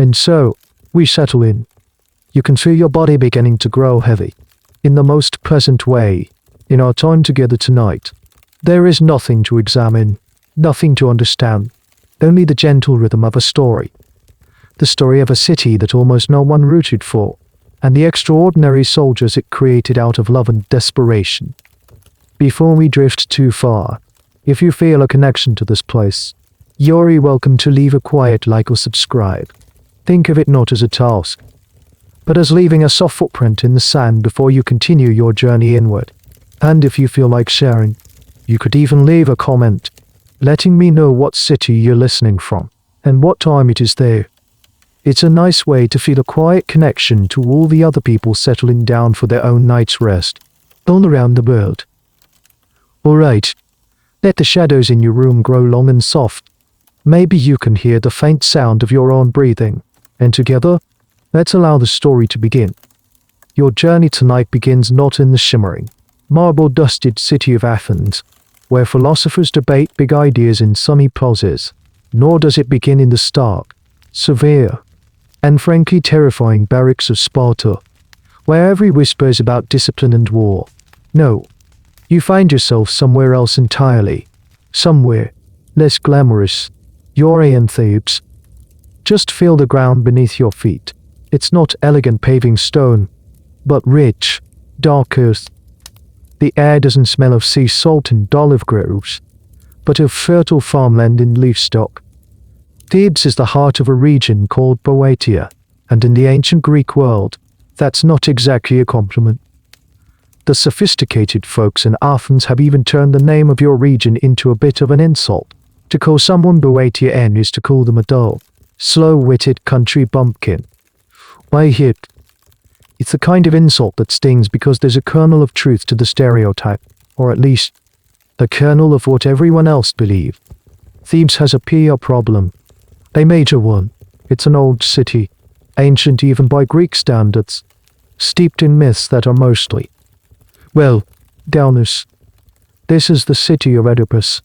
And so, we settle in. You can feel your body beginning to grow heavy. In the most pleasant way, in our time together tonight. There is nothing to examine, nothing to understand, only the gentle rhythm of a story. The story of a city that almost no one rooted for, and the extraordinary soldiers it created out of love and desperation. Before we drift too far, if you feel a connection to this place, you're welcome to leave a quiet like or subscribe. Think of it not as a task, but as leaving a soft footprint in the sand before you continue your journey inward. And if you feel like sharing, you could even leave a comment, letting me know what city you're listening from, and what time it is there. It's a nice way to feel a quiet connection to all the other people settling down for their own night's rest, all around the world. Alright, let the shadows in your room grow long and soft. Maybe you can hear the faint sound of your own breathing, and together, let's allow the story to begin. Your journey tonight begins not in the shimmering, marble-dusted city of Athens, where philosophers debate big ideas in sunny pauses, nor does it begin in the stark, severe, and frankly terrifying barracks of Sparta, where every whisper is about discipline and war. No, you find yourself somewhere else entirely, somewhere less glamorous. You're in Thebes. Just feel the ground beneath your feet. It's not elegant paving stone, but rich, dark earth. The air doesn't smell of sea salt and olive groves, but of fertile farmland and livestock. Thebes is the heart of a region called Boeotia, and in the ancient Greek world, that's not exactly a compliment. The sophisticated folks in Athens have even turned the name of your region into a bit of an insult. To call someone Boeotian is to call them a dull, slow-witted country bumpkin. Why hit? It's the kind of insult that stings because there's a kernel of truth to the stereotype, or at least, a kernel of what everyone else believes. Thebes has a PR problem. A major one. It's an old city, ancient even by Greek standards, steeped in myths that are mostly, well, downers. This is the city of Oedipus,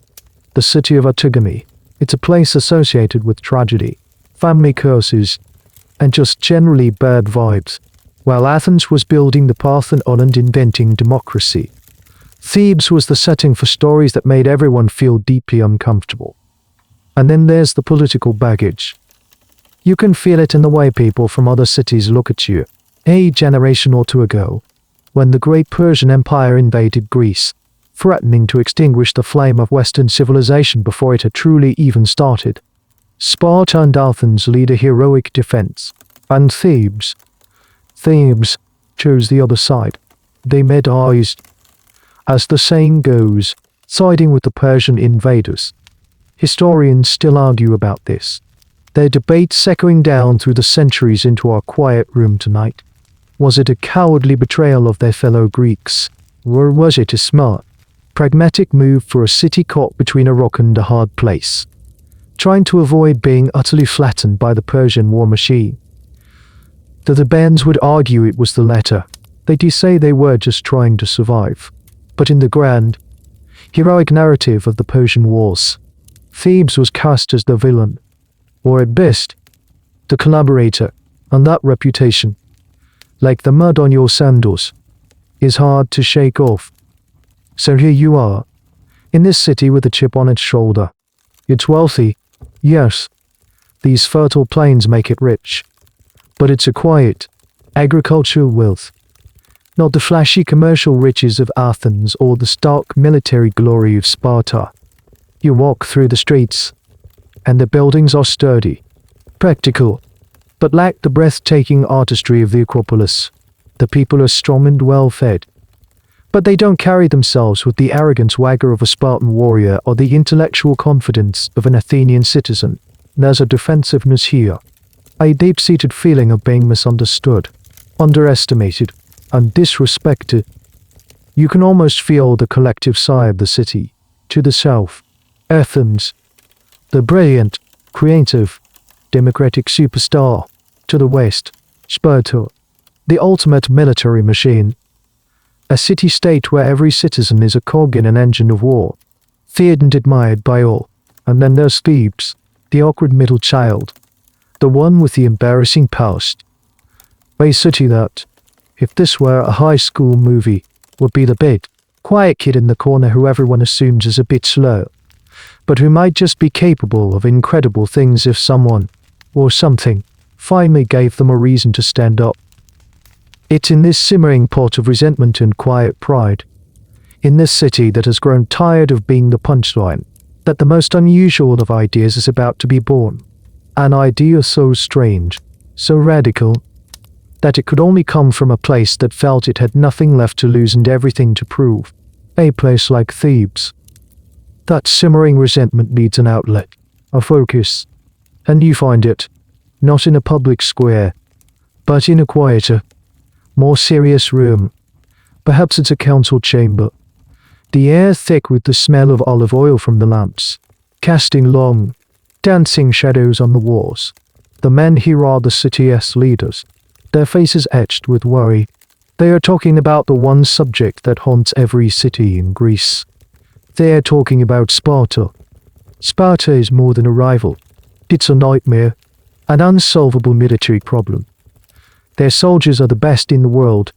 the city of Antigone. It's a place associated with tragedy, family curses, and just generally bad vibes. While Athens was building the Parthenon and inventing democracy, Thebes was the setting for stories that made everyone feel deeply uncomfortable. And then there's the political baggage. You can feel it in the way people from other cities look at you. A generation or two ago, when the great Persian Empire invaded Greece, threatening to extinguish the flame of Western civilization before it had truly even started, Sparta and Athens lead a heroic defense, and Thebes chose the other side. They made eyes, as the saying goes, siding with the Persian invaders. Historians still argue about this, their debates echoing down through the centuries into our quiet room tonight. Was it a cowardly betrayal of their fellow Greeks, or was it a smart, pragmatic move for a city caught between a rock and a hard place, trying to avoid being utterly flattened by the Persian war machine? The Thebans would argue it was the latter. They'd say they were just trying to survive. But in the grand, heroic narrative of the Persian Wars, Thebes was cast as the villain, or at best, the collaborator, and that reputation, like the mud on your sandals, is hard to shake off. So here you are, in this city with a chip on its shoulder. It's wealthy, yes. These fertile plains make it rich. But it's a quiet, agricultural wealth, not the flashy commercial riches of Athens or the stark military glory of Sparta. You walk through the streets, and the buildings are sturdy, practical, but lack the breathtaking artistry of the Acropolis. The people are strong and well-fed, but they don't carry themselves with the arrogant swagger of a Spartan warrior or the intellectual confidence of an Athenian citizen. There's a defensiveness here, a deep-seated feeling of being misunderstood, underestimated, and disrespected. You can almost feel the collective sigh of the city. To the south, Athens, the brilliant, creative, democratic superstar. To the west, Sparta, the ultimate military machine. A city-state where every citizen is a cog in an engine of war, feared and admired by all. And then there's Thebes, the awkward middle child, The one with the embarrassing past. A city that, if this were a high school movie, would be the big, quiet kid in the corner who everyone assumes is a bit slow, but who might just be capable of incredible things if someone, or something, finally gave them a reason to stand up. It's in this simmering pot of resentment and quiet pride, in this city that has grown tired of being the punchline, that the most unusual of ideas is about to be born. An idea so strange, so radical, that it could only come from a place that felt it had nothing left to lose and everything to prove. A place like Thebes. That simmering resentment needs an outlet, a focus. And you find it, not in a public square, but in a quieter, more serious room. Perhaps it's a council chamber. The air thick with the smell of olive oil from the lamps, casting long, dancing shadows on the walls. The men here are the city's leaders, their faces etched with worry. They are talking about the one subject that haunts every city in Greece. They are talking about Sparta. Sparta is more than a rival. It's a nightmare, an unsolvable military problem. Their soldiers are the best in the world,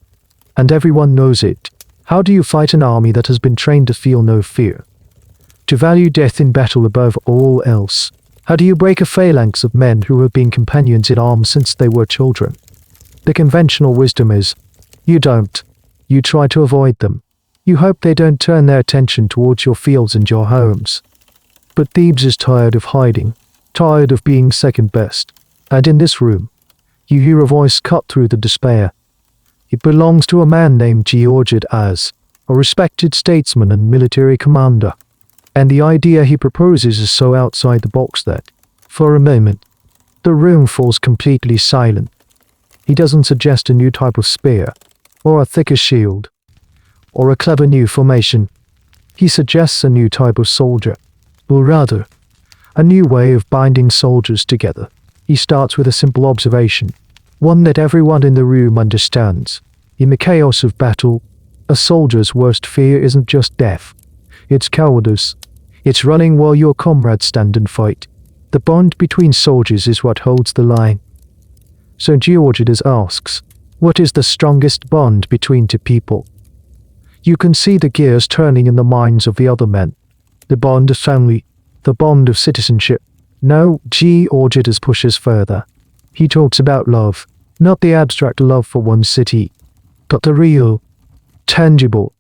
and everyone knows it. How do you fight an army that has been trained to feel no fear? To value death in battle above all else? How do you break a phalanx of men who have been companions in arms since they were children? The conventional wisdom is, you don't. You try to avoid them. You hope they don't turn their attention towards your fields and your homes. But Thebes is tired of hiding, tired of being second best. And in this room, you hear a voice cut through the despair. It belongs to a man named Georgidas, a respected statesman and military commander. And the idea he proposes is so outside the box that, for a moment, the room falls completely silent. He doesn't suggest a new type of spear, or a thicker shield, or a clever new formation. He suggests a new type of soldier, or rather, a new way of binding soldiers together. He starts with a simple observation, one that everyone in the room understands. In the chaos of battle, a soldier's worst fear isn't just death. It's cowardice. It's running while your comrades stand and fight. The bond between soldiers is what holds the line. So Georgidas asks, what is the strongest bond between two people? You can see the gears turning in the minds of the other men. The bond of family, the bond of citizenship. No, Georgidas pushes further. He talks about love, not the abstract love for one city, but the real, tangible,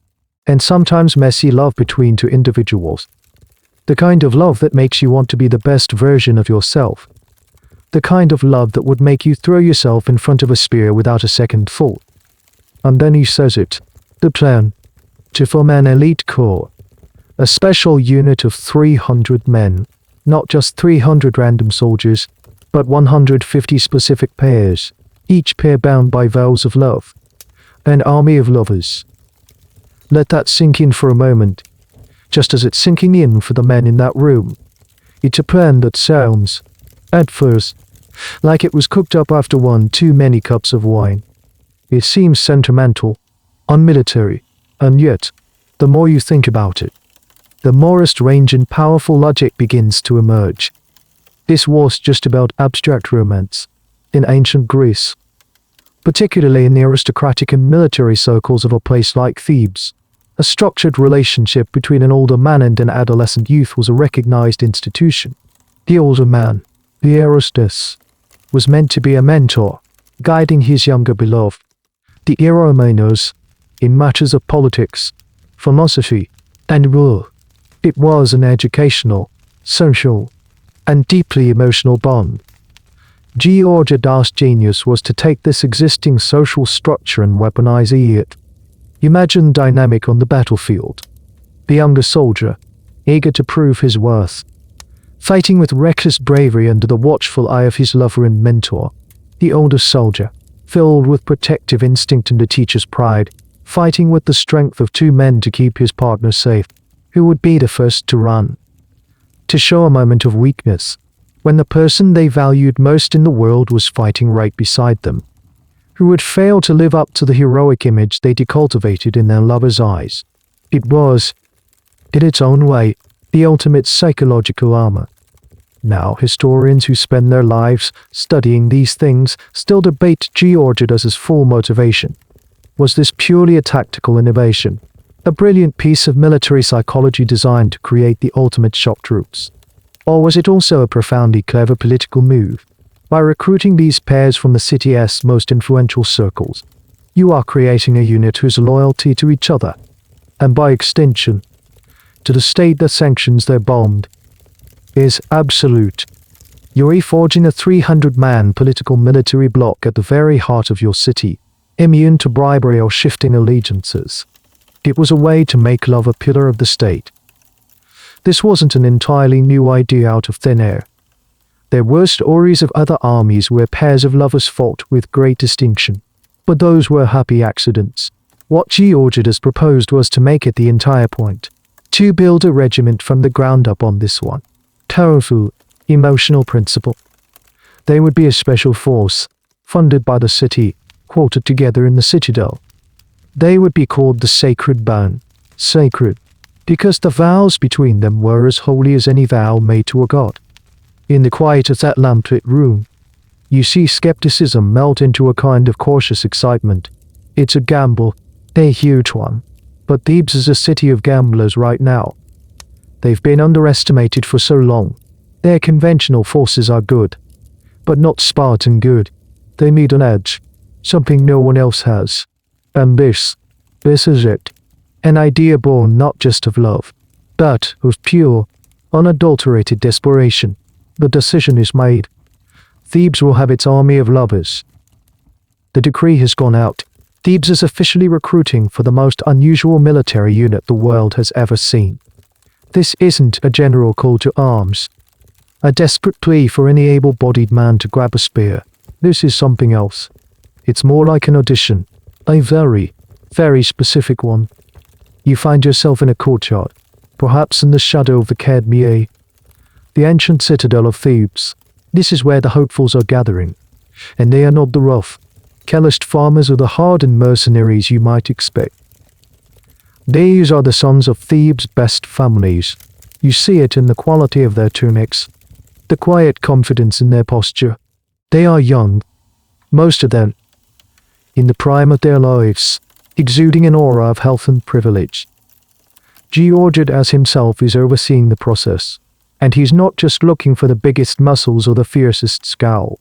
and sometimes messy love between two individuals. The kind of love that makes you want to be the best version of yourself. The kind of love that would make you throw yourself in front of a spear without a second thought. And then he says it, the plan, to form an elite corps, a special unit of 300 men, not just 300 random soldiers, but 150 specific pairs, each pair bound by vows of love. An army of lovers. Let that sink in for a moment, just as it's sinking in for the men in that room. It's a plan that sounds, at first, like it was cooked up after one too many cups of wine. It seems sentimental, unmilitary, and yet, the more you think about it, the more a strange and powerful logic begins to emerge. This was just about abstract romance in ancient Greece, particularly in the aristocratic and military circles of a place like Thebes. A structured relationship between an older man and an adolescent youth was a recognized institution. The older man, the Aristus, was meant to be a mentor, guiding his younger beloved, the Eromenos, in matters of politics, philosophy, and rule. It was an educational, social, and deeply emotional bond. Georgidas' genius was to take this existing social structure and weaponize it. Imagine dynamic on the battlefield. The younger soldier, eager to prove his worth, fighting with reckless bravery under the watchful eye of his lover and mentor. The older soldier, filled with protective instinct and a teacher's pride, fighting with the strength of two men to keep his partner safe. Who would be the first to run? To show a moment of weakness, when the person they valued most in the world was fighting right beside them. Who would fail to live up to the heroic image they decultivated in their lover's eyes. It was, in its own way, the ultimate psychological armor. Now, historians who spend their lives studying these things still debate Georgidas's full motivation. Was this purely a tactical innovation? A brilliant piece of military psychology designed to create the ultimate shock troops? Or was it also a profoundly clever political move? By recruiting these pairs from the city's most influential circles, you are creating a unit whose loyalty to each other, and by extension, to the state that sanctions their bond, is absolute. You're forging a 300-man political military bloc at the very heart of your city, immune to bribery or shifting allegiances. It was a way to make love a pillar of the state. This wasn't an entirely new idea out of thin air. There were stories of other armies where pairs of lovers fought with great distinction, but those were happy accidents. What Georgidas proposed was to make it the entire point, to build a regiment from the ground up on this one powerful, emotional principle. They would be a special force, funded by the city, quartered together in the citadel. They would be called the Sacred Band. Sacred, because the vows between them were as holy as any vow made to a god. In the quiet of that lamplit room, you see skepticism melt into a kind of cautious excitement. It's a gamble, a huge one. But Thebes is a city of gamblers right now. They've been underestimated for so long. Their conventional forces are good, but not Spartan good. They need an edge, something no one else has. And this is it. An idea born not just of love, but of pure, unadulterated desperation. The decision is made. Thebes will have its army of lovers. The decree has gone out. Thebes is officially recruiting for the most unusual military unit the world has ever seen. This isn't a general call to arms, a desperate plea for any able-bodied man to grab a spear. This is something else. It's more like an audition, a very, very specific one. You find yourself in a courtyard, perhaps in the shadow of the Cadmea, the ancient citadel of Thebes. This is where the hopefuls are gathering, and they are not the rough, calloused farmers or the hardened mercenaries you might expect. These are the sons of Thebes' best families. You see it in the quality of their tunics, the quiet confidence in their posture. They are young, most of them, in the prime of their lives, exuding an aura of health and privilege. Georgidas himself is overseeing the process, and he's not just looking for the biggest muscles or the fiercest scowl.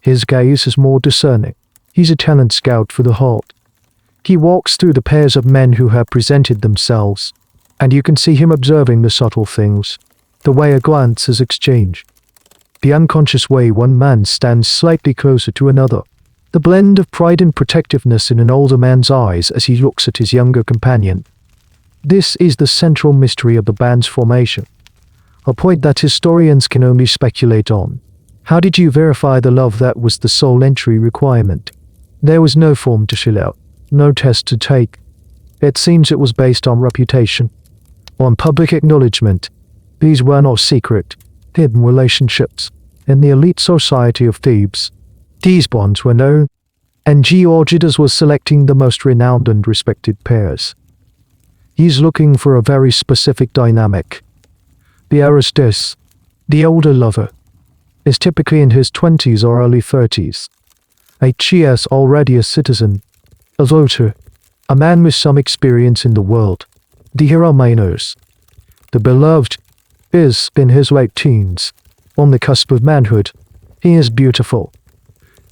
His gaze is more discerning. He's a talent scout for the heart. He walks through the pairs of men who have presented themselves, and you can see him observing the subtle things, the way a glance is exchanged, the unconscious way one man stands slightly closer to another, the blend of pride and protectiveness in an older man's eyes as he looks at his younger companion. This is the central mystery of the band's formation, a point that historians can only speculate on. How did you verify the love that was the sole entry requirement? There was no form to fill out, no test to take. It seems it was based on reputation, on public acknowledgement. These were not secret, hidden relationships. In the elite society of Thebes, these bonds were known, and Georgidas was selecting the most renowned and respected pairs. He's looking for a very specific dynamic. The Aristus, the older lover, is typically in his 20s or early 30s. A Chias already a citizen, a voter, a man with some experience in the world. The Hieromenos, the beloved, is in his late teens, on the cusp of manhood. He is beautiful.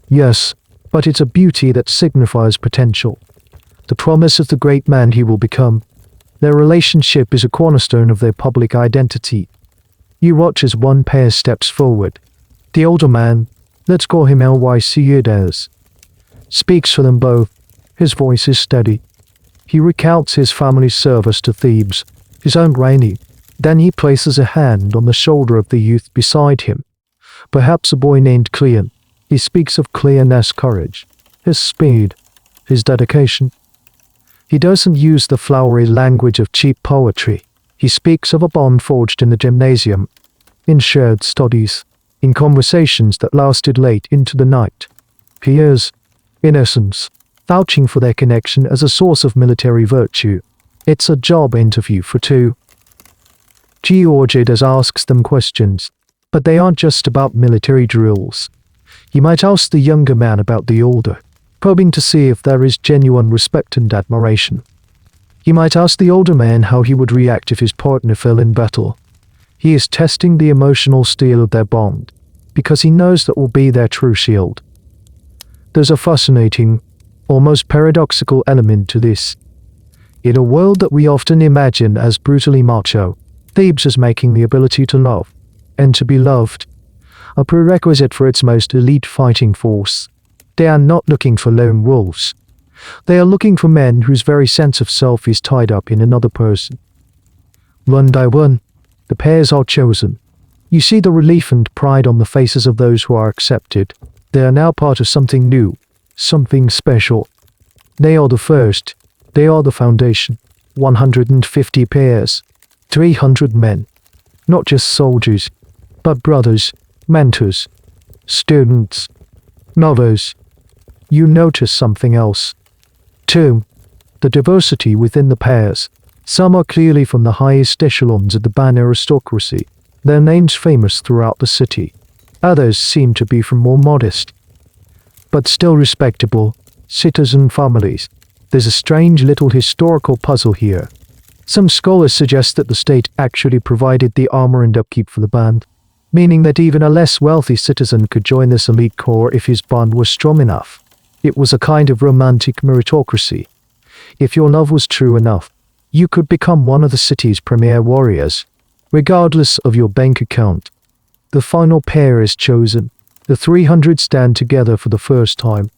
Yes, but it's a beauty that signifies potential, the promise of the great man he will become. Their relationship is a cornerstone of their public identity. You watch as one pair steps forward. The older man, let's call him Lycidas, speaks for them both. His voice is steady. He recounts his family's service to Thebes, his own reigning. Then he places a hand on the shoulder of the youth beside him, perhaps a boy named Cleon. He speaks of Cleon's courage, his speed, his dedication. He doesn't use the flowery language of cheap poetry. He speaks of a bond forged in the gymnasium, in shared studies, in conversations that lasted late into the night. He is, in essence, vouching for their connection as a source of military virtue. It's a job interview for two. Georgidas asks them questions, But they aren't just about military drills. You might ask the younger man about the older, probing to see if there is genuine respect and admiration. You might ask the older man how he would react if his partner fell in battle. He is testing the emotional steel of their bond, because he knows that will be their true shield. There's a fascinating, almost paradoxical element to this. In a world that we often imagine as brutally macho, Thebes is making the ability to love, and to be loved, a prerequisite for its most elite fighting force. They are not looking for lone wolves. They are looking for men whose very sense of self is tied up in another person. One by one, the pairs are chosen. You see the relief and pride on the faces of those who are accepted. They are now part of something new, something special. They are the first. They are the foundation. 150 pairs. 300 men. Not just soldiers, but brothers, mentors, students, lovers. You notice something else. 2. The diversity within the pairs. Some are clearly from the highest echelons of the Ban aristocracy, their names famous throughout the city. Others seem to be from more modest, but still respectable, citizen families. There's a strange little historical puzzle here. Some scholars suggest that the state actually provided the armor and upkeep for the band, meaning that even a less wealthy citizen could join this elite corps if his bond was strong enough. It was a kind of romantic meritocracy. If your love was true enough, you could become one of the city's premier warriors, regardless of your bank account. The final pair is chosen. The 300 stand together for the first time.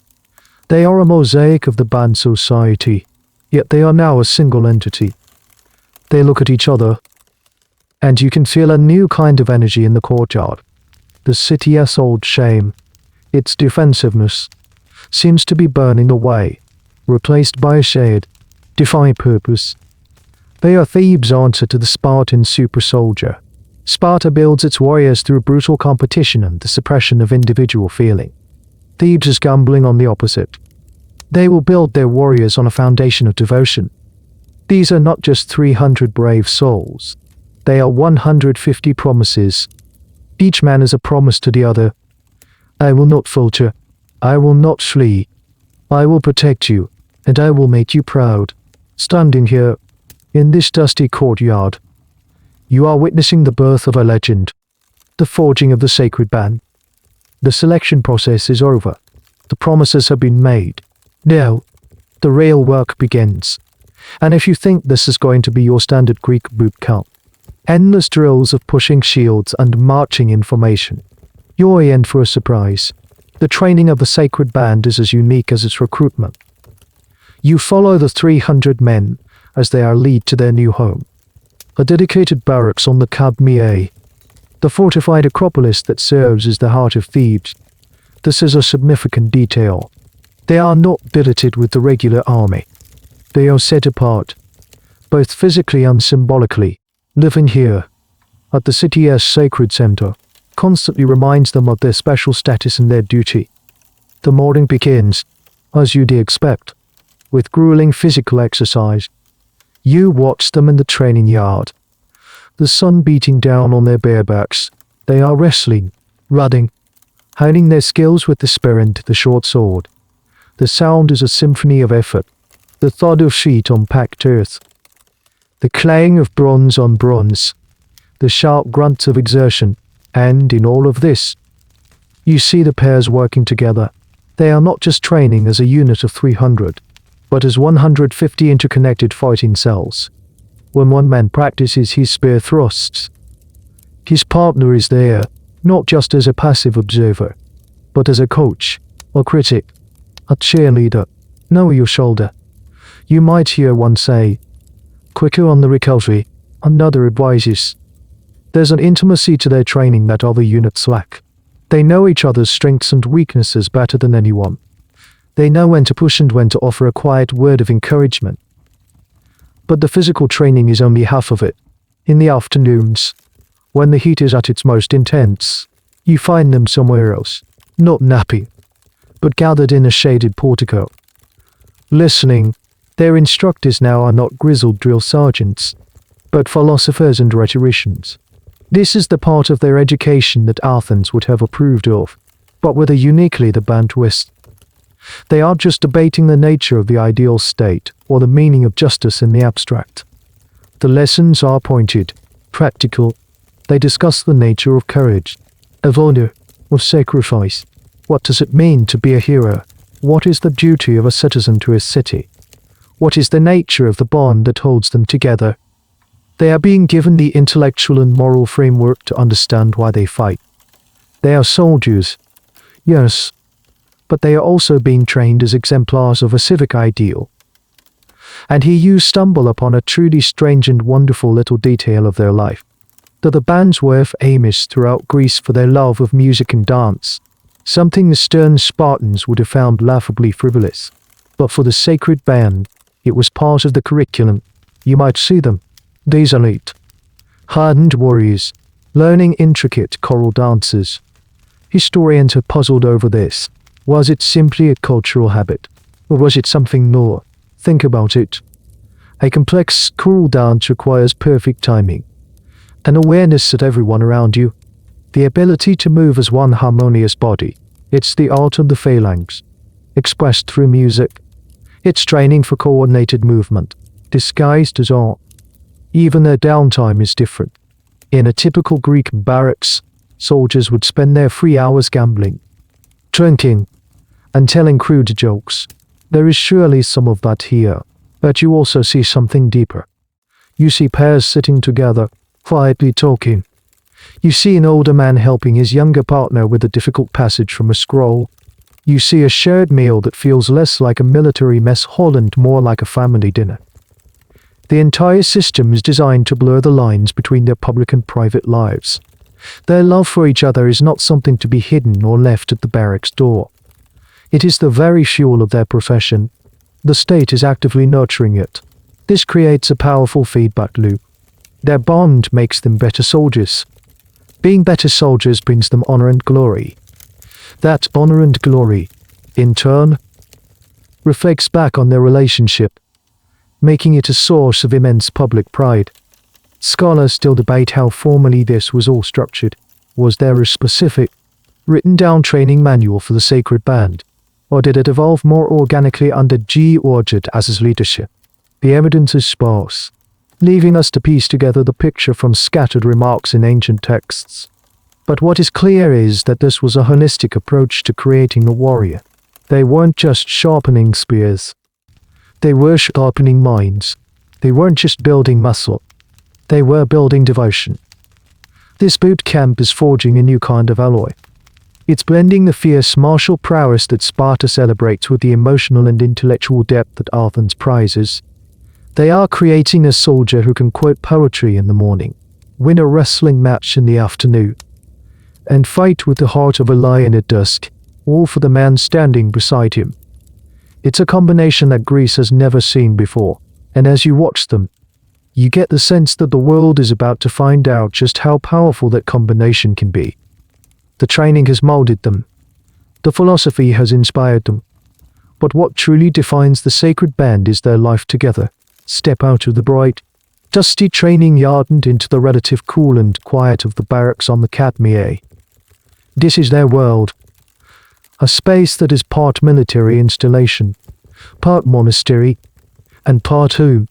They are a mosaic of the band society, yet they are now a single entity. They look at each other, and you can feel a new kind of energy in the courtyard. The city's old shame, its defensiveness, seems to be burning away, replaced by a shared, defined purpose. They are Thebes' answer to the Spartan super soldier. Sparta builds its warriors through brutal competition and the suppression of individual feeling. Thebes is gambling on the opposite. They will build their warriors on a foundation of devotion. These are not just 300 brave souls. They are 150 promises. Each man is a promise to the other. I will not falter. I will not flee. I will protect you, and I will make you proud. Standing here, in this dusty courtyard, you are witnessing the birth of a legend, the forging of the Sacred Band. The selection process is over. The promises have been made. Now, the real work begins. And if you think this is going to be your standard Greek boot camp, endless drills of pushing shields and marching in formation, you're in for a surprise. The training of the Sacred Band is as unique as its recruitment. You follow the 300 men as they are led to their new home, a dedicated barracks on the Cadmea, the fortified acropolis that serves as the heart of Thebes. This is a significant detail. They are not billeted with the regular army. They are set apart, both physically and symbolically. Living here, at the city's sacred center, constantly reminds them of their special status and their duty. The morning begins, as you'd expect, with grueling physical exercise. You watch them in the training yard. The sun beating down on their bare backs. They are wrestling, running, honing their skills with the spear and the short sword. The sound is a symphony of effort, the thud of feet on packed earth, the clang of bronze on bronze, the sharp grunts of exertion. And in all of this, you see the pairs working together. They are not just training as a unit of 300, but as 150 interconnected fighting cells. When one man practices his spear thrusts, his partner is there, not just as a passive observer, but as a coach, a critic, a cheerleader. Know your shoulder. You might hear one say, quicker on the recovery, another advises. There's an intimacy to their training that other units lack. They know each other's strengths and weaknesses better than anyone. They know when to push and when to offer a quiet word of encouragement. But the physical training is only half of it. In the afternoons, when the heat is at its most intense, you find them somewhere else, not napping, but gathered in a shaded portico. Listening, their instructors now are not grizzled drill sergeants, but philosophers and rhetoricians. This is the part of their education that Athens would have approved of, but with a uniquely the band twist. They aren't just debating the nature of the ideal state or the meaning of justice in the abstract. The lessons are pointed, practical. They discuss the nature of courage, of honor, of sacrifice. What does it mean to be a hero? What is the duty of a citizen to his city? What is the nature of the bond that holds them together? They are being given the intellectual and moral framework to understand why they fight. They are soldiers, yes, but they are also being trained as exemplars of a civic ideal. And here you stumble upon a truly strange and wonderful little detail of their life. That the bands were famous throughout Greece for their love of music and dance, something the stern Spartans would have found laughably frivolous. But for the Sacred Band, it was part of the curriculum. You might see them, these elite, hardened warriors, learning intricate choral dances. Historians have puzzled over this. Was it simply a cultural habit? Or was it something more? Think about it. A complex choral dance requires perfect timing, an awareness of everyone around you, the ability to move as one harmonious body. It's the art of the phalanx, expressed through music. It's training for coordinated movement, disguised as art. Even their downtime is different. In a typical Greek barracks, soldiers would spend their free hours gambling, drinking, and telling crude jokes. There is surely some of that here, but you also see something deeper. You see pairs sitting together, quietly talking. You see an older man helping his younger partner with a difficult passage from a scroll. You see a shared meal that feels less like a military mess hall and more like a family dinner. The entire system is designed to blur the lines between their public and private lives. Their love for each other is not something to be hidden or left at the barracks door. It is the very fuel of their profession. The state is actively nurturing it. This creates a powerful feedback loop. Their bond makes them better soldiers. Being better soldiers brings them honor and glory. That honor and glory, in turn, reflects back on their relationship, making it a source of immense public pride. Scholars still debate how formally this was all structured. Was there a specific, written-down training manual for the Sacred Band, or did it evolve more organically under Georgiadas's leadership? The evidence is sparse, leaving us to piece together the picture from scattered remarks in ancient texts. But what is clear is that this was a holistic approach to creating a warrior. They weren't just sharpening spears. They were sharpening minds. They weren't just building muscle. They were building devotion. This boot camp is forging a new kind of alloy. It's blending the fierce martial prowess that Sparta celebrates with the emotional and intellectual depth that Athens prizes. They are creating a soldier who can quote poetry in the morning, win a wrestling match in the afternoon, and fight with the heart of a lion at dusk, all for the man standing beside him. It's a combination that Greece has never seen before, and as you watch them, you get the sense that the world is about to find out just how powerful that combination can be. The training has molded them. The philosophy has inspired them. But what truly defines the Sacred Band is their life together. Step out of the bright, dusty training yard and into the relative cool and quiet of the barracks on the Cadmea. This is their world. A space that is part military installation, part monastery, and part home.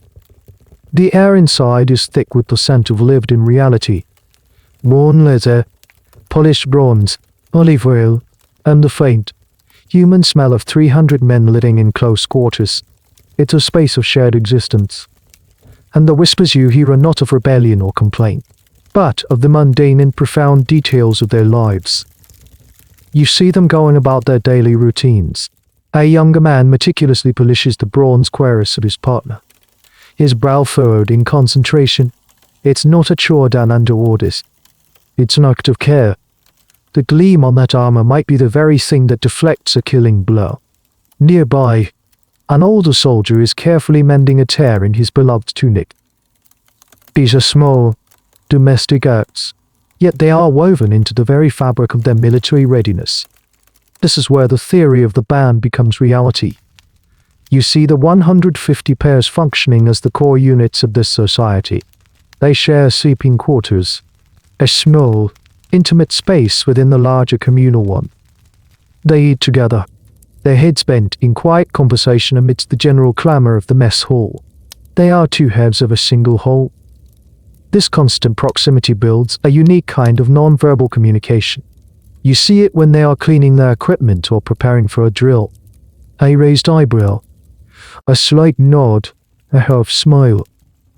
The air inside is thick with the scent of lived-in reality. Worn leather, polished bronze, olive oil, and the faint, human smell of 300 men living in close quarters. It's a space of shared existence. And the whispers you hear are not of rebellion or complaint, but of the mundane and profound details of their lives. You see them going about their daily routines. A younger man meticulously polishes the bronze cuirass of his partner, his brow furrowed in concentration. It's not a chore done under orders. It's an act of care. The gleam on that armor might be the very thing that deflects a killing blow. Nearby, an older soldier is carefully mending a tear in his beloved tunic. These are small, domestic acts, yet they are woven into the very fabric of their military readiness. This is where the theory of the band becomes reality. You see the 150 pairs functioning as the core units of this society. They share sleeping quarters, a small, intimate space within the larger communal one. They eat together, their heads bent in quiet conversation amidst the general clamor of the mess hall. They are two halves of a single whole. This constant proximity builds a unique kind of non-verbal communication. You see it when they are cleaning their equipment or preparing for a drill. A raised eyebrow, a slight nod, a half smile.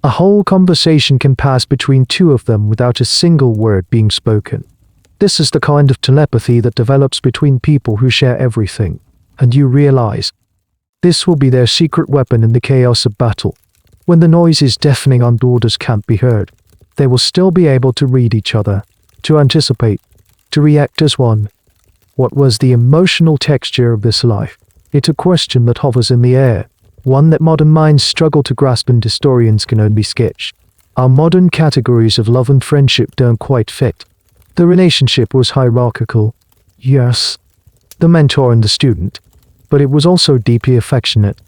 A whole conversation can pass between two of them without a single word being spoken. This is the kind of telepathy that develops between people who share everything, and you realize this will be their secret weapon in the chaos of battle. When the noise is deafening and orders can't be heard, they will still be able to read each other, to anticipate, to react as one. What was the emotional texture of this life? It's a question that hovers in the air, one that modern minds struggle to grasp and historians can only sketch. Our modern categories of love and friendship don't quite fit. The relationship was hierarchical, yes, the mentor and the student, but it was also deeply affectionate.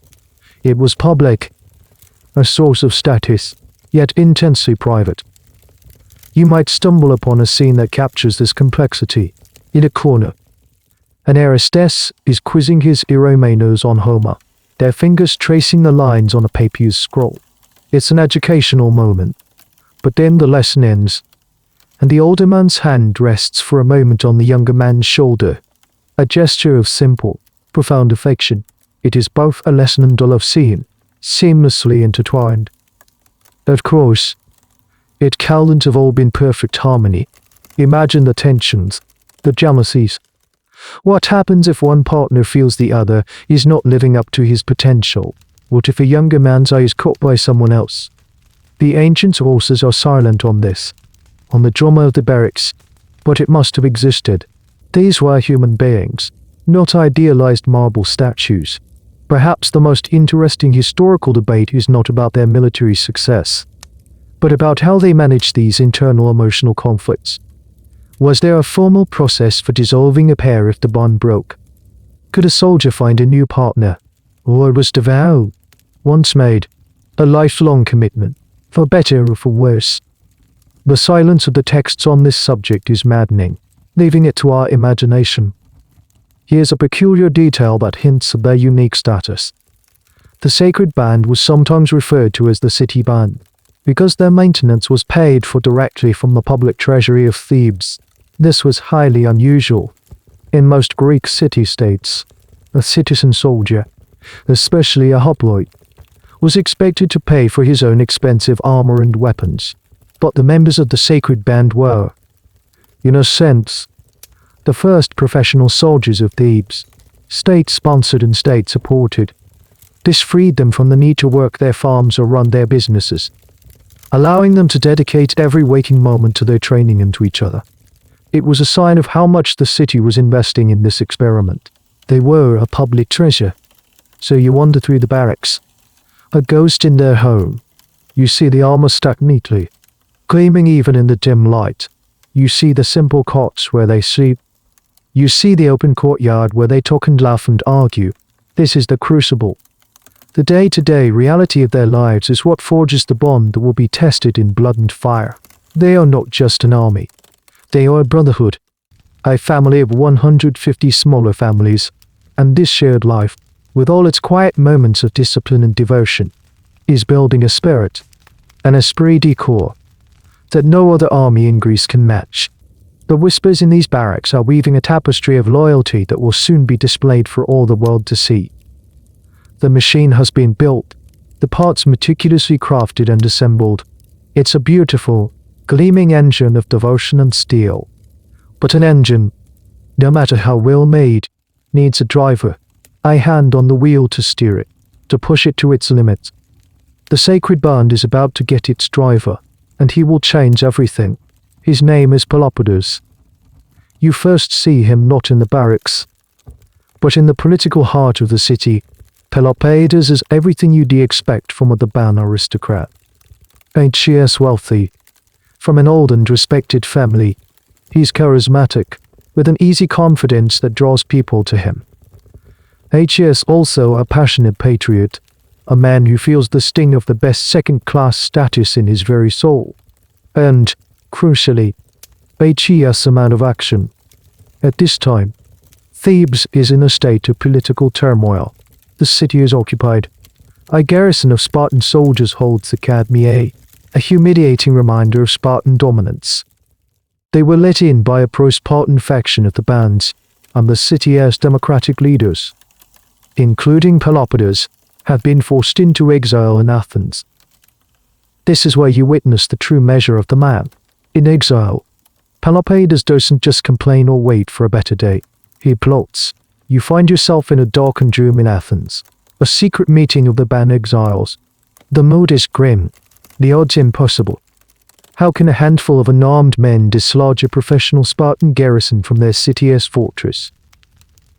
It was public, a source of status, yet intensely private. You might stumble upon a scene that captures this complexity. In a corner, an Aristes is quizzing his Iromenos on Homer, their fingers tracing the lines on a papyrus scroll. It's an educational moment. But then the lesson ends, and the older man's hand rests for a moment on the younger man's shoulder, a gesture of simple, profound affection. It is both a lesson and a love scene, seamlessly intertwined. Of course, it can't have all been perfect harmony. Imagine the tensions, the jealousies. What happens if one partner feels the other is not living up to his potential? What if a younger man's eye is caught by someone else? The ancient sources are silent on this, on the drama of the barracks, but it must have existed. These were human beings, not idealized marble statues. Perhaps the most interesting historical debate is not about their military success, but about how they managed these internal emotional conflicts. Was there a formal process for dissolving a pair if the bond broke? Could a soldier find a new partner? Or was the vow, once made, a lifelong commitment, for better or for worse? The silence of the texts on this subject is maddening, leaving it to our imagination. Here's a peculiar detail that hints of their unique status. The Sacred Band was sometimes referred to as the City Band, because their maintenance was paid for directly from the public treasury of Thebes. This was highly unusual. In most Greek city-states, a citizen soldier, especially a hoplite, was expected to pay for his own expensive armor and weapons. But the members of the Sacred Band were, in a sense, the first professional soldiers of Thebes, state-sponsored and state-supported. This freed them from the need to work their farms or run their businesses, allowing them to dedicate every waking moment to their training and to each other. It was a sign of how much the city was investing in this experiment. They were a public treasure. So you wander through the barracks, a ghost in their home. You see the armor stacked neatly, gleaming even in the dim light. You see the simple cots where they sleep. You see the open courtyard where they talk and laugh and argue. This is the crucible. The day-to-day reality of their lives is what forges the bond that will be tested in blood and fire. They are not just an army. They are a brotherhood, a family of 150 smaller families, and this shared life, with all its quiet moments of discipline and devotion, is building a spirit, an esprit de corps, that no other army in Greece can match. The whispers in these barracks are weaving a tapestry of loyalty that will soon be displayed for all the world to see. The machine has been built, the parts meticulously crafted and assembled. It's a beautiful, gleaming engine of devotion and steel. But an engine, no matter how well made, needs a driver, a hand on the wheel to steer it, to push it to its limits. The Sacred Band is about to get its driver, and he will change everything. His name is Pelopidas. You first see him not in the barracks, but in the political heart of the city. Pelopidas is everything you'd expect from a Theban aristocrat. H.C.S. wealthy, from an old and respected family. He's charismatic, with an easy confidence that draws people to him. H.C.S. also a passionate patriot, a man who feels the sting of the best second-class status in his very soul. And, crucially, H.E.S. a man of action. At this time, Thebes is in a state of political turmoil. The city is occupied. A garrison of Spartan soldiers holds the Academy, a humiliating reminder of Spartan dominance. They were let in by a pro-Spartan faction of the bands, and the city's democratic leaders, including Pelopidas, have been forced into exile in Athens. This is where you witness the true measure of the man. In exile, Pelopidas doesn't just complain or wait for a better day. He plots. You find yourself in a darkened room in Athens, a secret meeting of the band exiles. The mood is grim, the odds impossible. How can a handful of unarmed men dislodge a professional Spartan garrison from their city's fortress?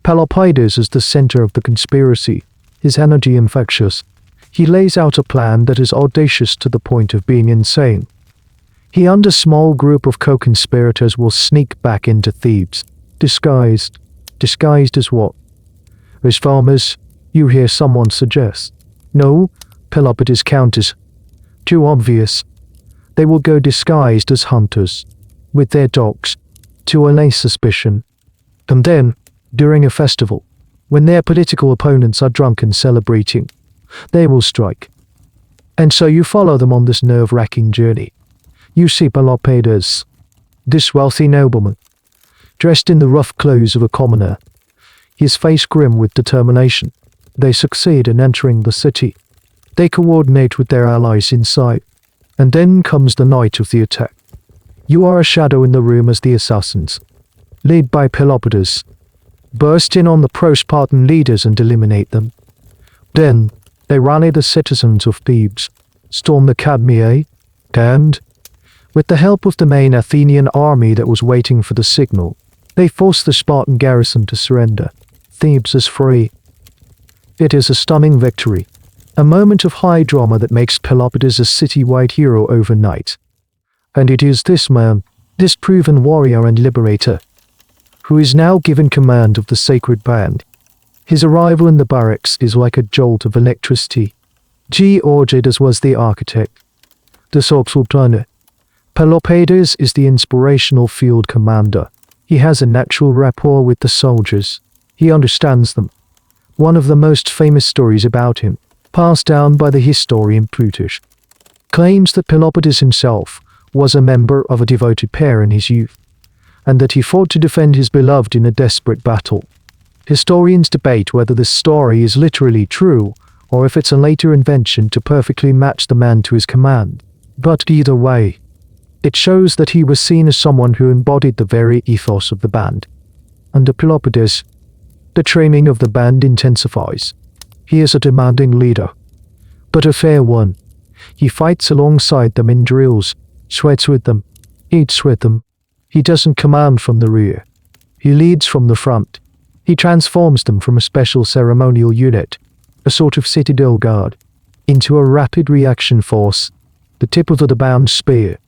Pelopidas is the center of the conspiracy, his energy infectious. He lays out a plan that is audacious to the point of being insane. He and a small group of co-conspirators will sneak back into Thebes, disguised. Disguised as what? As farmers, you hear someone suggest. No, Pelopidas counters. Too obvious. They will go disguised as hunters, with their dogs, to allay suspicion. And then, during a festival, when their political opponents are drunk and celebrating, they will strike. And so you follow them on this nerve-wracking journey. You see Pelopidas, this wealthy nobleman, dressed in the rough clothes of a commoner, his face grim with determination. They succeed in entering the city. They coordinate with their allies inside. And then comes the night of the attack. You are a shadow in the room as the assassins, led by Pelopidas, burst in on the pro-Spartan leaders and eliminate them. Then, they rally the citizens of Thebes, storm the Academy, and, with the help of the main Athenian army that was waiting for the signal, they force the Spartan garrison to surrender. Thebes is free. It is a stunning victory, a moment of high drama that makes Pelopidas a city-wide hero overnight. And it is this man, this proven warrior and liberator, who is now given command of the Sacred Band. His arrival in the barracks is like a jolt of electricity. Georgidas was the architect, the Sultan. Pelopidas is the inspirational field commander. He has a natural rapport with the soldiers. He understands them. One of the most famous stories about him, passed down by the historian Plutarch, claims that Pelopidas himself was a member of a devoted pair in his youth, and that he fought to defend his beloved in a desperate battle. Historians debate whether this story is literally true, or if it's a later invention to perfectly match the man to his command. But either way, it shows that he was seen as someone who embodied the very ethos of the band. Under Pelopidas, the training of the band intensifies. He is a demanding leader, but a fair one. He fights alongside them in drills, sweats with them, eats with them. He doesn't command from the rear. He leads from the front. He transforms them from a special ceremonial unit, a sort of citadel guard, into a rapid reaction force, the tip of the band spear.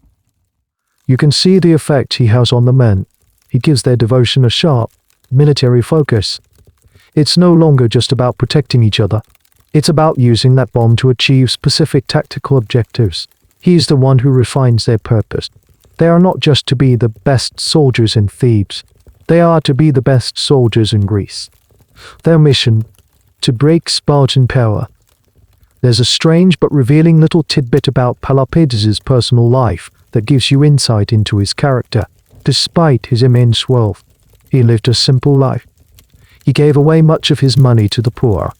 You can see the effect he has on the men. He gives their devotion a sharp, military focus. It's no longer just about protecting each other. It's about using that bond to achieve specific tactical objectives. He is the one who refines their purpose. They are not just to be the best soldiers in Thebes. They are to be the best soldiers in Greece. Their mission, to break Spartan power. There's a strange but revealing little tidbit about Pelopidas' personal life that gives you insight into his character. Despite his immense wealth, he lived a simple life. He gave away much of his money to the poor,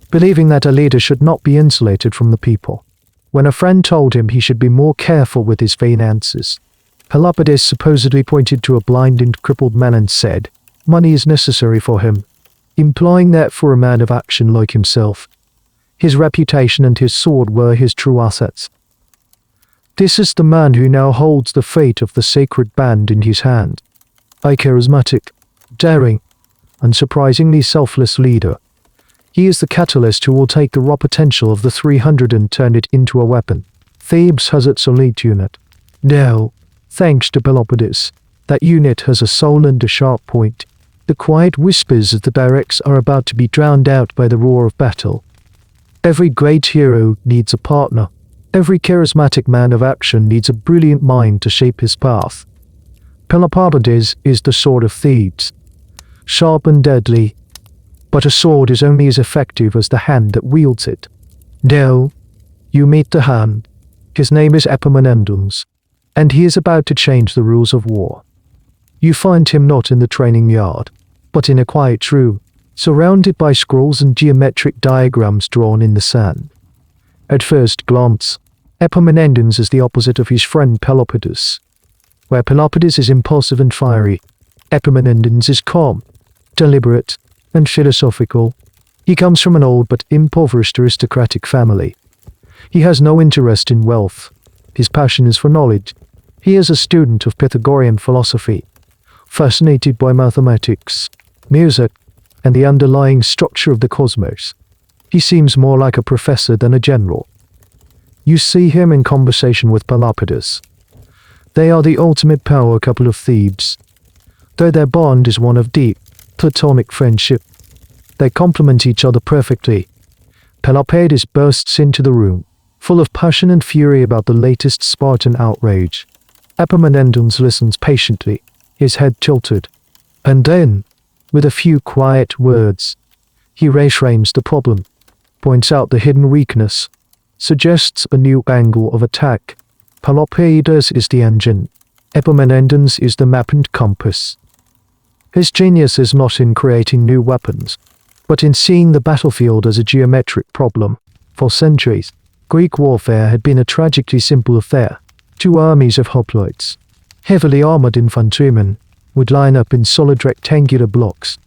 believing that a leader should not be insulated from the people. When a friend told him he should be more careful with his finances, Pelopidas supposedly pointed to a blind and crippled man and said, "Money is necessary for him," implying that for a man of action like himself, his reputation and his sword were his true assets. This is the man who now holds the fate of the Sacred Band in his hand. A charismatic, daring, and surprisingly selfless leader. He is the catalyst who will take the raw potential of the 300 and turn it into a weapon. Thebes has its elite unit. Now, thanks to Pelopidas, that unit has a soul and a sharp point. The quiet whispers of the barracks are about to be drowned out by the roar of battle. Every great hero needs a partner. Every charismatic man of action needs a brilliant mind to shape his path. Peloponnesus is the sword of Thebes, sharp and deadly, but a sword is only as effective as the hand that wields it. Now, you meet the hand. His name is Epaminondas, and he is about to change the rules of war. You find him not in the training yard, but in a quiet room, surrounded by scrolls and geometric diagrams drawn in the sand. At first glance, Epaminondas is the opposite of his friend Pelopidas. Where Pelopidas is impulsive and fiery, Epaminondas is calm, deliberate, and philosophical. He comes from an old but impoverished aristocratic family. He has no interest in wealth. His passion is for knowledge. He is a student of Pythagorean philosophy, fascinated by mathematics, music, and the underlying structure of the cosmos. He seems more like a professor than a general. You see him in conversation with Pelopidas. They are the ultimate power couple of Thebes. Though their bond is one of deep, platonic friendship, they complement each other perfectly. Pelopidas bursts into the room, full of passion and fury about the latest Spartan outrage. Epaminondas listens patiently, his head tilted, and then, with a few quiet words, he reframes the problem, points out the hidden weakness, suggests a new angle of attack. Pelopidas is the engine, Epaminondas is the map and compass. His genius is not in creating new weapons, but in seeing the battlefield as a geometric problem. For centuries, Greek warfare had been a tragically simple affair. Two armies of hoplites, heavily armored infantrymen, would line up in solid rectangular blocks,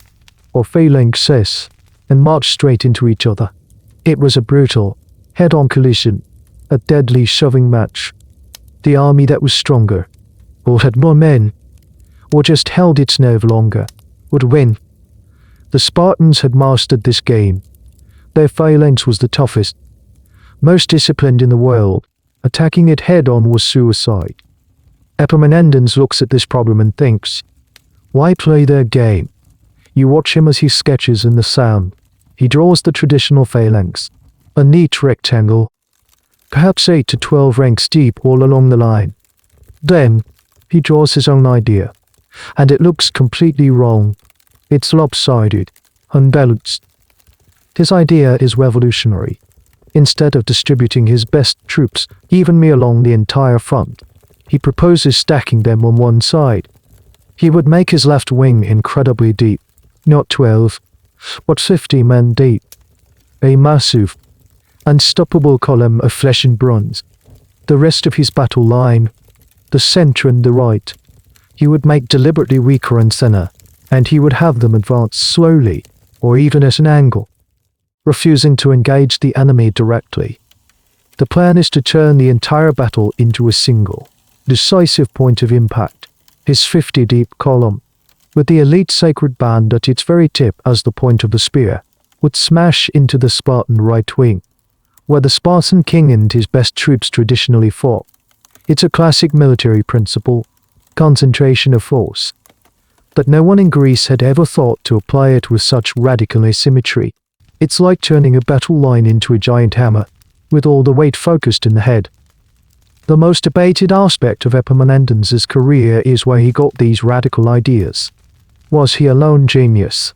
or phalanxes, and march straight into each other. It was a brutal, head-on collision, a deadly shoving match. The army that was stronger, or had more men, or just held its nerve longer, would win. The Spartans had mastered this game. Their phalanx was the toughest, most disciplined in the world. Attacking it head-on was suicide. Epaminondas looks at this problem and thinks, why play their game? You watch him as he sketches in the sand. He draws the traditional phalanx, a neat rectangle, perhaps 8 to 12 ranks deep all along the line. Then, he draws his own idea, and it looks completely wrong. It's lopsided, unbalanced. His idea is revolutionary. Instead of distributing his best troops evenly along the entire front, he proposes stacking them on one side. He would make his left wing incredibly deep, not 12, but 50 men deep. A massive, unstoppable column of flesh and bronze. The rest of his battle line, the center and the right, he would make deliberately weaker in center, and he would have them advance slowly, or even at an angle, refusing to engage the enemy directly. The plan is to turn the entire battle into a single, decisive point of impact, his 50-deep column, with the elite Sacred Band at its very tip as the point of the spear, would smash into the Spartan right wing, where the Spartan king and his best troops traditionally fought. It's a classic military principle, concentration of force, but no one in Greece had ever thought to apply it with such radical asymmetry. It's like turning a battle line into a giant hammer, with all the weight focused in the head. The most debated aspect of Epaminondas' career is where he got these radical ideas. Was he a lone genius?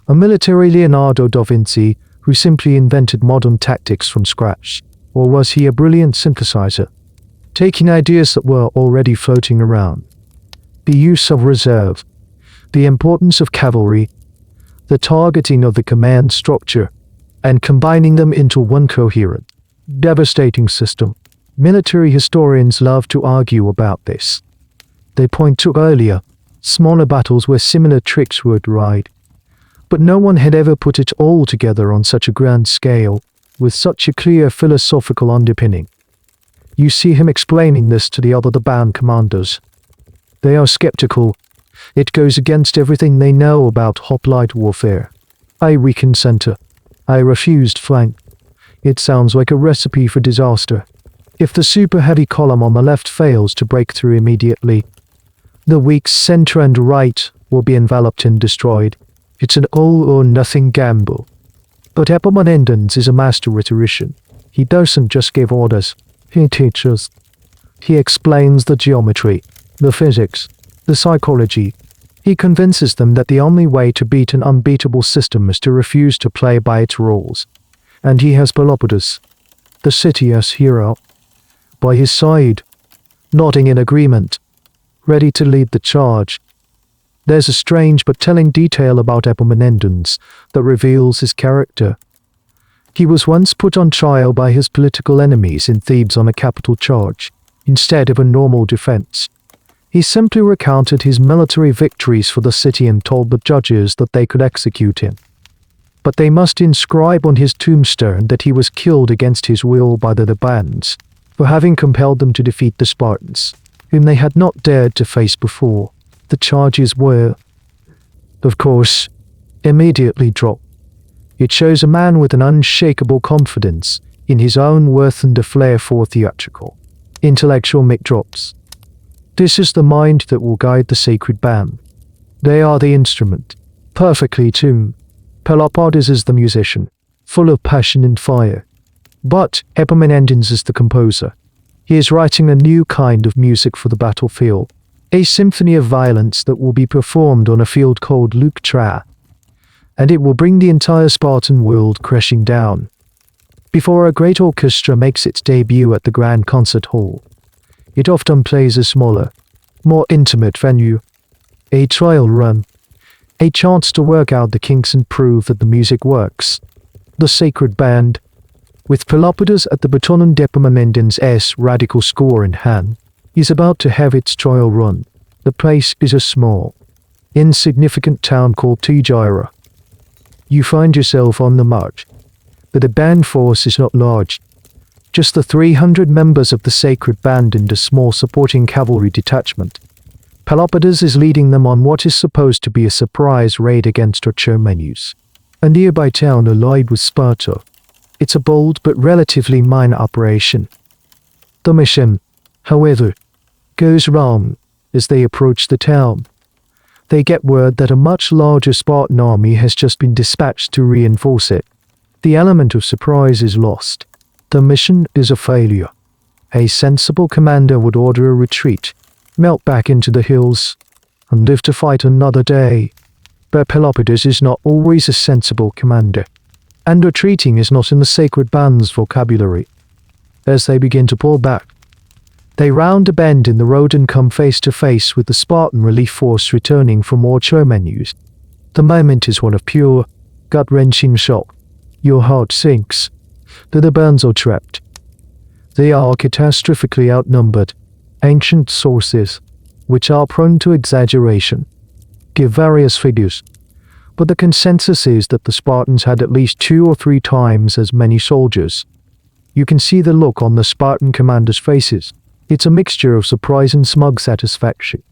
A military Leonardo da Vinci who simply invented modern tactics from scratch? Or was he a brilliant synthesizer, taking ideas that were already floating around? The use of reserve, the importance of cavalry, the targeting of the command structure, and combining them into one coherent, devastating system. Military historians love to argue about this. They point to earlier, smaller battles where similar tricks were tried, but no one had ever put it all together on such a grand scale, with such a clear philosophical underpinning. You see him explaining this to the other band commanders. They are skeptical. It goes against everything they know about hoplite warfare. I weakened center. I refused flank. It sounds like a recipe for disaster. If the super heavy column on the left fails to break through immediately, the weak center and right will be enveloped and destroyed. It's an all or nothing gamble. But Epaminondas is a master rhetorician. He doesn't just give orders. He teaches. He explains the geometry, the physics, The psychology. He convinces them that the only way to beat an unbeatable system is to refuse to play by its rules. And he has Pelopidas, the city's hero, by his side, nodding in agreement, ready to lead the charge. There's a strange but telling detail about Epaminondas that reveals his character. He was once put on trial by his political enemies in Thebes on a capital charge, instead of a normal defense. He simply recounted his military victories for the city and told the judges that they could execute him. But they must inscribe on his tombstone that he was killed against his will by the Thebans, for having compelled them to defeat the Spartans, whom they had not dared to face before. The charges were, of course, immediately dropped. It shows a man with an unshakable confidence in his own worth and a flair for theatrical, intellectual mic drops. This is the mind that will guide the sacred band. They are the instrument, perfectly tuned. Pelopidas is the musician, full of passion and fire. But Epaminondas is the composer. He is writing a new kind of music for the battlefield, a symphony of violence that will be performed on a field called Leuctra, and it will bring the entire Spartan world crashing down. Before a great orchestra makes its debut at the Grand Concert Hall, it often plays a smaller, more intimate venue, a trial run, a chance to work out the kinks and prove that the music works. The Sacred Band, with Pelopidas at the baton and Epaminondas' radical score in hand, is about to have its trial run. The place is a small, insignificant town called Tegira. You find yourself on the march, but the band force is not large. Just the 300 members of the Sacred Band and a small supporting cavalry detachment. Pelopidas is leading them on what is supposed to be a surprise raid against Archomenus, a nearby town allied with Sparta. It's a bold but relatively minor operation. The mission, however, goes wrong as they approach the town. They get word that a much larger Spartan army has just been dispatched to reinforce it. The element of surprise is lost. The mission is a failure. A sensible commander would order a retreat, melt back into the hills, and live to fight another day. But Pelopidas is not always a sensible commander, and retreating is not in the Sacred Band's vocabulary. As they begin to pull back, they round a bend in the road and come face to face with the Spartan relief force returning from Archomenus. The moment is one of pure, gut-wrenching shock. Your heart sinks. The Thebans are trapped. They are catastrophically outnumbered. Ancient sources, which are prone to exaggeration, give various figures, but the consensus is that the Spartans had at least 2 or 3 times as many soldiers. You can see the look on the Spartan commanders' faces. It's a mixture of surprise and smug satisfaction.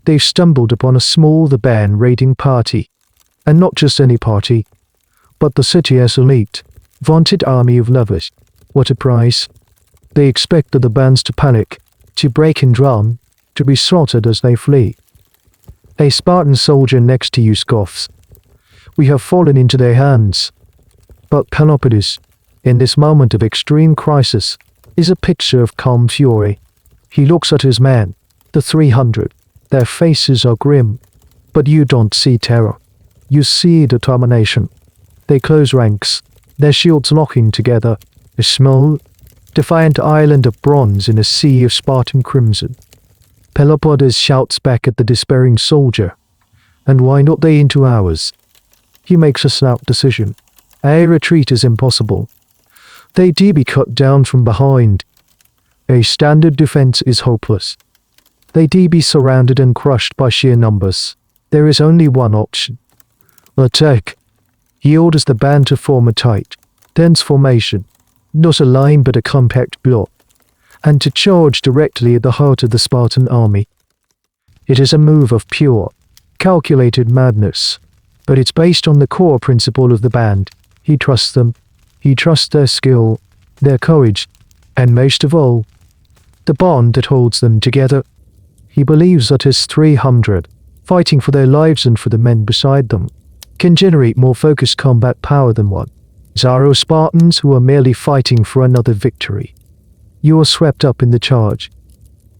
They've stumbled upon a small Theban raiding party, and not just any party, but the city's elite, vaunted army of lovers. What a prize! They expect the Thebans to panic, to break and run, to be slaughtered as they flee. A Spartan soldier next to you scoffs. We have fallen into their hands. But Pelopidas, in this moment of extreme crisis, is a picture of calm fury. He looks at his men, the 300. Their faces are grim, but you don't see terror. You see determination. They close ranks, their shields locking together, a small, defiant island of bronze in a sea of Spartan crimson. Pelopidas shouts back at the despairing soldier, and why not they into ours? He makes a snap decision. A retreat is impossible. They be cut down from behind. A standard defense is hopeless. They be surrounded and crushed by sheer numbers. There is only one option. Attack. He orders the band to form a tight, dense formation, not a line but a compact block, and to charge directly at the heart of the Spartan army. It is a move of pure, calculated madness, but it's based on the core principle of the band. He trusts them. He trusts their skill, their courage, and most of all, the bond that holds them together. He believes that his 300, fighting for their lives and for the men beside them, can generate more focused combat power than one. Zaro Spartans who are merely fighting for another victory. You are swept up in the charge.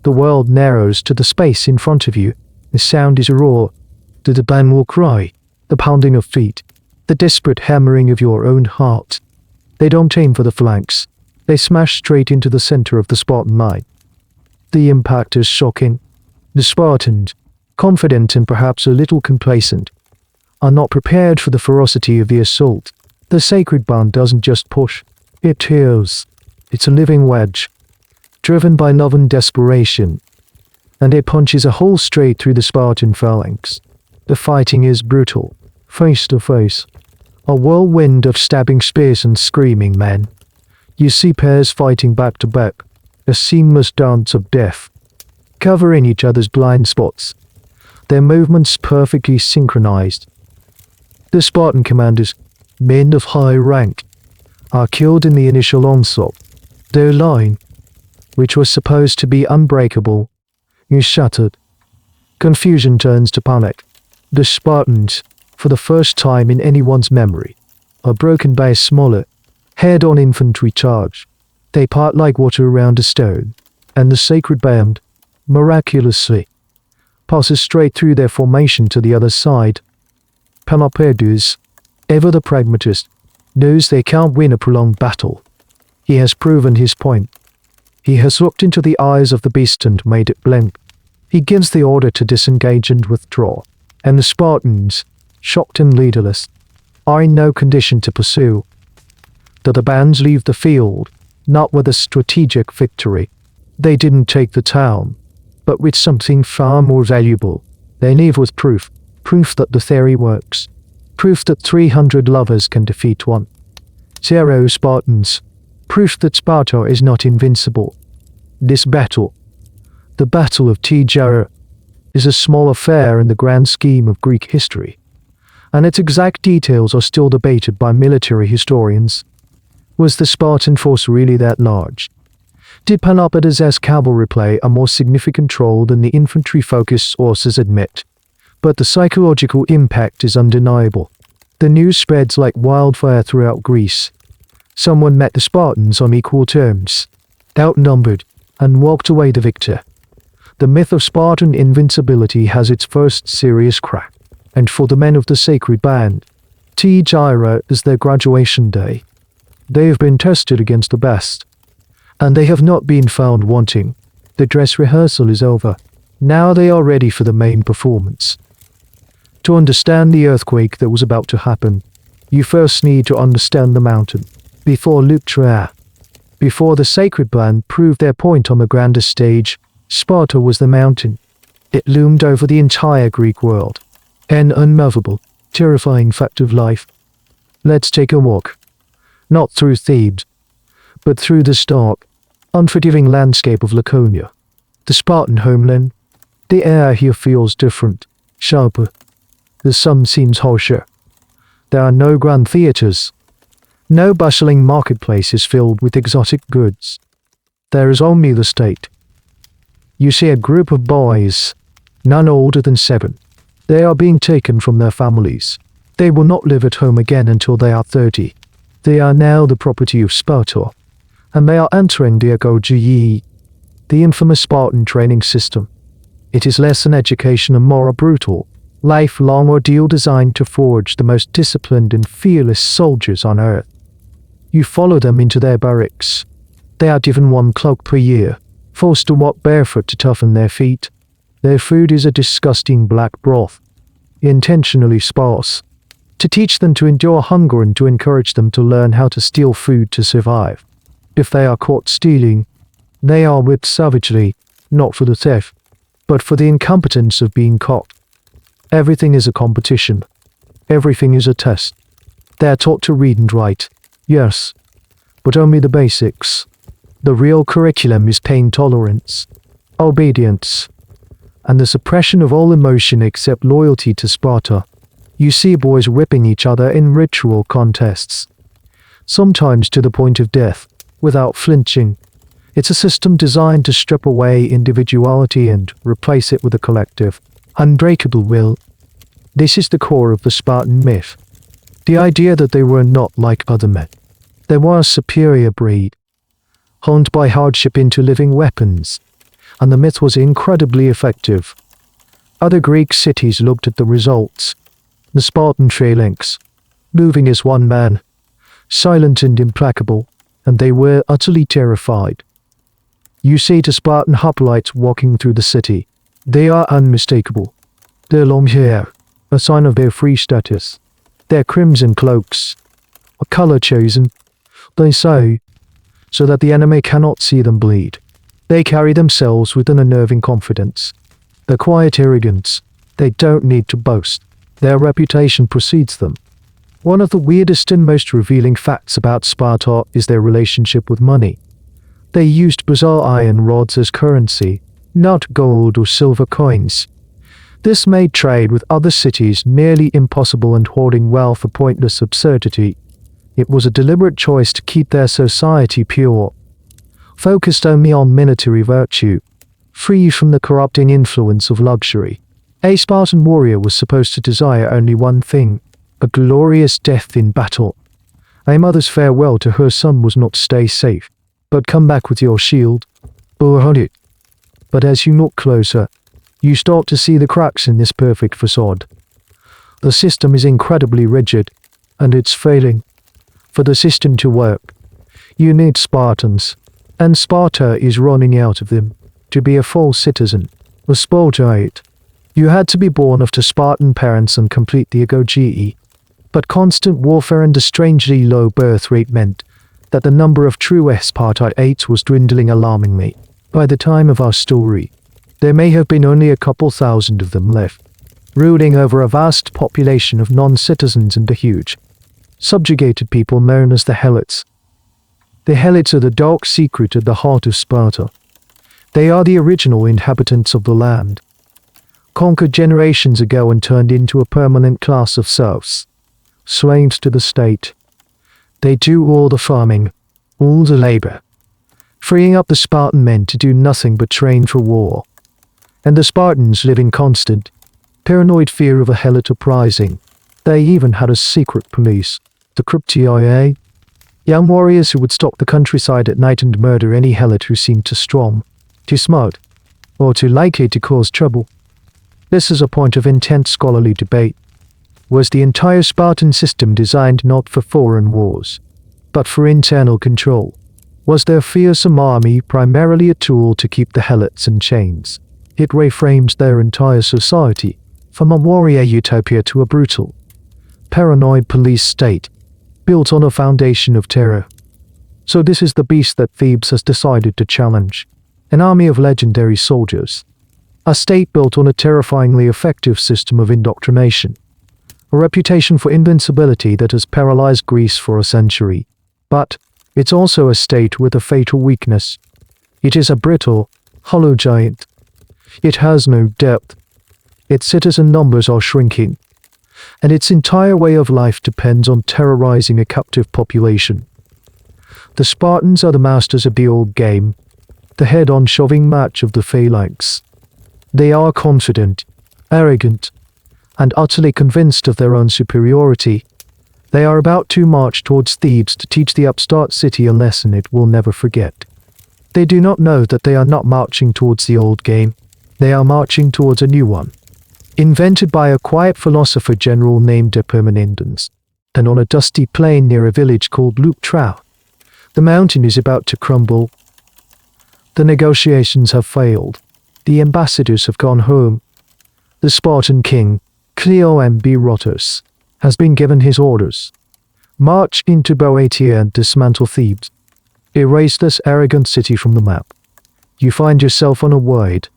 The world narrows to the space in front of you, The sound is a roar. The band will cry. The pounding of feet. The desperate hammering of your own heart. They don't aim for the flanks. They smash straight into the center of the Spartan line. The impact is shocking. The Spartans, confident and perhaps a little complacent, are not prepared for the ferocity of the assault. The Sacred Band doesn't just push, it tears. It's a living wedge, driven by love and desperation, and it punches a hole straight through the Spartan phalanx. The fighting is brutal, face to face, a whirlwind of stabbing spears and screaming men. You see pairs fighting back to back, a seamless dance of death, covering each other's blind spots, their movements perfectly synchronized. The Spartan commanders, men of high rank, are killed in the initial onslaught. Their line, which was supposed to be unbreakable, is shattered. Confusion turns to panic. The Spartans, for the first time in anyone's memory, are broken by a smaller, head-on infantry charge. They part like water around a stone, and the Sacred Band, miraculously, passes straight through their formation to the other side. Pelopidas, ever the pragmatist, knows they can't win a prolonged battle. He has proven his point. He has looked into the eyes of the beast and made it blink. He gives the order to disengage and withdraw, and the Spartans, shocked and leaderless, are in no condition to pursue. The bands leave the field, not with a strategic victory. They didn't take the town, but with something far more valuable. They leave with proof that the theory works, proof that 300 lovers can defeat 1,0 Spartans, proof that Sparta is not invincible. This battle, the Battle of Tegea, is a small affair in the grand scheme of Greek history, and its exact details are still debated by military historians. Was the Spartan force really that large? Did Pelopidas' cavalry play a more significant role than the infantry-focused sources admit? But the psychological impact is undeniable. The news spreads like wildfire throughout Greece. Someone met the Spartans on equal terms, outnumbered, and walked away the victor. The myth of Spartan invincibility has its first serious crack, and for the men of the Sacred Band, Tegea is their graduation day. They have been tested against the best, and they have not been found wanting. The dress rehearsal is over. Now they are ready for the main performance. To understand the earthquake that was about to happen, you first need to understand the mountain. Before Leuctra, before the Sacred Band proved their point on the grandest stage, Sparta was the mountain. It loomed over the entire Greek world, an unmovable, terrifying fact of life. Let's take a walk. Not through Thebes, but through the stark, unforgiving landscape of Laconia, the Spartan homeland. The air here feels different, sharper. The sun seems harsher. There are no grand theatres, no bustling marketplaces filled with exotic goods. There is only the state. You see a group of boys, none older than 7. They are being taken from their families. They will not live at home again until they are 30. They are now the property of Sparta, and they are entering the Agoge, the infamous Spartan training system. It is less an education and more a brutal, lifelong ordeal designed to forge the most disciplined and fearless soldiers on earth. You follow them into their barracks. They are given 1 cloak per year, forced to walk barefoot to toughen their feet. Their food is a disgusting black broth, intentionally sparse, to teach them to endure hunger and to encourage them to learn how to steal food to survive. If they are caught stealing, they are whipped savagely, not for the theft, but for the incompetence of being caught. Everything is a competition. Everything is a test. They are taught to read and write, yes, but only the basics. The real curriculum is pain tolerance, obedience, and the suppression of all emotion except loyalty to Sparta. You see boys whipping each other in ritual contests, sometimes to the point of death, without flinching. It's a system designed to strip away individuality and replace it with a collective, unbreakable will. This is the core of the Spartan myth. The idea that they were not like other men. They were a superior breed, honed by hardship into living weapons, and the myth was incredibly effective. Other Greek cities looked at the results. The Spartan phalanx, moving as one man, silent and implacable, and they were utterly terrified. You see the Spartan hoplites walking through the city. They are unmistakable. Their long hair, a sign of their free status. Their crimson cloaks, a color chosen, they say, so that the enemy cannot see them bleed. They carry themselves with an unnerving confidence. Their quiet arrogance, they don't need to boast. Their reputation precedes them. One of the weirdest and most revealing facts about Sparta is their relationship with money. They used bizarre iron rods as currency, not gold or silver coins. This made trade with other cities nearly impossible and hoarding wealth a pointless absurdity. It was a deliberate choice to keep their society pure, focused only on military virtue, free from the corrupting influence of luxury. A Spartan warrior was supposed to desire only one thing, a glorious death in battle. A mother's farewell to her son was not stay safe, but come back with your shield, or hunt it. But as you look closer, you start to see the cracks in this perfect facade. The system is incredibly rigid, and it's failing. For the system to work, you need Spartans, and Sparta is running out of them. To be a full citizen, a Spartite, you had to be born of Spartan parents and complete the agoge. But constant warfare and a strangely low birth rate meant that the number of true Spartites was dwindling alarmingly. By the time of our story, there may have been only a couple thousand of them left, ruling over a vast population of non-citizens and a huge, subjugated people known as the Helots. The Helots are the dark secret at the heart of Sparta. They are the original inhabitants of the land, conquered generations ago and turned into a permanent class of serfs, slaves to the state. They do all the farming, all the labor, freeing up the Spartan men to do nothing but train for war. And the Spartans live in constant, paranoid fear of a Helot uprising. They even had a secret police, the Cryptii, young warriors who would stalk the countryside at night and murder any Helot who seemed too strong, too smart, or too likely to cause trouble. This is a point of intense scholarly debate. Was the entire Spartan system designed not for foreign wars, but for internal control? Was their fearsome army primarily a tool to keep the Helots in chains? It reframes their entire society, from a warrior utopia to a brutal, paranoid police state, built on a foundation of terror. So this is the beast that Thebes has decided to challenge. An army of legendary soldiers. A state built on a terrifyingly effective system of indoctrination. A reputation for invincibility that has paralyzed Greece for a century. But it's also a state with a fatal weakness. It is a brittle, hollow giant. It has no depth. Its citizen numbers are shrinking, and its entire way of life depends on terrorizing a captive population. The Spartans are the masters of the old game, the head-on shoving match of the phalanx. They are confident, arrogant, and utterly convinced of their own superiority. They are about to march towards Thebes to teach the upstart city a lesson it will never forget. They do not know that they are not marching towards the old game. They are marching towards a new one, invented by a quiet philosopher general named Epaminondas. And on a dusty plain near a village called Leuctra, the mountain is about to crumble. The negotiations have failed. The ambassadors have gone home. The Spartan king, Cleombrotus, has been given his orders. March into Boeotia and dismantle Thebes. Erase this arrogant city from the map. You find yourself on a wide,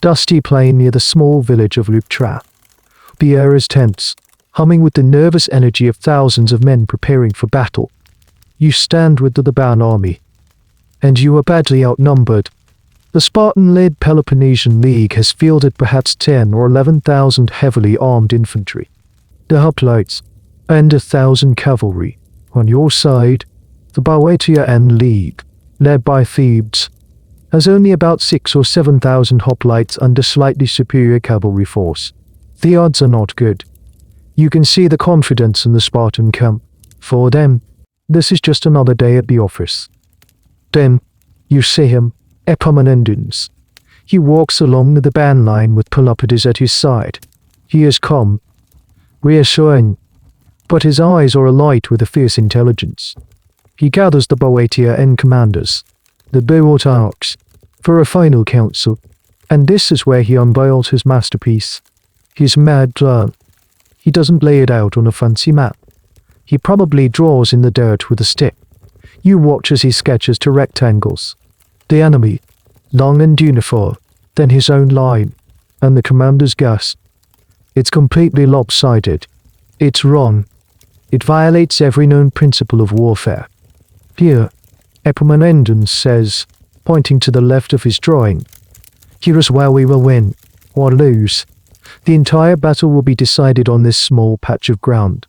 dusty plain near the small village of Leuctra. The air is tense, humming with the nervous energy of thousands of men preparing for battle. You stand with the Theban army, and you are badly outnumbered. The Spartan-led Peloponnesian League has fielded perhaps 10 or 11,000 heavily armed infantry, the hoplites, and 1,000 cavalry. On your side, the Boeotian League, led by Thebes, has only about 6 or 7,000 hoplites under slightly superior cavalry force. The odds are not good. You can see the confidence in the Spartan camp. For them, this is just another day at the office. Then, you see him, Epaminondas. He walks along the band line with Pelopidas at his side. He is calm, reassuring, but his eyes are alight with a fierce intelligence. He gathers the Boeotia and commanders, the Boeotarchs, for a final council, and this is where he unveils his masterpiece, his mad plan. He doesn't lay it out on a fancy map. He probably draws in the dirt with a stick. You watch as he sketches two rectangles. The enemy, long and uniform, then his own line, and the commander's gasp. It's completely lopsided. It's wrong. It violates every known principle of warfare. Here, Epaminondas says, pointing to the left of his drawing, here is where we will win, or lose. The entire battle will be decided on this small patch of ground.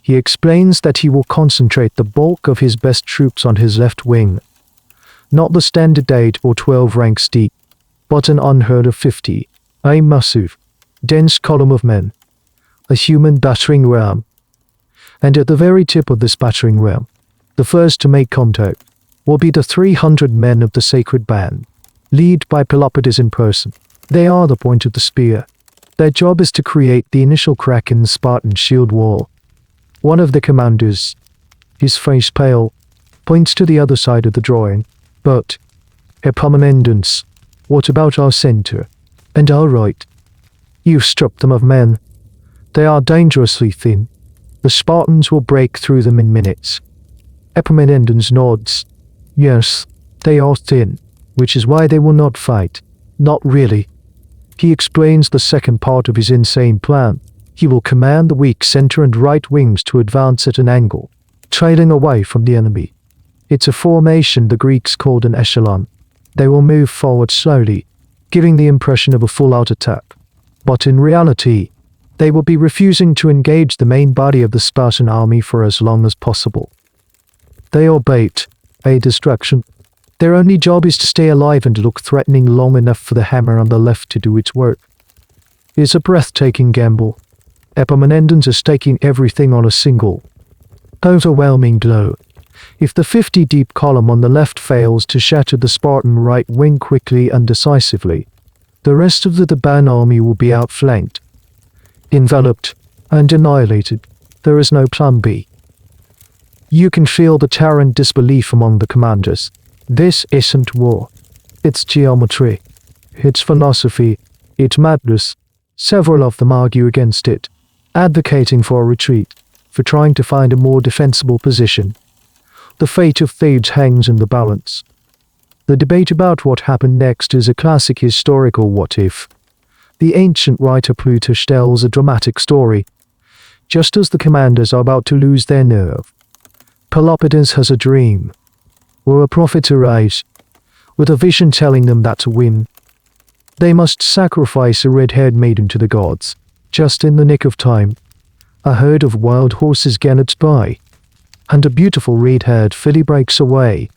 He explains that he will concentrate the bulk of his best troops on his left wing. Not the standard 8 or 12 ranks deep, but an unheard of 50, a massive, dense column of men, a human battering ram. And at the very tip of this battering ram, the first to make contact, will be the 300 men of the Sacred Band, led by Pelopidas in person. They are the point of the spear. Their job is to create the initial crack in the Spartan shield wall. One of the commanders, his face pale, points to the other side of the drawing. But, Epaminondas, what about our center? And our right? You've stripped them of men. They are dangerously thin. The Spartans will break through them in minutes. Epaminondas nods. Yes, they are thin, which is why they will not fight. Not really. He explains the second part of his insane plan. He will command the weak center and right wings to advance at an angle, trailing away from the enemy. It's a formation the Greeks called an echelon. They will move forward slowly, giving the impression of a full-out attack. But in reality, they will be refusing to engage the main body of the Spartan army for as long as possible. They are bait, a distraction. Their only job is to stay alive and look threatening long enough for the hammer on the left to do its work. It's a breathtaking gamble. Epaminondas is taking everything on a single, overwhelming blow. If the 50-deep column on the left fails to shatter the Spartan right wing quickly and decisively, the rest of the Theban army will be outflanked, enveloped, and annihilated. There is no plan B. You can feel the terror and disbelief among the commanders. This isn't war. It's geometry. It's philosophy. It's madness. Several of them argue against it, advocating for a retreat, for trying to find a more defensible position. The fate of Thebes hangs in the balance. The debate about what happened next is a classic historical what-if. The ancient writer Plutarch tells a dramatic story. Just as the commanders are about to lose their nerve, Pelopidas has a dream, or a prophet arrives, with a vision telling them that to win, they must sacrifice a red-haired maiden to the gods. Just in the nick of time, a herd of wild horses gallops by, and a beautiful red-haired filly breaks away.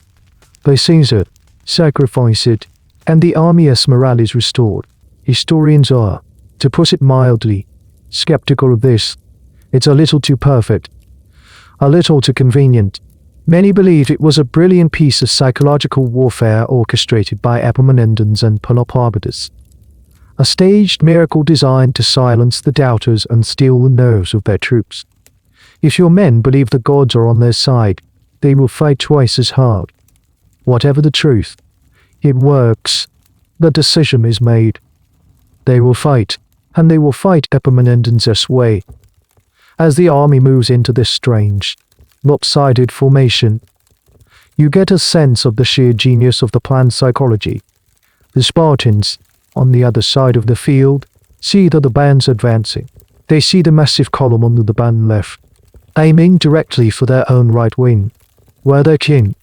They seize it, sacrifice it, and the army's morale is restored. Historians are, to put it mildly, skeptical of this. It's a little too perfect, a little too convenient. Many believe it was a brilliant piece of psychological warfare orchestrated by Epaminondas and Pelopidas. A staged miracle designed to silence the doubters and steel the nerves of their troops. If your men believe the gods are on their side, they will fight twice as hard. Whatever the truth, it works. The decision is made. They will fight, and they will fight Epaminondas' way. As the army moves into this strange, lopsided formation, you get a sense of the sheer genius of the plan's psychology. The Spartans, on the other side of the field, see that the band's advancing. They see the massive column on the band left, aiming directly for their own right wing, where their king,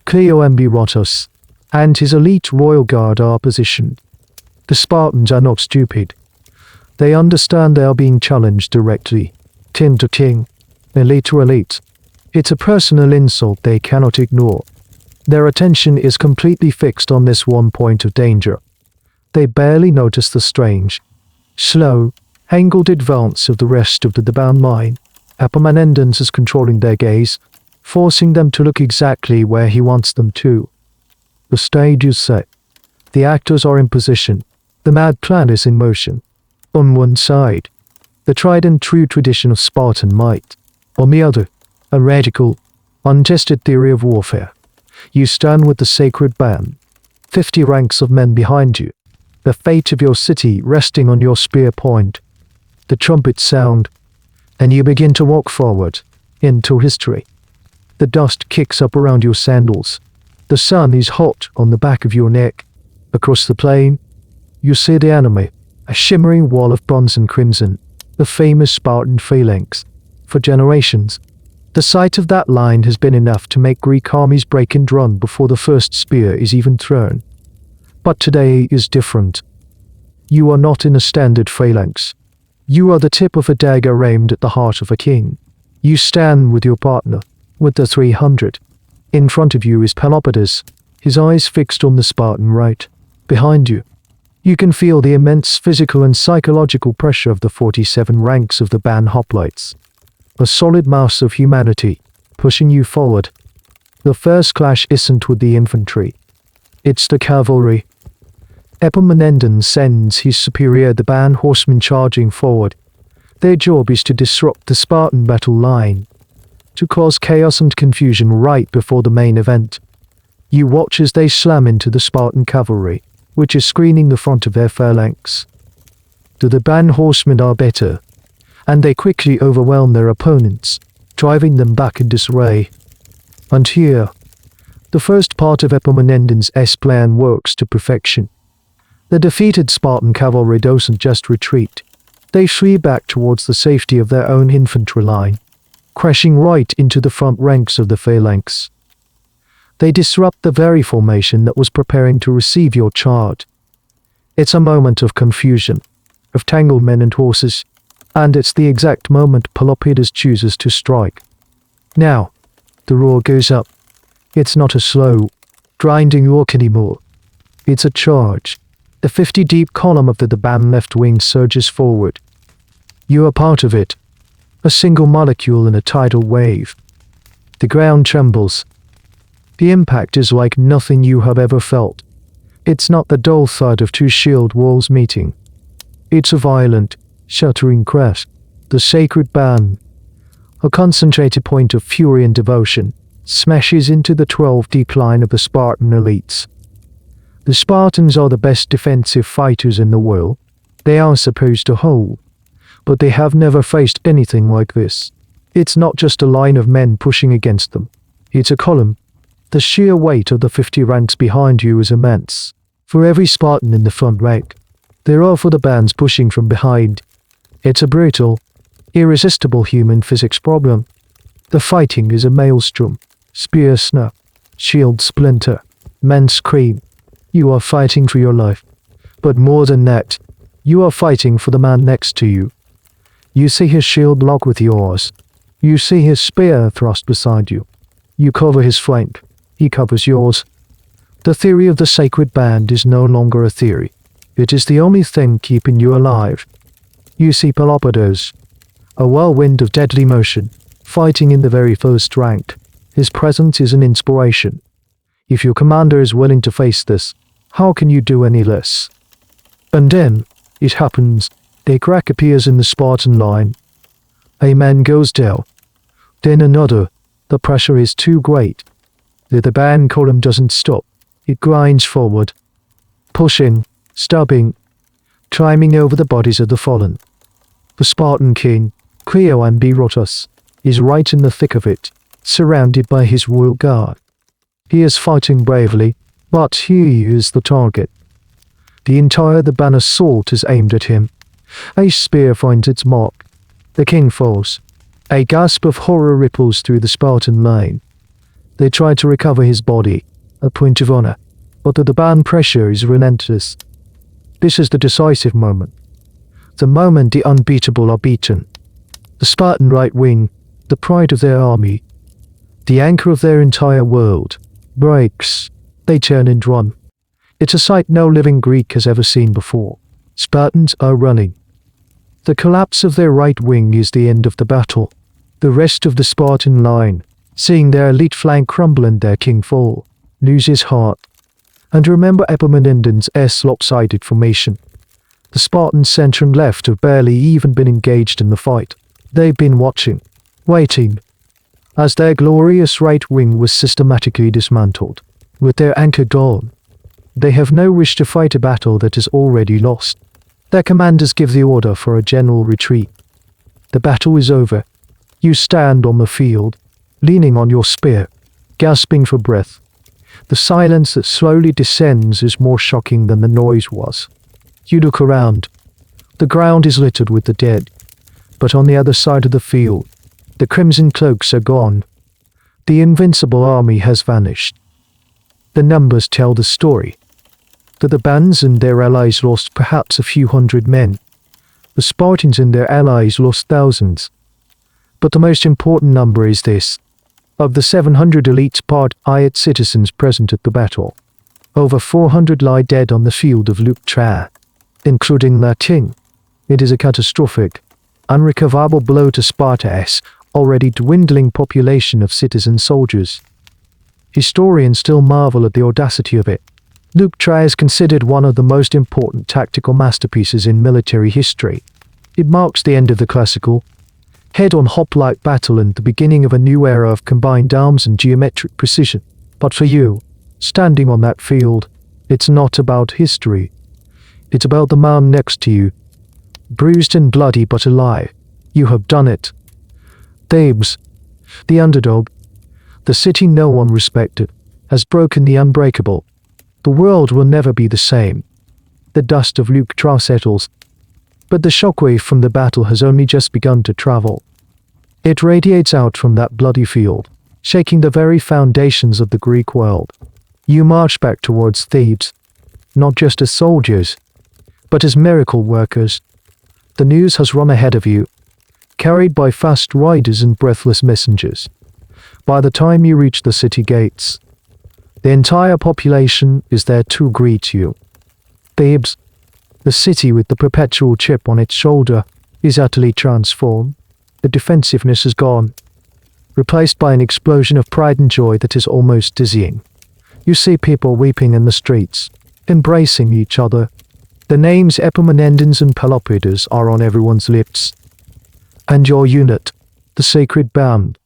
Cleombrotus, and his elite royal guard are positioned. The Spartans are not stupid. They understand they are being challenged directly, king to king, elite to elite. It's a personal insult they cannot ignore. Their attention is completely fixed on this one point of danger. They barely notice the strange, slow, angled advance of the rest of the Theban line. Epaminondas is controlling their gaze, forcing them to look exactly where he wants them to. The stage is set. The actors are in position. The mad plan is in motion. On one side, the tried and true tradition of Spartan might. On the other, a radical, untested theory of warfare. You stand with the Sacred Band, 50 ranks of men behind you, the fate of your city resting on your spear point. The trumpets sound, and you begin to walk forward, into history. The dust kicks up around your sandals. The sun is hot on the back of your neck. Across the plain, you see the enemy, a shimmering wall of bronze and crimson, the famous Spartan phalanx. For generations, the sight of that line has been enough to make Greek armies break and run before the first spear is even thrown. But today is different. You are not in a standard phalanx. You are the tip of a dagger aimed at the heart of a king. You stand with your partner, with the 300. In front of you is Pelopidas, his eyes fixed on the Spartan right. Behind you, you can feel the immense physical and psychological pressure of the 47 ranks of the band hoplites. A solid mass of humanity, pushing you forward. The first clash isn't with the infantry. It's the cavalry. Epaminondas sends his superior the band horsemen charging forward. Their job is to disrupt the Spartan battle line, to cause chaos and confusion right before the main event. You watch as they slam into the Spartan cavalry, which is screening the front of their phalanx. The band horsemen are better, and they quickly overwhelm their opponents, driving them back in disarray. And here, the first part of Epaminondas' plan works to perfection. The defeated Spartan cavalry doesn't just retreat. They flee back towards the safety of their own infantry line, crashing right into the front ranks of the phalanx. They disrupt the very formation that was preparing to receive your charge. It's a moment of confusion, of tangled men and horses, and it's the exact moment Pelopidas chooses to strike. Now, the roar goes up. It's not a slow, grinding walk anymore. It's a charge. The 50-deep column of the band left wing surges forward. You are part of it, a single molecule in a tidal wave. The ground trembles. The impact is like nothing you have ever felt. It's not the dull thud of two shield walls meeting. It's a violent, shattering crash. The Sacred Band, a concentrated point of fury and devotion, smashes into the 12-deep line of the Spartan elites. The Spartans are the best defensive fighters in the world. They are supposed to hold, but they have never faced anything like this. It's not just a line of men pushing against them. It's a column. The sheer weight of the 50 ranks behind you is immense. For every Spartan in the front rank, there are for the bands pushing from behind. It's a brutal, irresistible human physics problem. The fighting is a maelstrom. Spear snap, shield splinter, men scream. You are fighting for your life. But more than that, you are fighting for the man next to you. You see his shield lock with yours. You see his spear thrust beside you. You cover his flank. He covers yours. The theory of the Sacred Band is no longer a theory. It is the only thing keeping you alive. You see Pelopidas, a whirlwind of deadly motion, fighting in the very first rank. His presence is an inspiration. If your commander is willing to face this, how can you do any less? And then, it happens. A crack appears in the Spartan line. A man goes down. Then another. The pressure is too great. The band column doesn't stop. It grinds forward, pushing, stabbing, climbing over the bodies of the fallen. The Spartan king, Cleombrotus, is right in the thick of it, surrounded by his royal guard. He is fighting bravely, but he is the target. The entire band assault is aimed at him. A spear finds its mark. The king falls. A gasp of horror ripples through the Spartan line. They try to recover his body, a point of honor, but the band pressure is relentless. This is the decisive moment. The moment the unbeatable are beaten. The Spartan right wing, the pride of their army, the anchor of their entire world, breaks. They turn and run. It's a sight no living Greek has ever seen before. Spartans are running. The collapse of their right wing is the end of the battle. The rest of the Spartan line, seeing their elite flank crumble and their king fall, loses heart. And remember Epaminondan's lopsided formation. The Spartans center and left have barely even been engaged in the fight. They've been watching, waiting, as their glorious right wing was systematically dismantled. With their anchor gone, they have no wish to fight a battle that is already lost. Their commanders give the order for a general retreat. The battle is over. You stand on the field, leaning on your spear, gasping for breath. The silence that slowly descends is more shocking than the noise was. You look around. The ground is littered with the dead. But on the other side of the field, the crimson cloaks are gone. The invincible army has vanished. The numbers tell the story. That the bands and their allies lost perhaps a few hundred men. The Spartans and their allies lost thousands. But the most important number is this. Of the 700 elite Spartan citizens present at the battle, over 400 lie dead on the field of Leuctra, including their king. It is a catastrophic, unrecoverable blow to Sparta's already dwindling population of citizen soldiers. Historians still marvel at the audacity of it. Leuctra is considered one of the most important tactical masterpieces in military history. It marks the end of the classical, head-on hoplite battle and the beginning of a new era of combined arms and geometric precision. But for you, standing on that field, it's not about history. It's about the man next to you. Bruised and bloody but alive. You have done it. Thebes, the underdog, the city no one respected, has broken the unbreakable. The world will never be the same. The dust of Leuctra settles, but the shockwave from the battle has only just begun to travel. It radiates out from that bloody field, shaking the very foundations of the Greek world. You march back towards Thebes, not just as soldiers, but as miracle workers. The news has run ahead of you, carried by fast riders and breathless messengers. By the time you reach the city gates, the entire population is there to greet you. Thebes, the city with the perpetual chip on its shoulder, is utterly transformed. The defensiveness is gone, replaced by an explosion of pride and joy that is almost dizzying. You see people weeping in the streets, embracing each other. The names Epaminondas and Pelopidas are on everyone's lips. And your unit, the Sacred Band,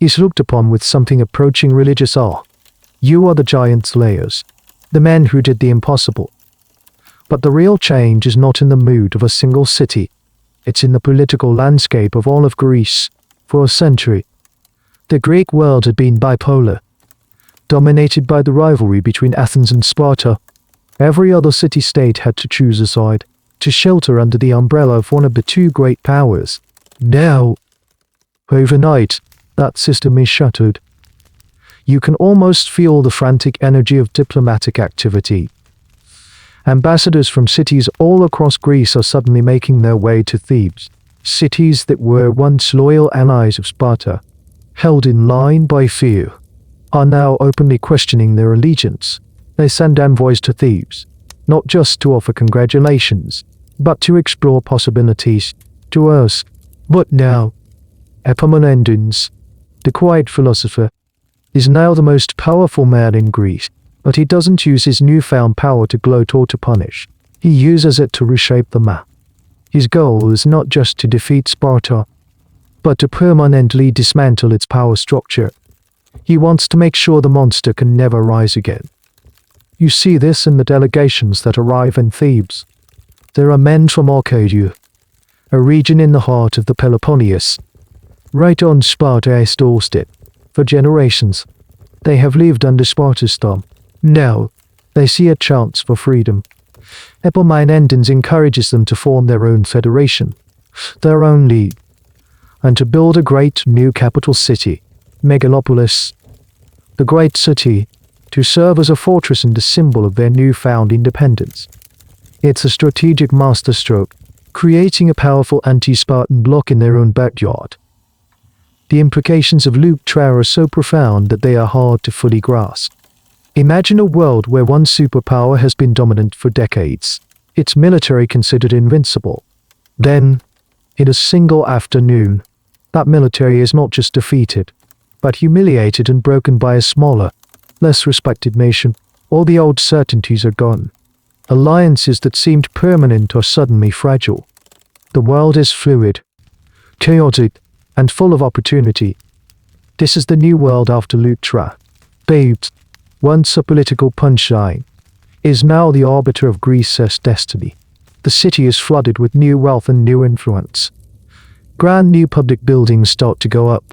is looked upon with something approaching religious awe. You are the giant slayers, the men who did the impossible. But the real change is not in the mood of a single city. It's in the political landscape of all of Greece. For a century, the Greek world had been bipolar, dominated by the rivalry between Athens and Sparta. Every other city-state had to choose a side, to shelter under the umbrella of one of the two great powers. Now, overnight, that system is shattered. You can almost feel the frantic energy of diplomatic activity. Ambassadors from cities all across Greece are suddenly making their way to Thebes. Cities that were once loyal allies of Sparta, held in line by fear, are now openly questioning their allegiance. They send envoys to Thebes, not just to offer congratulations, but to explore possibilities, to ask, "What now?" Epaminondas, the quiet philosopher, is now the most powerful man in Greece, but he doesn't use his newfound power to gloat or to punish. He uses it to reshape the map. His goal is not just to defeat Sparta, but to permanently dismantle its power structure. He wants to make sure the monster can never rise again. You see this in the delegations that arrive in Thebes. There are men from Arcadia, a region in the heart of the Peloponnese, right on Sparta's doorstep. For generations, they have lived under Sparta's thumb. Now, they see a chance for freedom. Epaminondas encourages them to form their own federation, their own league, and to build a great new capital city, Megalopolis. The great city, to serve as a fortress and a symbol of their newfound independence. It's a strategic masterstroke, creating a powerful anti-Spartan bloc in their own backyard. The implications of Leuctra are so profound that they are hard to fully grasp. Imagine a world where one superpower has been dominant for decades, its military considered invincible. Then, in a single afternoon, that military is not just defeated, but humiliated and broken by a smaller, less respected nation. All the old certainties are gone. Alliances that seemed permanent are suddenly fragile. The world is fluid, chaotic, and full of opportunity. This is the new world after Lutra. Thebes, once a political punchline, is now the arbiter of Greece's destiny. The city is flooded with new wealth and new influence. Grand new public buildings start to go up.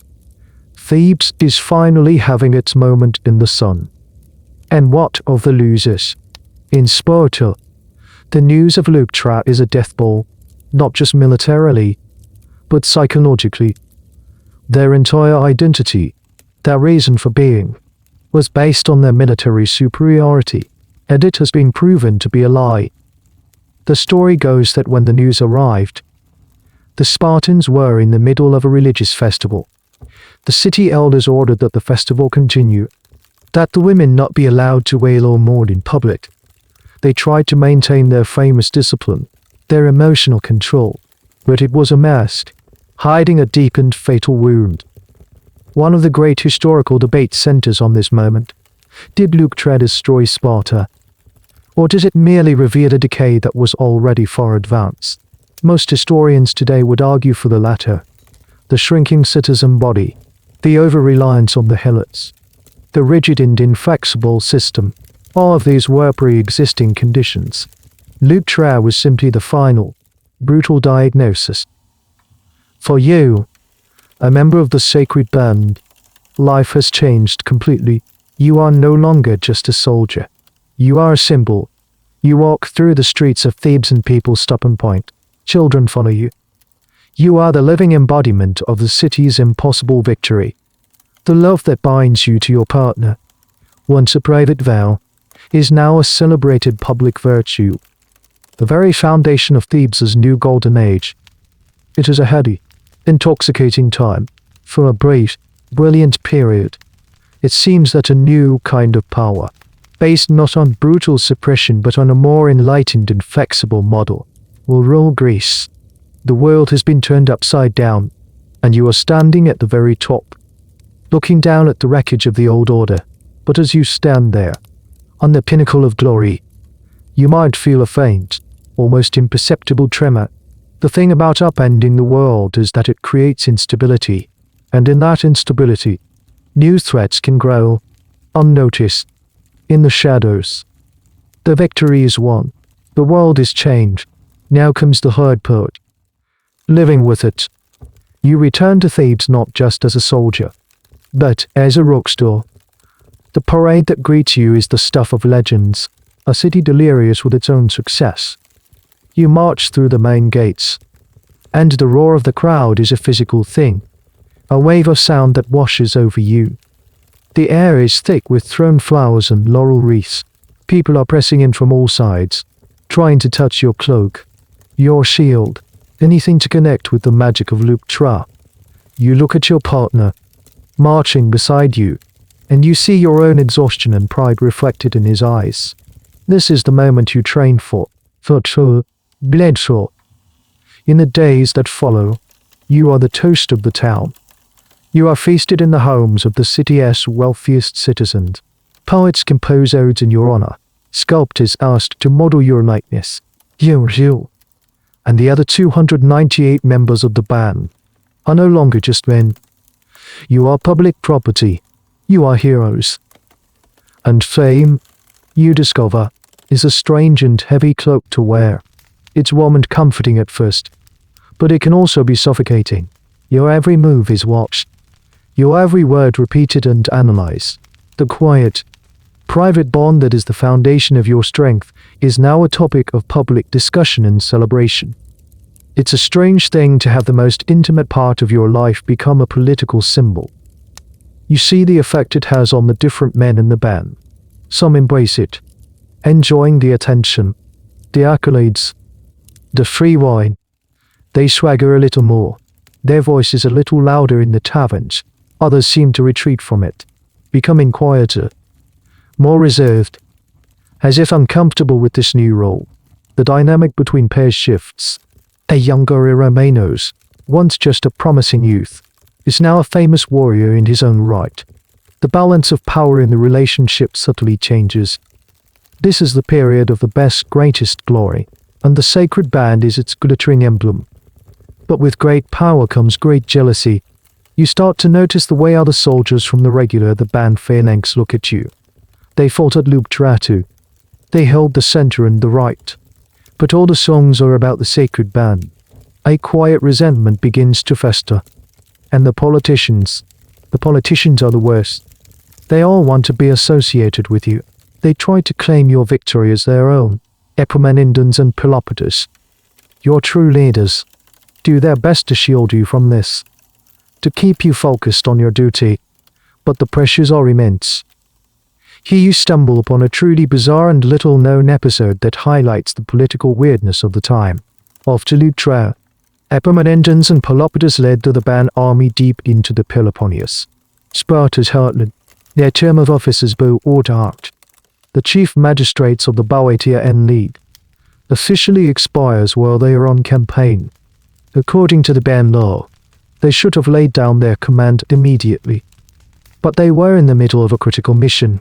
Thebes is finally having its moment in the sun. And what of the losers? In Sparta, the news of Lutra is a death blow, not just militarily, but psychologically. Their entire identity, their reason for being, was based on their military superiority, and it has been proven to be a lie. The story goes that when the news arrived, the Spartans were in the middle of a religious festival. The city elders ordered that the festival continue, that the women not be allowed to wail or mourn in public. They tried to maintain their famous discipline, their emotional control, but it was a mask, hiding a deep and fatal wound. One of the great historical debates centers on this moment. Did Lutra destroy Sparta? Or does it merely reveal a decay that was already far advanced? Most historians today would argue for the latter. The shrinking citizen body, the over-reliance on the helots, the rigid and inflexible system, all of these were pre-existing conditions. Lutra was simply the final, brutal diagnosis. For you, a member of the Sacred Band, life has changed completely. You are no longer just a soldier. You are a symbol. You walk through the streets of Thebes and people stop and point. Children follow you. You are the living embodiment of the city's impossible victory. The love that binds you to your partner, once a private vow, is now a celebrated public virtue. The very foundation of Thebes' new golden age. It is a heady, intoxicating time, for a brief, brilliant period. It seems that a new kind of power, based not on brutal suppression but on a more enlightened and flexible model, will rule Greece. The world has been turned upside down, and you are standing at the very top, looking down at the wreckage of the old order. But as you stand there, on the pinnacle of glory, you might feel a faint, almost imperceptible tremor. The thing about upending the world is that it creates instability, and in that instability, new threats can grow, unnoticed, in the shadows. The victory is won. The world is changed. Now comes the hard part. Living with it. You return to Thebes not just as a soldier, but as a rock star. The parade that greets you is the stuff of legends, a city delirious with its own success. You march through the main gates, and the roar of the crowd is a physical thing, a wave of sound that washes over you. The air is thick with thrown flowers and laurel wreaths. People are pressing in from all sides, trying to touch your cloak, your shield, anything to connect with the magic of Lutra. You look at your partner, marching beside you, and you see your own exhaustion and pride reflected in his eyes. This is the moment you train for sure, bled for. In the days that follow, you are the toast of the town. You are feasted in the homes of the city's wealthiest citizens. Poets compose odes in your honor. Sculptors asked to model your likeness. You, and the other 298 members of the band are no longer just men. You are public property. You are heroes. And fame, you discover, is a strange and heavy cloak to wear. It's warm and comforting at first, but it can also be suffocating. Your every move is watched. Your every word repeated and analyzed. The quiet, private bond that is the foundation of your strength is now a topic of public discussion and celebration. It's a strange thing to have the most intimate part of your life become a political symbol. You see the effect it has on the different men in the band. Some embrace it, enjoying the attention, the accolades, the free wine. They swagger a little more. Their voice is a little louder in the taverns. Others seem to retreat from it, becoming quieter, more reserved, as if uncomfortable with this new role. The dynamic between pairs shifts. A younger Iromenos, once just a promising youth, is now a famous warrior in his own right. The balance of power in the relationship subtly changes. This is the period of the best, greatest glory, and the sacred band is its glittering emblem. But with great power comes great jealousy. You start to notice the way other soldiers from the band phalanx look at you. They fought at Leuctra too. They held the center and the right. But all the songs are about the sacred band. A quiet resentment begins to fester. And the politicians are the worst. They all want to be associated with you. They try to claim your victory as their own. Epaminondas and Pelopidas, your true leaders, do their best to shield you from this, to keep you focused on your duty, but the pressures are immense. Here you stumble upon a truly bizarre and little-known episode that highlights the political weirdness of the time. After Leuctra, Epaminondas and Pelopidas led the band army deep into the Peloponnese. Sparta's heartland, their term of office as Bo or Dart, the chief magistrates of the Boeotia and League, officially expires while they are on campaign. According to the band law, they should have laid down their command immediately. But they were in the middle of a critical mission,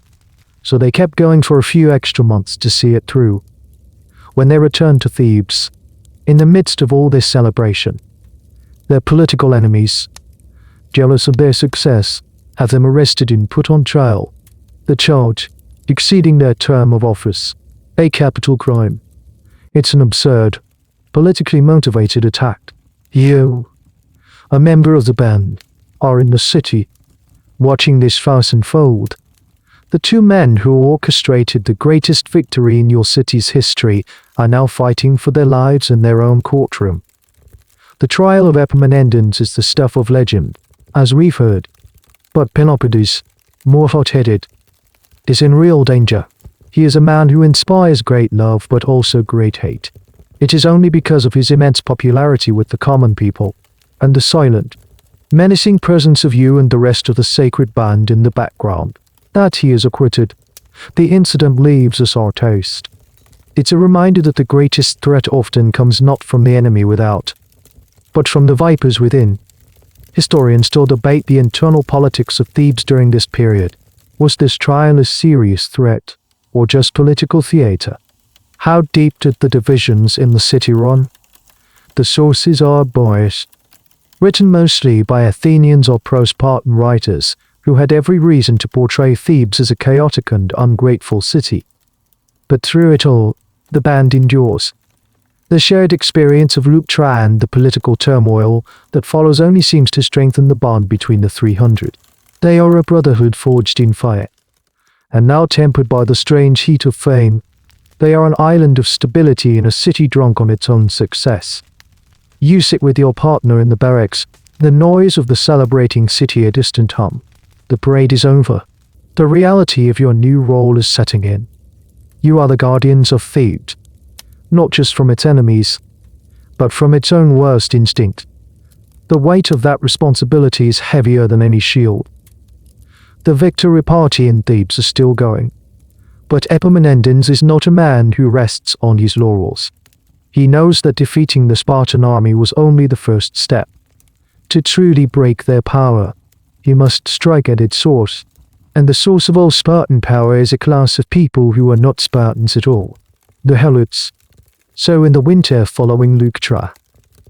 so they kept going for a few extra months to see it through. When they returned to Thebes, in the midst of all this celebration, their political enemies, jealous of their success, have them arrested and put on trial. The charge, exceeding their term of office, a capital crime. It's an absurd, politically motivated attack. You, a member of the band, are in the city, watching this farce unfold. The two men who orchestrated the greatest victory in your city's history are now fighting for their lives in their own courtroom. The trial of Epaminondas is the stuff of legend, as we've heard. But Pelopidas, more hot-headed, is in real danger. He is a man who inspires great love but also great hate. It is only because of his immense popularity with the common people, and the silent, menacing presence of you and the rest of the sacred band in the background, that he is acquitted. The incident leaves a sour taste. It's a reminder that the greatest threat often comes not from the enemy without, but from the vipers within. Historians still debate the internal politics of Thebes during this period. Was this trial a serious threat, or just political theater? How deep did the divisions in the city run? The sources are biased, written mostly by Athenians or pro-Spartan writers who had every reason to portray Thebes as a chaotic and ungrateful city. But through it all, the band endures. The shared experience of Leuctra and the political turmoil that follows only seems to strengthen the bond between the 300. They are a brotherhood forged in fire, and now tempered by the strange heat of fame. They are an island of stability in a city drunk on its own success. You sit with your partner in the barracks, the noise of the celebrating city a distant hum. The parade is over. The reality of your new role is setting in. You are the guardians of Thebes, not just from its enemies, but from its own worst instinct. The weight of that responsibility is heavier than any shield. The victory party in Thebes is still going, but Epaminondas is not a man who rests on his laurels. He knows that defeating the Spartan army was only the first step. To truly break their power, he must strike at its source, and the source of all Spartan power is a class of people who are not Spartans at all, the Helots. So in the winter following Leuctra,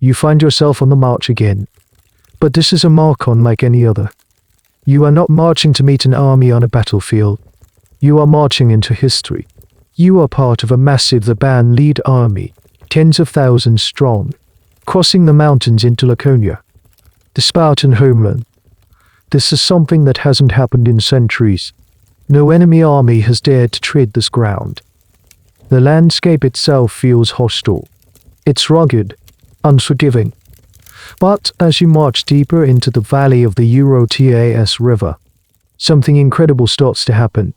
you find yourself on the march again. But this is a march unlike any other. You are not marching to meet an army on a battlefield. You are marching into history. You are part of a massive the band lead army, tens of thousands strong, crossing the mountains into Laconia, the Spartan homeland. This is something that hasn't happened in centuries. No enemy army has dared to tread this ground. The landscape itself feels hostile. It's rugged, unforgiving. But as you march deeper into the valley of the Eurotas River, something incredible starts to happen.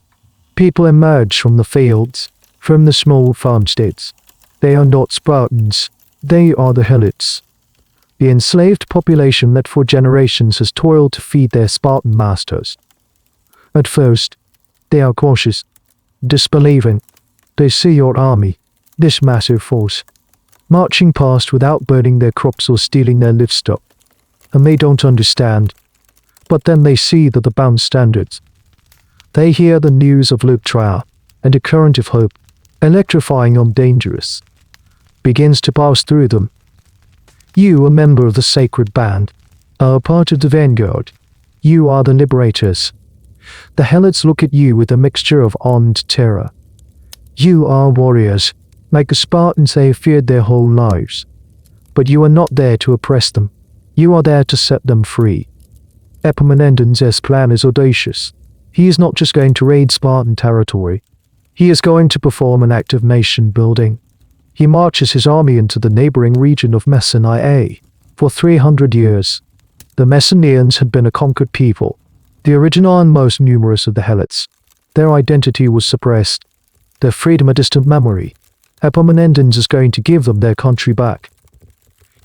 People emerge from the fields, from the small farmsteads. They are not Spartans. They are the Helots, the enslaved population that for generations has toiled to feed their Spartan masters. At first, they are cautious, disbelieving. They see your army, this massive force, marching past without burning their crops or stealing their livestock, and they don't understand. But then they see the bound standards. They hear the news of Leuctra, and a current of hope, electrifying and dangerous, begins to pass through them. You, a member of the Sacred Band, are a part of the vanguard. You are the liberators. The helots look at you with a mixture of awe and terror. You are warriors, like the Spartans they have feared their whole lives. But you are not there to oppress them. You are there to set them free. Epaminondas's plan is audacious. He is not just going to raid Spartan territory. He is going to perform an act of nation building. He marches his army into the neighboring region of Messenia. For 300 years, the Messenians had been a conquered people, the original and most numerous of the helots. Their identity was suppressed, their freedom a distant memory. Epaminondas is going to give them their country back.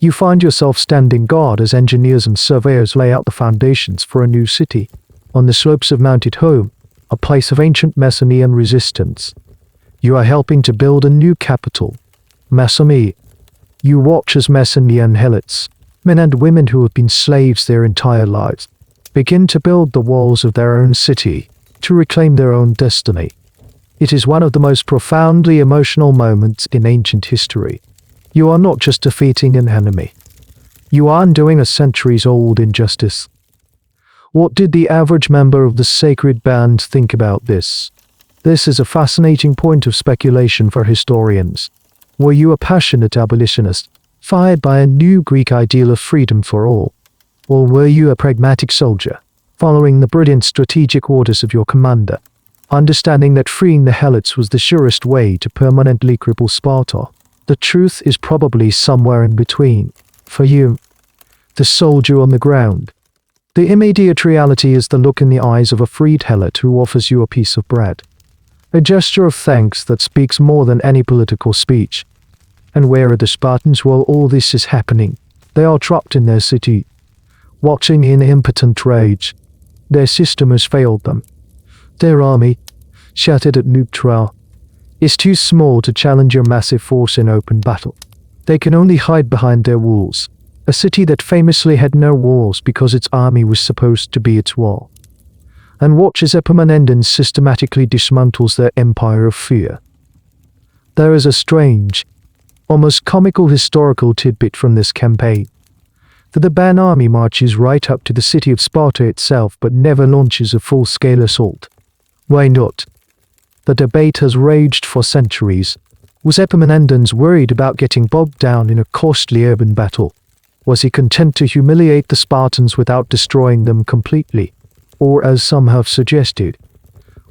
You find yourself standing guard as engineers and surveyors lay out the foundations for a new city, on the slopes of Mounted Home, a place of ancient Messenian resistance. You are helping to build a new capital, Messene. You watch as Messenian helots, men and women who have been slaves their entire lives, begin to build the walls of their own city, to reclaim their own destiny. It is one of the most profoundly emotional moments in ancient history. You are not just defeating an enemy. You are undoing a centuries-old injustice. What did the average member of the Sacred Band think about this? This is a fascinating point of speculation for historians. Were you a passionate abolitionist, fired by a new Greek ideal of freedom for all? Or were you a pragmatic soldier, following the brilliant strategic orders of your commander, understanding that freeing the helots was the surest way to permanently cripple Sparta? The truth is probably somewhere in between. For you, the soldier on the ground, the immediate reality is the look in the eyes of a freed helot who offers you a piece of bread. A gesture of thanks that speaks more than any political speech. And where are the Spartans while all this is happening? They are trapped in their city, watching in impotent rage. Their system has failed them. Their army, shattered at Leuctra, is too small to challenge your massive force in open battle. They can only hide behind their walls, a city that famously had no walls because its army was supposed to be its wall. And watch as Epaminondas systematically dismantles their empire of fear. There is a strange, almost comical historical tidbit from this campaign. The Theban army marches right up to the city of Sparta itself but never launches a full-scale assault. Why not? The debate has raged for centuries. Was Epaminondas worried about getting bogged down in a costly urban battle? Was he content to humiliate the Spartans without destroying them completely? Or, as some have suggested,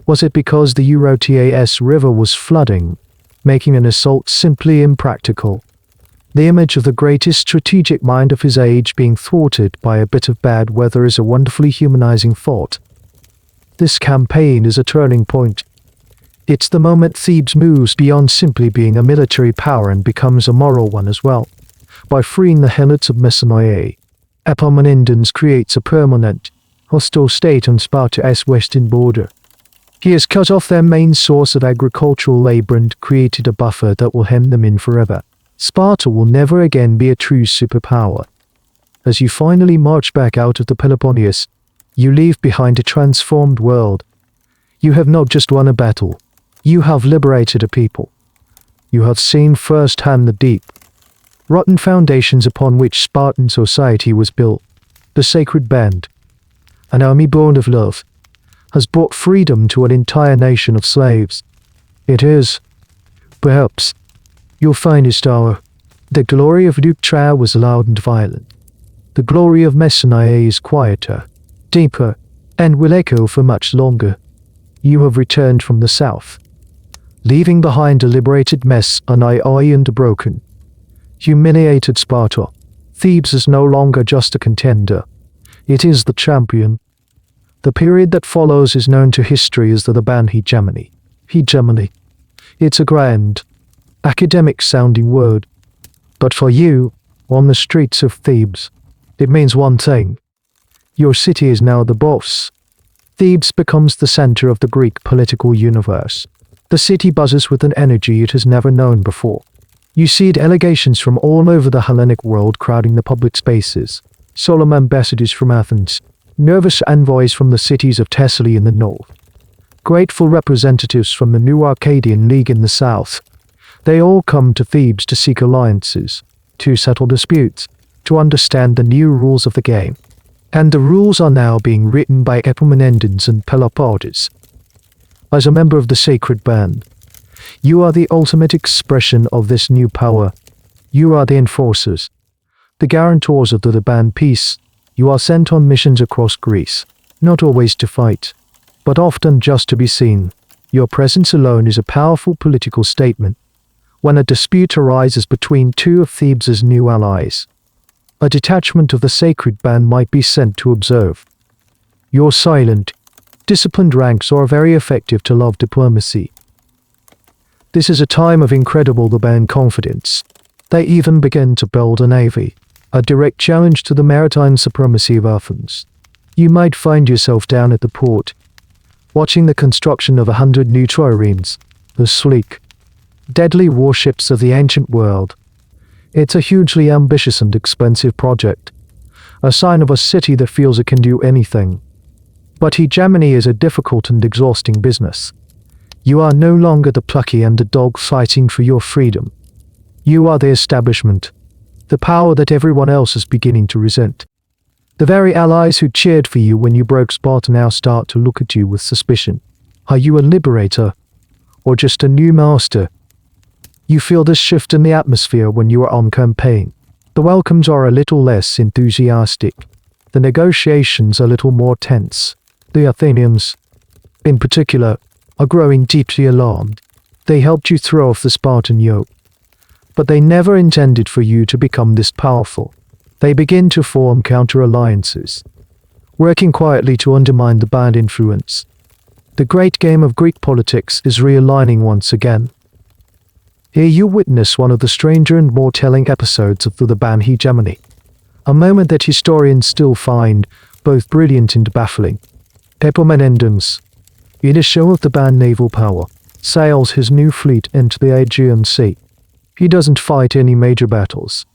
was it because the Eurotas river was flooding, making an assault simply impractical? The image of the greatest strategic mind of his age being thwarted by a bit of bad weather is a wonderfully humanizing thought. This campaign is a turning point. It's the moment Thebes moves beyond simply being a military power and becomes a moral one as well. By freeing the helots of Messenia, Epaminondas creates a permanent, hostile state on Sparta's western border. He has cut off their main source of agricultural labor and created a buffer that will hem them in forever. Sparta will never again be a true superpower. As you finally march back out of the Peloponnese, you leave behind a transformed world. You have not just won a battle. You have liberated a people. You have seen firsthand the deep, rotten foundations upon which Spartan society was built. The Sacred Band, an army born of love, has brought freedom to an entire nation of slaves. It is, perhaps, your finest hour. The glory of Leuctra was loud and violent. The glory of Messenia is quieter, deeper, and will echo for much longer. You have returned from the south, leaving behind a liberated Messenia and broken, humiliated Sparta. Thebes is no longer just a contender. It is the champion. The period that follows is known to history as the Theban hegemony. Hegemony. It's a grand, academic-sounding word. But for you, on the streets of Thebes, it means one thing. Your city is now the boss. Thebes becomes the center of the Greek political universe. The city buzzes with an energy it has never known before. You see delegations from all over the Hellenic world crowding the public spaces, solemn ambassadors from Athens, nervous envoys from the cities of Thessaly in the north, grateful representatives from the new Arcadian League in the south. They all come to Thebes to seek alliances, to settle disputes, to understand the new rules of the game. And the rules are now being written by Epaminondas and Peloponnesus. As a member of the Sacred Band, you are the ultimate expression of this new power. You are the enforcers, the guarantors of the band peace. You are sent on missions across Greece, not always to fight, but often just to be seen. Your presence alone is a powerful political statement. When a dispute arises between two of Thebes' new allies, a detachment of the Sacred Band might be sent to observe. Your silent, disciplined ranks are very effective to love diplomacy. This is a time of incredible band confidence. They even begin to build a navy, a direct challenge to the maritime supremacy of Athens. You might find yourself down at the port, watching the construction of 100 new triremes, the sleek, deadly warships of the ancient world. It's a hugely ambitious and expensive project, a sign of a city that feels it can do anything. But hegemony is a difficult and exhausting business. You are no longer the plucky underdog fighting for your freedom. You are the establishment, the power that everyone else is beginning to resent. The very allies who cheered for you when you broke Sparta now start to look at you with suspicion. Are you a liberator, or just a new master? You feel this shift in the atmosphere when you are on campaign. The welcomes are a little less enthusiastic, the negotiations a little more tense. The Athenians, in particular, are growing deeply alarmed. They helped you throw off the Spartan yoke, but they never intended for you to become this powerful. They begin to form counter-alliances, working quietly to undermine the band influence. The great game of Greek politics is realigning once again. Here you witness one of the stranger and more telling episodes of the band hegemony, a moment that historians still find both brilliant and baffling. Epaminondas, in a show of the band naval power, sails his new fleet into the Aegean Sea. He doesn't fight any major battles.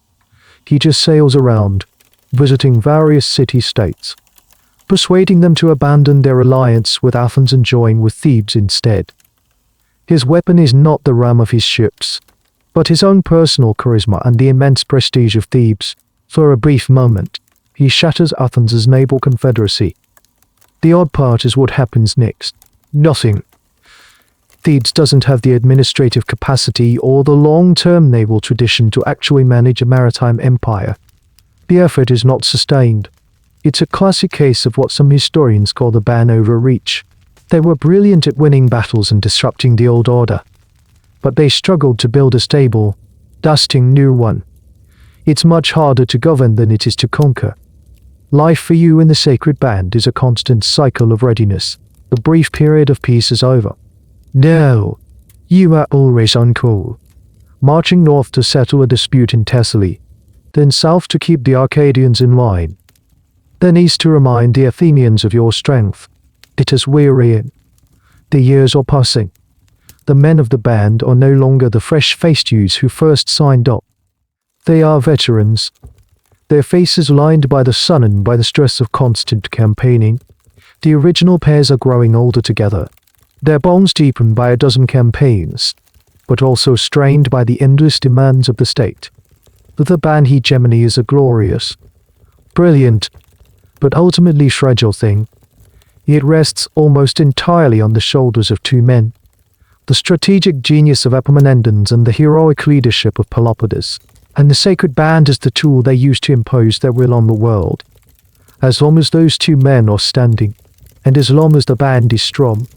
He just sails around, visiting various city-states, persuading them to abandon their alliance with Athens and join with Thebes instead. His weapon is not the ram of his ships, but his own personal charisma and the immense prestige of Thebes. For a brief moment, he shatters Athens' naval confederacy. The odd part is what happens next. Nothing. Thebes doesn't have the administrative capacity or the long-term naval tradition to actually manage a maritime empire. The effort is not sustained. It's a classic case of what some historians call the band overreach. They were brilliant at winning battles and disrupting the old order, but they struggled to build a stable, lasting new one. It's much harder to govern than it is to conquer. Life for you in the Sacred Band is a constant cycle of readiness. The brief period of peace is over. No, you are always on call, marching north to settle a dispute in Thessaly, then south to keep the Arcadians in line, then east to remind the Athenians of your strength. It is wearying. The years are passing. The men of the band are no longer the fresh-faced youths who first signed up. They are veterans, their faces lined by the sun and by the stress of constant campaigning. The original pairs are growing older together, their bonds deepened by a dozen campaigns, but also strained by the endless demands of the state. The band hegemony is a glorious, brilliant, but ultimately fragile thing. It rests almost entirely on the shoulders of two men, the strategic genius of Epaminondas and the heroic leadership of Peloponnesus. And the Sacred Band is the tool they use to impose their will on the world. As long as those two men are standing, and as long as the band is strong,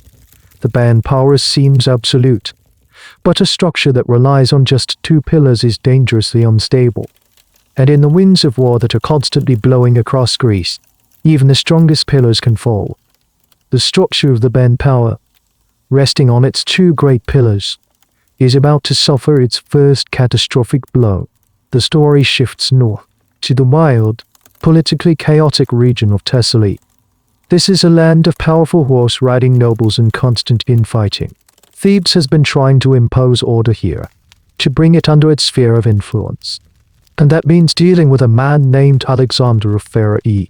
the band power seems absolute. But a structure that relies on just two pillars is dangerously unstable. And in the winds of war that are constantly blowing across Greece, even the strongest pillars can fall. The structure of the band power, resting on its two great pillars, is about to suffer its first catastrophic blow. The story shifts north, to the wild, politically chaotic region of Thessaly. This is a land of powerful horse-riding nobles and constant infighting. Thebes has been trying to impose order here, to bring it under its sphere of influence. And that means dealing with a man named Alexander of Pherae.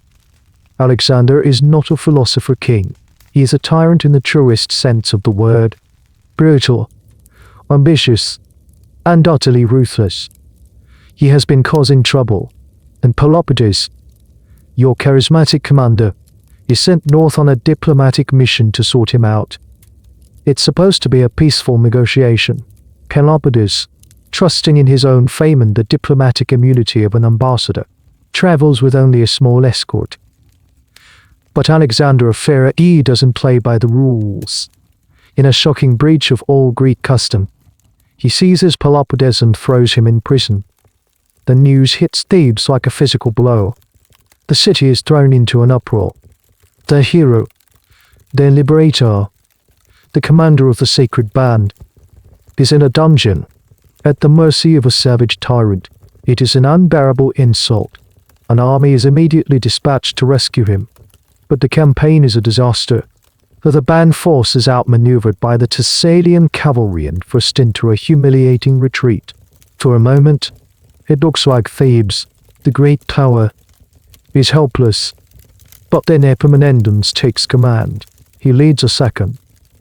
Alexander is not a philosopher king. He is a tyrant in the truest sense of the word. Brutal, ambitious, and utterly ruthless. He has been causing trouble, and Pelopidas, your charismatic commander, is sent north on a diplomatic mission to sort him out. It's supposed to be a peaceful negotiation. Pelopidas, trusting in his own fame and the diplomatic immunity of an ambassador, travels with only a small escort. But Alexander of Pherae doesn't play by the rules. In a shocking breach of all Greek custom, he seizes Pelopidas and throws him in prison. The news hits Thebes like a physical blow. The city is thrown into an uproar. Their hero, their liberator, the commander of the Sacred Band, is in a dungeon, at the mercy of a savage tyrant. It is an unbearable insult. An army is immediately dispatched to rescue him. But the campaign is a disaster. The band force is outmaneuvered by the Thessalian cavalry and forced into a humiliating retreat. For a moment, it looks like Thebes, the great tower, is helpless. But then Epaminondas takes command. He leads a second,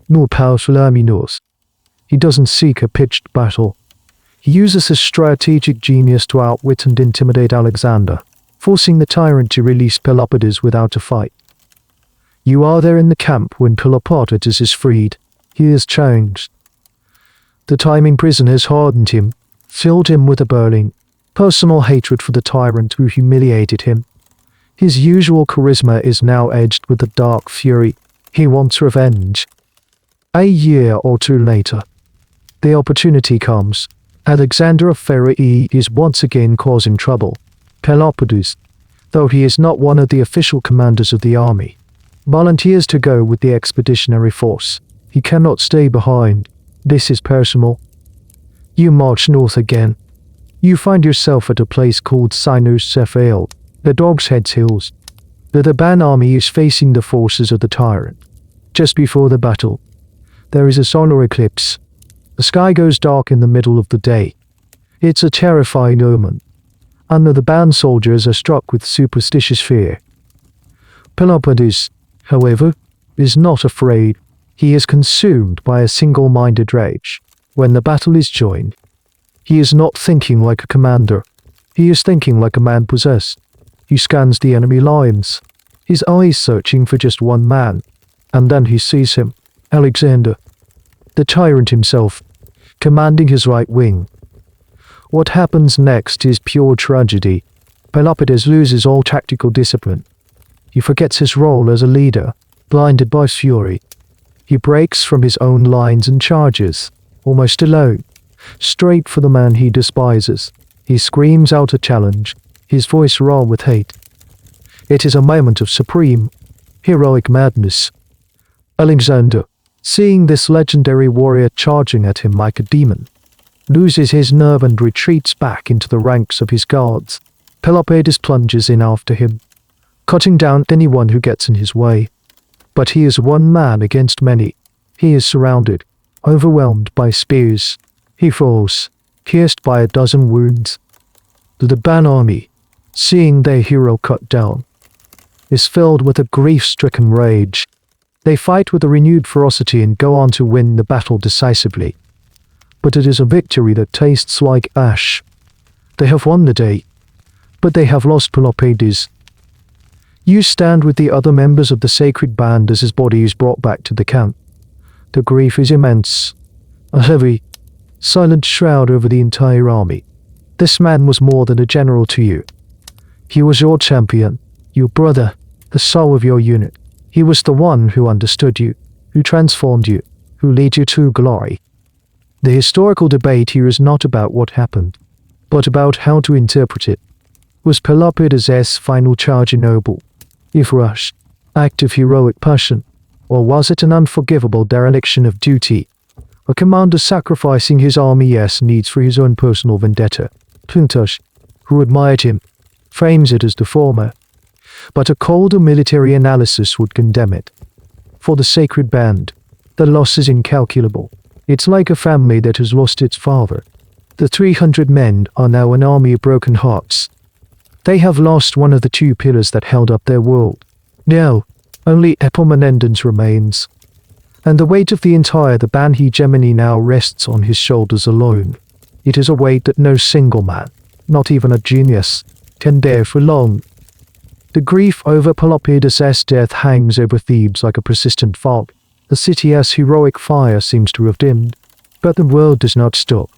more powerful army north. He doesn't seek a pitched battle. He uses his strategic genius to outwit and intimidate Alexander, forcing the tyrant to release Pelopidas without a fight. You are there in the camp when Pelopidas is freed. He is changed. The time in prison has hardened him, filled him with a burning, personal hatred for the tyrant who humiliated him. His usual charisma is now edged with a dark fury. He wants revenge. A year or two later, the opportunity comes. Alexander of Pherae is once again causing trouble. Pelopidas, though he is not one of the official commanders of the army, volunteers to go with the expeditionary force. He cannot stay behind. This is personal. You march north again. You find yourself at a place called Sinus Cephael, the Dog's Head's Hills. The Theban army is facing the forces of the tyrant. Just before the battle, there is a solar eclipse. The sky goes dark in the middle of the day. It's a terrifying omen, and the Theban soldiers are struck with superstitious fear. Pelopidas, however, is not afraid. He is consumed by a single-minded rage. When the battle is joined, he is not thinking like a commander. He is thinking like a man possessed. He scans the enemy lines, his eyes searching for just one man, and then he sees him, Alexander, the tyrant himself, commanding his right wing. What happens next is pure tragedy. Pelopidas loses all tactical discipline. He forgets his role as a leader, blinded by fury. He breaks from his own lines and charges, almost alone, straight for the man he despises. He screams out a challenge, his voice raw with hate. It is a moment of supreme, heroic madness. Alexander, seeing this legendary warrior charging at him like a demon, loses his nerve and retreats back into the ranks of his guards. Pelopidas plunges in after him, cutting down anyone who gets in his way. But he is one man against many. He is surrounded, overwhelmed by spears. He falls, pierced by a dozen wounds. The Theban army, seeing their hero cut down, is filled with a grief-stricken rage. They fight with a renewed ferocity and go on to win the battle decisively. But it is a victory that tastes like ash. They have won the day, but they have lost Pelopidas. You stand with the other members of the Sacred Band as his body is brought back to the camp. The grief is immense, a heavy, silent shroud over the entire army. This man was more than a general to you. He was your champion, your brother, the soul of your unit. He was the one who understood you, who transformed you, who led you to glory. The historical debate here is not about what happened, but about how to interpret it. Was Pelopidas' final charge a noble, if rushed, act of heroic passion, or was it an unforgivable dereliction of duty, a commander sacrificing his army's needs for his own personal vendetta? Plutarch, who admired him, frames it as the former, but a colder military analysis would condemn it. For the Sacred Band, the loss is incalculable. It's like a family that has lost its father. The 300 men are now an army of broken hearts. They have lost one of the two pillars that held up their world. Now, Only Epaminondas remains, and the weight of the entire the band hegemony now rests on his shoulders alone. It is a weight that no single man, not even a genius, can bear for long. The grief over Pelopidas' death hangs over Thebes like a persistent fog. The city's heroic fire seems to have dimmed, but the world does not stop.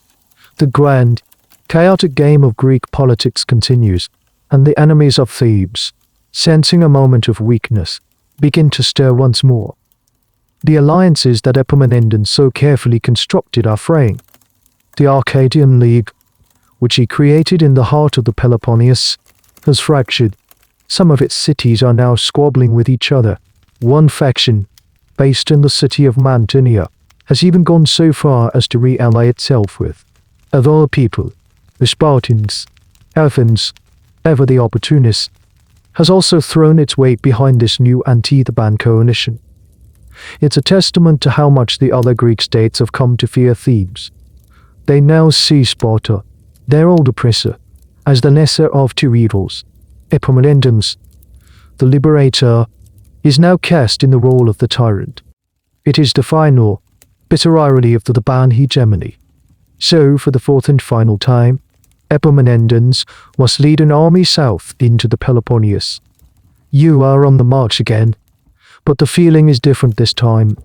The grand, chaotic game of Greek politics continues, and the enemies of Thebes, sensing a moment of weakness, begin to stir once more. The alliances that Epaminondas so carefully constructed are fraying. The Arcadian League, which he created in the heart of the Peloponnese, has fractured. Some of its cities are now squabbling with each other. One faction, based in the city of Mantinea, has even gone so far as to re-ally itself with, of all people, the Spartans. Athens, ever the opportunist, has also thrown its weight behind this new anti-Theban coalition. It's a testament to how much the other Greek states have come to fear Thebes. They now see Sparta, their old oppressor, as the lesser of two evils. Epaminondas, the liberator, is now cast in the role of the tyrant. It is the final, bitter irony of the Theban hegemony. So, for the fourth and final time, Epaminondas must lead an army south into the Peloponnese. You are on the march again, but the feeling is different this time.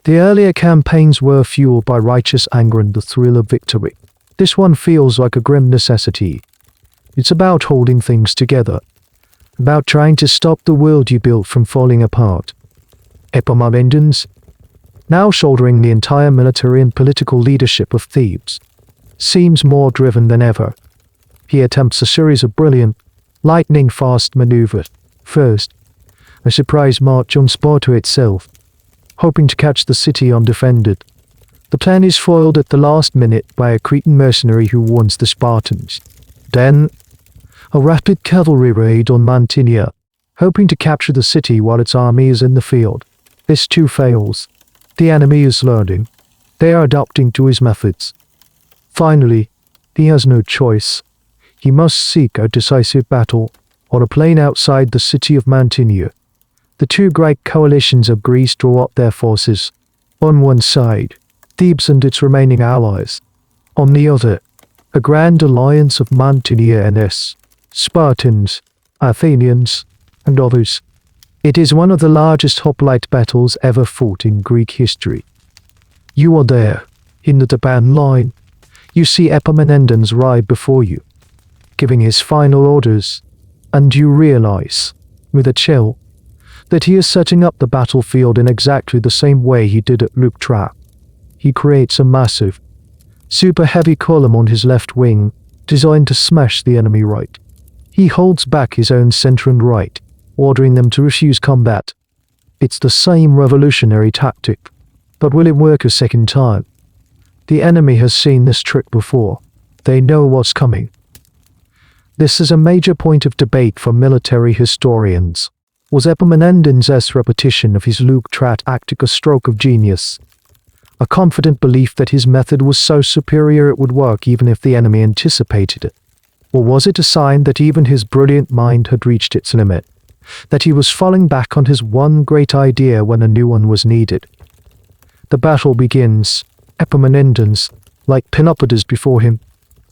The earlier campaigns were fueled by righteous anger and the thrill of victory. This one feels like a grim necessity. It's about holding things together, about trying to stop the world you built from falling apart. Epaminondas, now shouldering the entire military and political leadership of Thebes, seems more driven than ever. He attempts a series of brilliant, lightning-fast maneuvers. First, a surprise march on Sparta itself, hoping to catch the city undefended. The plan is foiled at the last minute by a Cretan mercenary who warns the Spartans. Then, a rapid cavalry raid on Mantinea, hoping to capture the city while its army is in the field. This too fails. The enemy is learning. They are adapting to his methods. Finally, he has no choice. He must seek a decisive battle on a plain outside the city of Mantinea. The two great coalitions of Greece draw up their forces. On one side, Thebes and its remaining allies. On the other, a grand alliance of Mantineans, Spartans, Athenians, and others. It is one of the largest hoplite battles ever fought in Greek history. You are there, in the Theban line. You see Epaminondas ride before you, giving his final orders, and you realize, with a chill, that he is setting up the battlefield in exactly the same way he did at Leuctra. He creates a massive, super heavy column on his left wing, designed to smash the enemy right. He holds back his own center and right, ordering them to refuse combat. It's the same revolutionary tactic, but will it work a second time? The enemy has seen this trick before. They know what's coming. This is a major point of debate for military historians. Was Epaminondas' repetition of his Leuctra tactic a stroke of genius? A confident belief that his method was so superior it would work even if the enemy anticipated it? Or was it a sign that even his brilliant mind had reached its limit? That he was falling back on his one great idea when a new one was needed? The battle begins. Epaminondas, like Pelopidas before him,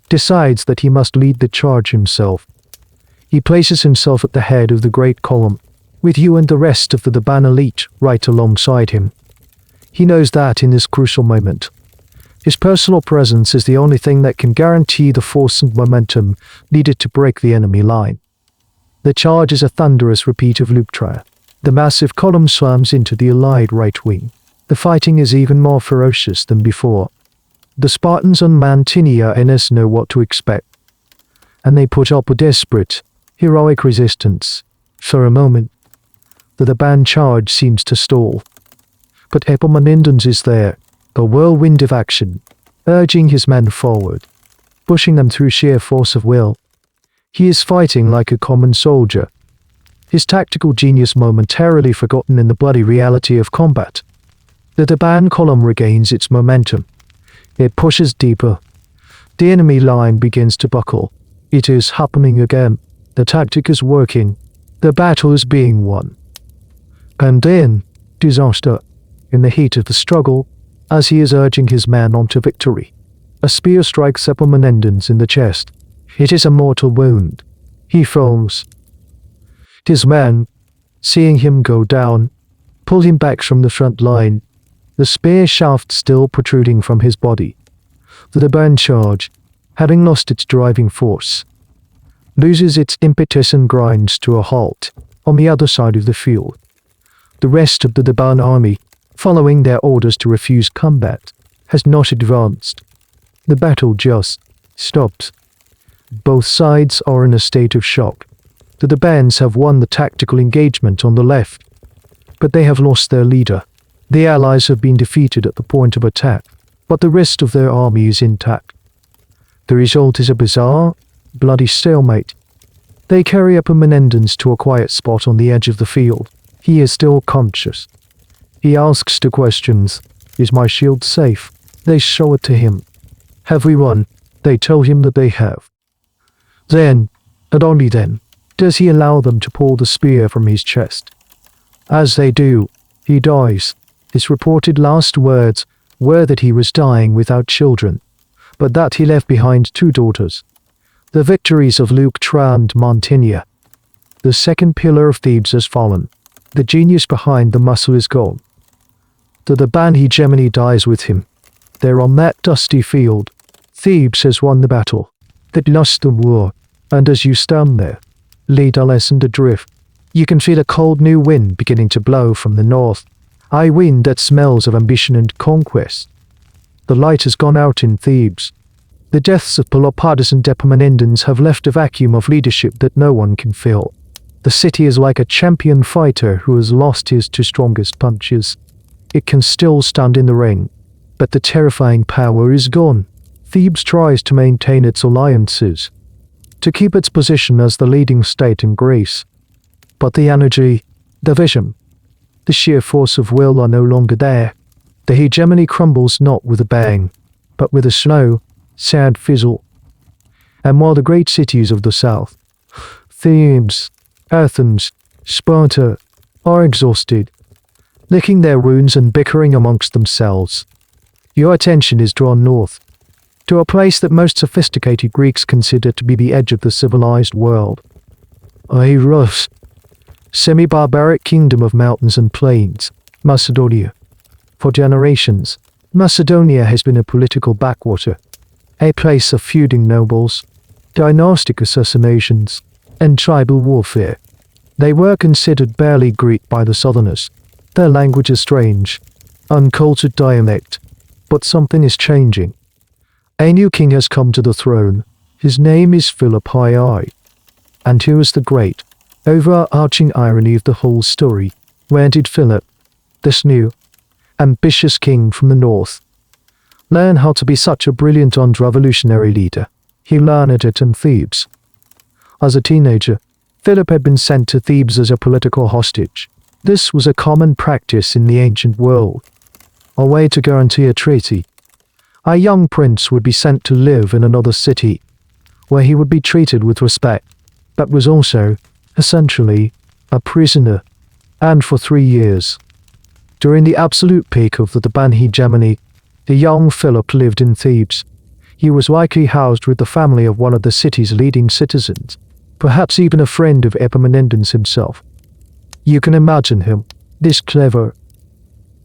decides that he must lead the charge himself. He places himself at the head of the great column, with you and the rest of the Theban elite right alongside him. He knows that in this crucial moment, his personal presence is the only thing that can guarantee the force and momentum needed to break the enemy line. The charge is a thunderous repeat of Leuctra. The massive column slams into the allied right wing. The fighting is even more ferocious than before. The Spartans on Mantinea know what to expect, and they put up a desperate, heroic resistance. For a moment, the Theban charge seems to stall. But Epaminondas is there, a whirlwind of action, urging his men forward, pushing them through sheer force of will. He is fighting like a common soldier, his tactical genius momentarily forgotten in the bloody reality of combat. The Theban column regains its momentum. It pushes deeper. The enemy line begins to buckle. It is happening again. The tactic is working. The battle is being won. And then, disaster. In the heat of the struggle, as he is urging his men on to victory, a spear strikes Epaminondas in the chest. It is a mortal wound. He falls. His men, seeing him go down, pull him back from the front line, the spear shaft still protruding from his body. The Theban charge, having lost its driving force, loses its impetus and grinds to a halt on the other side of the field. The rest of the Theban army, following their orders to refuse combat, has not advanced. The battle just stopped. Both sides are in a state of shock. The Thebans have won the tactical engagement on the left, but they have lost their leader. The allies have been defeated at the point of attack, but the rest of their army is intact. The result is a bizarre, bloody stalemate. They carry Epaminondas to a quiet spot on the edge of the field. He is still conscious. He asks the questions. Is my shield safe? They show it to him. Have we won? They tell him that they have. Then, and only then, does he allow them to pull the spear from his chest. As they do, he dies. His reported last words were that he was dying without children, but that he left behind 2 daughters. The victories of Leuctra and Mantinea. The second pillar of Thebes has fallen. The genius behind the muscle is gone. The Theban hegemony dies with him. There on that dusty field, Thebes has won the battle that lost the war, and as you stand there, lead a lesson adrift, you can feel a cold new wind beginning to blow from the north, a wind that smells of ambition and conquest. The light has gone out in Thebes. The deaths of Pelopidas and Epaminondas have left a vacuum of leadership that no one can fill. The city is like a champion fighter who has lost his 2 strongest punches. It can still stand in the ring, but the terrifying power is gone. Thebes tries to maintain its alliances, to keep its position as the leading state in Greece. But the energy, the vision, the sheer force of will are no longer there. The hegemony crumbles not with a bang, but with a slow, sad fizzle. And while the great cities of the south, Thebes, Athens, Sparta, are exhausted, licking their wounds and bickering amongst themselves, your attention is drawn north, to a place that most sophisticated Greeks consider to be the edge of the civilized world. A rough, semi-barbaric kingdom of mountains and plains, Macedonia. For generations, Macedonia has been a political backwater, a place of feuding nobles, dynastic assassinations, and tribal warfare. They were considered barely Greek by the southerners. Their language is strange, uncultured dialect, but something is changing. A new king has come to the throne. His name is Philip II. And here is the great, overarching irony of the whole story. Where did Philip, this new, ambitious king from the north, learn how to be such a brilliant and revolutionary leader? He learned it in Thebes. As a teenager, Philip had been sent to Thebes as a political hostage. This was a common practice in the ancient world, a way to guarantee a treaty. A young prince would be sent to live in another city, where he would be treated with respect, but was also, essentially, a prisoner, and for 3 years. During the absolute peak of the Theban hegemony, the young Philip lived in Thebes. He was likely housed with the family of one of the city's leading citizens, perhaps even a friend of Epaminondas himself. You can imagine him, this clever,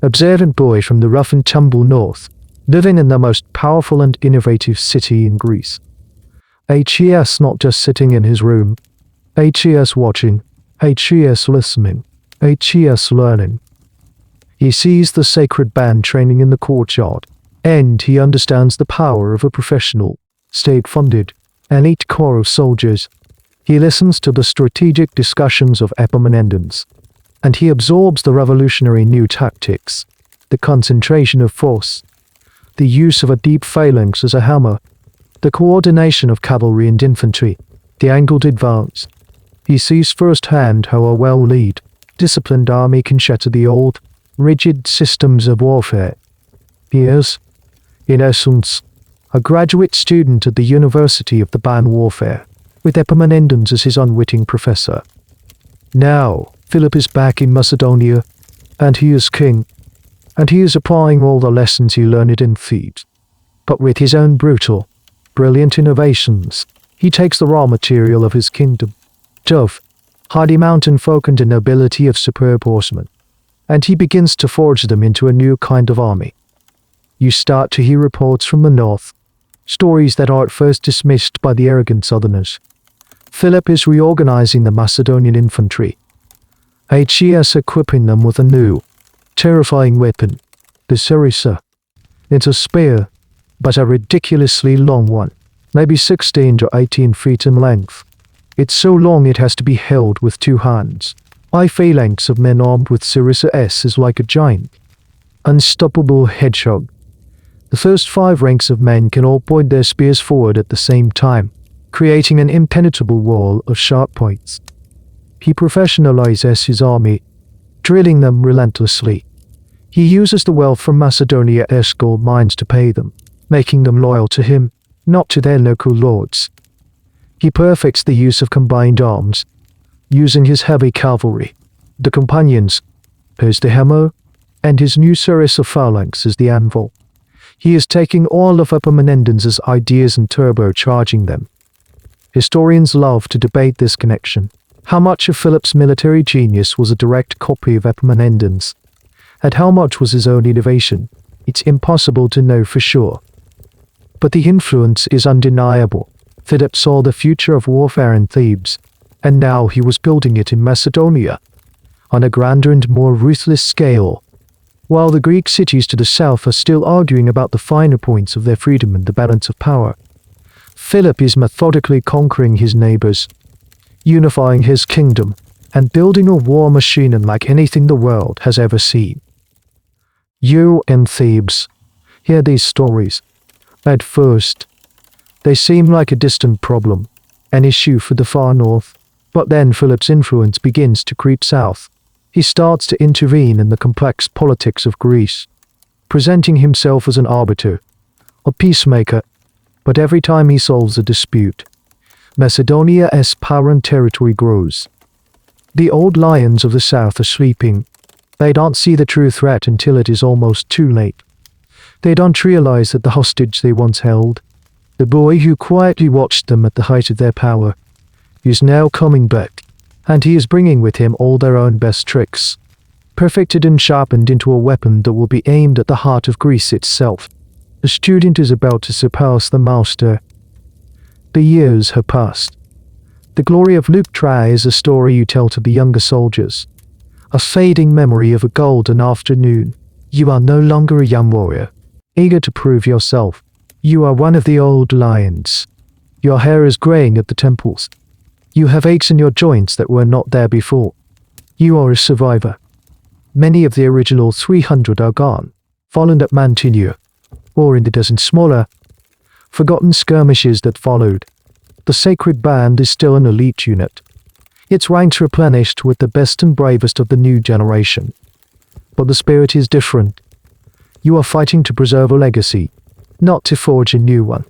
observant boy from the rough and tumble north, living in the most powerful and innovative city in Greece. HES not just sitting in his room, HES watching, HES listening, HES learning. He sees the sacred band training in the courtyard, and he understands the power of a professional, state-funded, elite corps of soldiers. He listens to the strategic discussions of Epaminondas, and he absorbs the revolutionary new tactics, the concentration of force, the use of a deep phalanx as a hammer, the coordination of cavalry and infantry, the angled advance. He sees firsthand how a well-led, disciplined army can shatter the old, rigid systems of warfare. He is, in essence, a graduate student at the University of Theban warfare, with Epaminondas as his unwitting professor. Now, Philip is back in Macedonia, and he is king, and he is applying all the lessons he learned in Thebes. But with his own brutal, brilliant innovations, he takes the raw material of his kingdom, dove, hardy mountain folk and the nobility of superb horsemen, and he begins to forge them into a new kind of army. You start to hear reports from the north, stories that are at first dismissed by the arrogant southerners. Philip is reorganizing the Macedonian infantry. H.E.S. equipping them with a new, terrifying weapon, the sarissa. It's a spear, but a ridiculously long one, maybe 16 to 18 feet in length. It's so long it has to be held with two hands. 5 phalanx of men armed with sarissa S is like a giant, unstoppable hedgehog. The first 5 ranks of men can all point their spears forward at the same time, creating an impenetrable wall of sharp points. He professionalizes his army, drilling them relentlessly. He uses the wealth from Macedonia's gold mines to pay them, making them loyal to him, not to their local lords. He perfects the use of combined arms, using his heavy cavalry, the companions, as the hammer, and his new sarissa phalanx as the anvil. He is taking all of Epaminondas's ideas and turbocharging them. Historians love to debate this connection. How much of Philip's military genius was a direct copy of Epaminondas, and how much was his own innovation? It's impossible to know for sure. But the influence is undeniable. Philip saw the future of warfare in Thebes, and now he was building it in Macedonia, on a grander and more ruthless scale. While the Greek cities to the south are still arguing about the finer points of their freedom and the balance of power, Philip is methodically conquering his neighbors, unifying his kingdom, and building a war machine unlike anything the world has ever seen. You in Thebes hear these stories. At first, they seem like a distant problem, an issue for the far north, but then Philip's influence begins to creep south. He starts to intervene in the complex politics of Greece, presenting himself as an arbiter, a peacemaker, but every time he solves a dispute, Macedonia's power and territory grows. The old lions of the south are sleeping. They don't see the true threat until it is almost too late. They don't realize that the hostage they once held, the boy who quietly watched them at the height of their power, is now coming back, and he is bringing with him all their own best tricks, perfected and sharpened into a weapon that will be aimed at the heart of Greece itself. The student is about to surpass the master. The years have passed. The glory of Luke Try is a story you tell to the younger soldiers, a fading memory of a golden afternoon. You are no longer a young warrior, eager to prove yourself. You are one of the old lions. Your hair is graying at the temples. You have aches in your joints that were not there before. You are a survivor. Many of the original 300 are gone, fallen at Mantinea, or in the dozen smaller, forgotten skirmishes that followed. The Sacred Band is still an elite unit, its ranks replenished with the best and bravest of the new generation. But the spirit is different. You are fighting to preserve a legacy, not to forge a new one.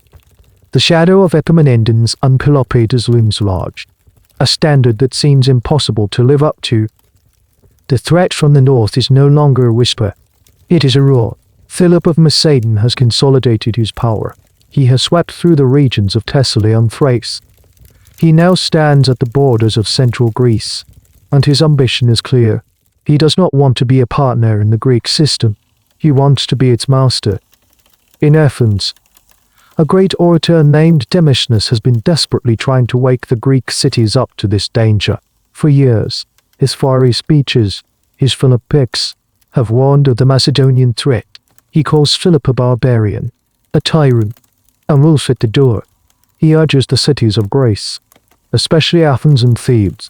The shadow of Epaminondas on Pelopidas looms large, a standard that seems impossible to live up to. The threat from the north is no longer a whisper. It is a roar. Philip of Macedon has consolidated his power. He has swept through the regions of Thessaly and Thrace. He now stands at the borders of central Greece, and his ambition is clear. He does not want to be a partner in the Greek system. He wants to be its master. In Athens, a great orator named Demosthenes has been desperately trying to wake the Greek cities up to this danger. For years, his fiery speeches, his Philippics, have warned of the Macedonian threat. He calls Philip a barbarian, a tyrant, and wolf at the door. He urges the cities of Greece, especially Athens and Thebes,